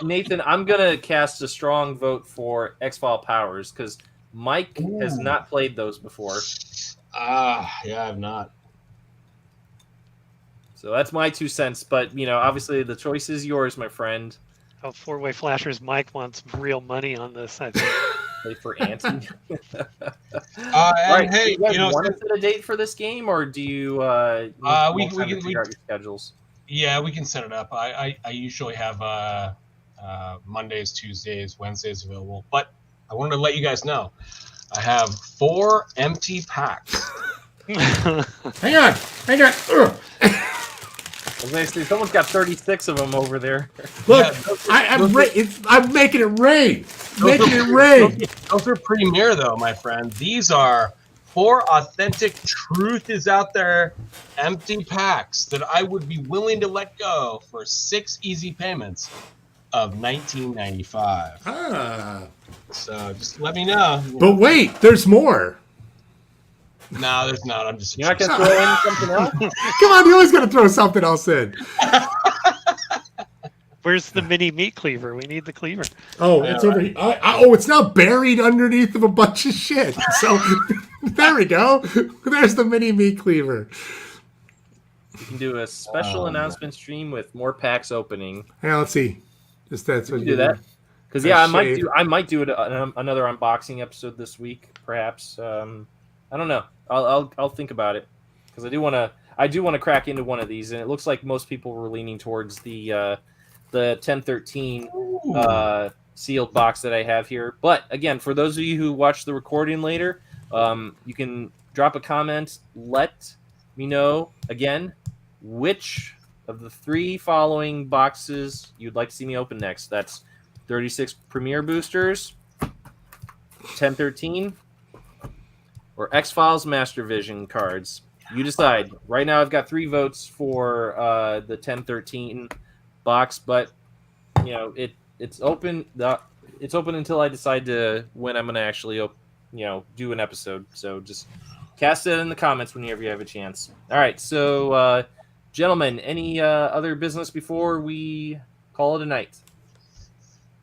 Nathan, I'm gonna cast a strong vote for X-Files Powers because Mike has not played those before. Yeah, I've not. So that's my 2 cents. But obviously the choice is yours, my friend. Oh, four-way flashers. Mike wants real money on this, I think. Play for Auntie. And hey, do you guys want to set a date for this game, or do you? We can figure out your schedules. Yeah, we can set it up. I usually have Mondays, Tuesdays, Wednesdays available, but I wanted to let you guys know I have 4 empty packs. Hang on. Ugh. Someone's got 36 of them over there. Look, I'm making it rain. Those are premier, though, my friend. These are 4 authentic truth is out there empty packs that I would be willing to let go for 6 easy payments of $19.95. So just let me know. But wait, there's more. No, there's not. I'm just. You're not gonna throw in something else? Come on, you always gotta throw something else in. Where's the mini meat cleaver? We need the cleaver. Oh, it's over here. It's now buried underneath of a bunch of shit. So there we go. There's the mini meat cleaver. You can do a special announcement stream with more packs opening. Yeah, let's see. Just that's what you do that. Because I might do it another unboxing episode this week, perhaps. I don't know. I'll think about it because I do want to crack into one of these, and it looks like most people were leaning towards the 1013 sealed box that I have here. But again, for those of you who watch the recording later, you can drop a comment. Let me know again which of the 3 following boxes you'd like to see me open next. That's 36 Premier Boosters, 1013, or X-Files Master Vision cards. You decide. Right now I've got 3 votes for the 1013 box, but it's open. It's open until I decide when I'm going to actually do an episode. So just cast it in the comments whenever you have a chance. All right, so gentlemen, any other business before we call it a night?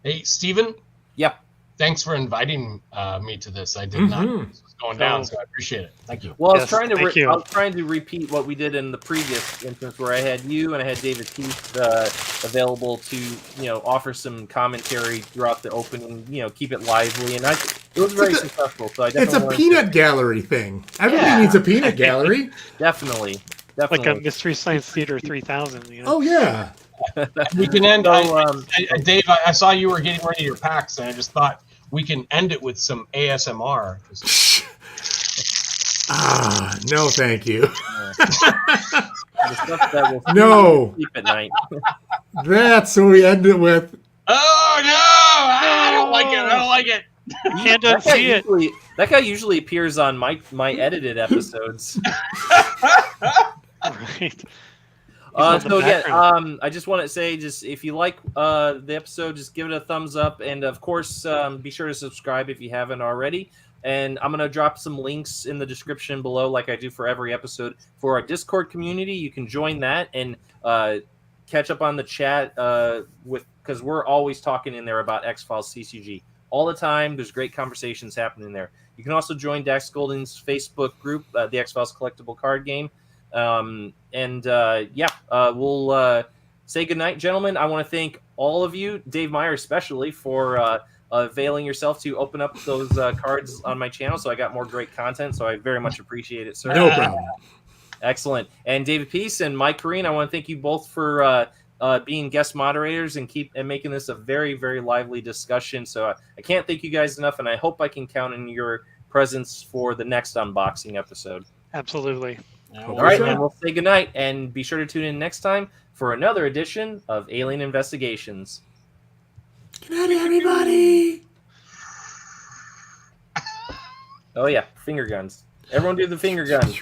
Hey, Steven? Yeah. Thanks for inviting me to this. I did not know this was going down, so I appreciate it. Thank you. Well, I was trying to repeat what we did in the previous instance where I had you and I had David Keith available to offer some commentary throughout the opening, keep it lively. And It was very successful. So I It's definitely a peanut gallery thing. Everybody needs a peanut gallery. Definitely. Like a Mystery Science Theater 3000. You know? Oh yeah. We can end. So, Dave, I saw you were getting ready to your packs, and I just thought we can end it with some ASMR. No, thank you. the stuff that will No. sleep at night. That's what we end it with. Oh no! I don't like it. I don't like it. You can't unsee it. That guy usually appears on my edited episodes. Right. So again, I just want to say, just if you like the episode, just give it a thumbs up, and of course, be sure to subscribe if you haven't already. And I'm gonna drop some links in the description below, like I do for every episode, for our Discord community. You can join that and catch up on the chat because we're always talking in there about X-Files CCG all the time. There's great conversations happening there. You can also join Dax Golden's Facebook group, the X-Files Collectible Card Game. We'll say goodnight, gentlemen. I want to thank all of you, Dave Meyer especially, for availing yourself to open up those cards on my channel, so I got more great content. So I very much appreciate it, sir. No problem. Excellent. And David Peace and Mike Kareen, I want to thank you both for being guest moderators and making this a very, very lively discussion. So I can't thank you guys enough, and I hope I can count on your presence for the next unboxing episode. Absolutely. All right, and we'll say goodnight, and be sure to tune in next time for another edition of Alien Investigations. Good night, everybody. Oh yeah, finger guns. Everyone do the finger guns.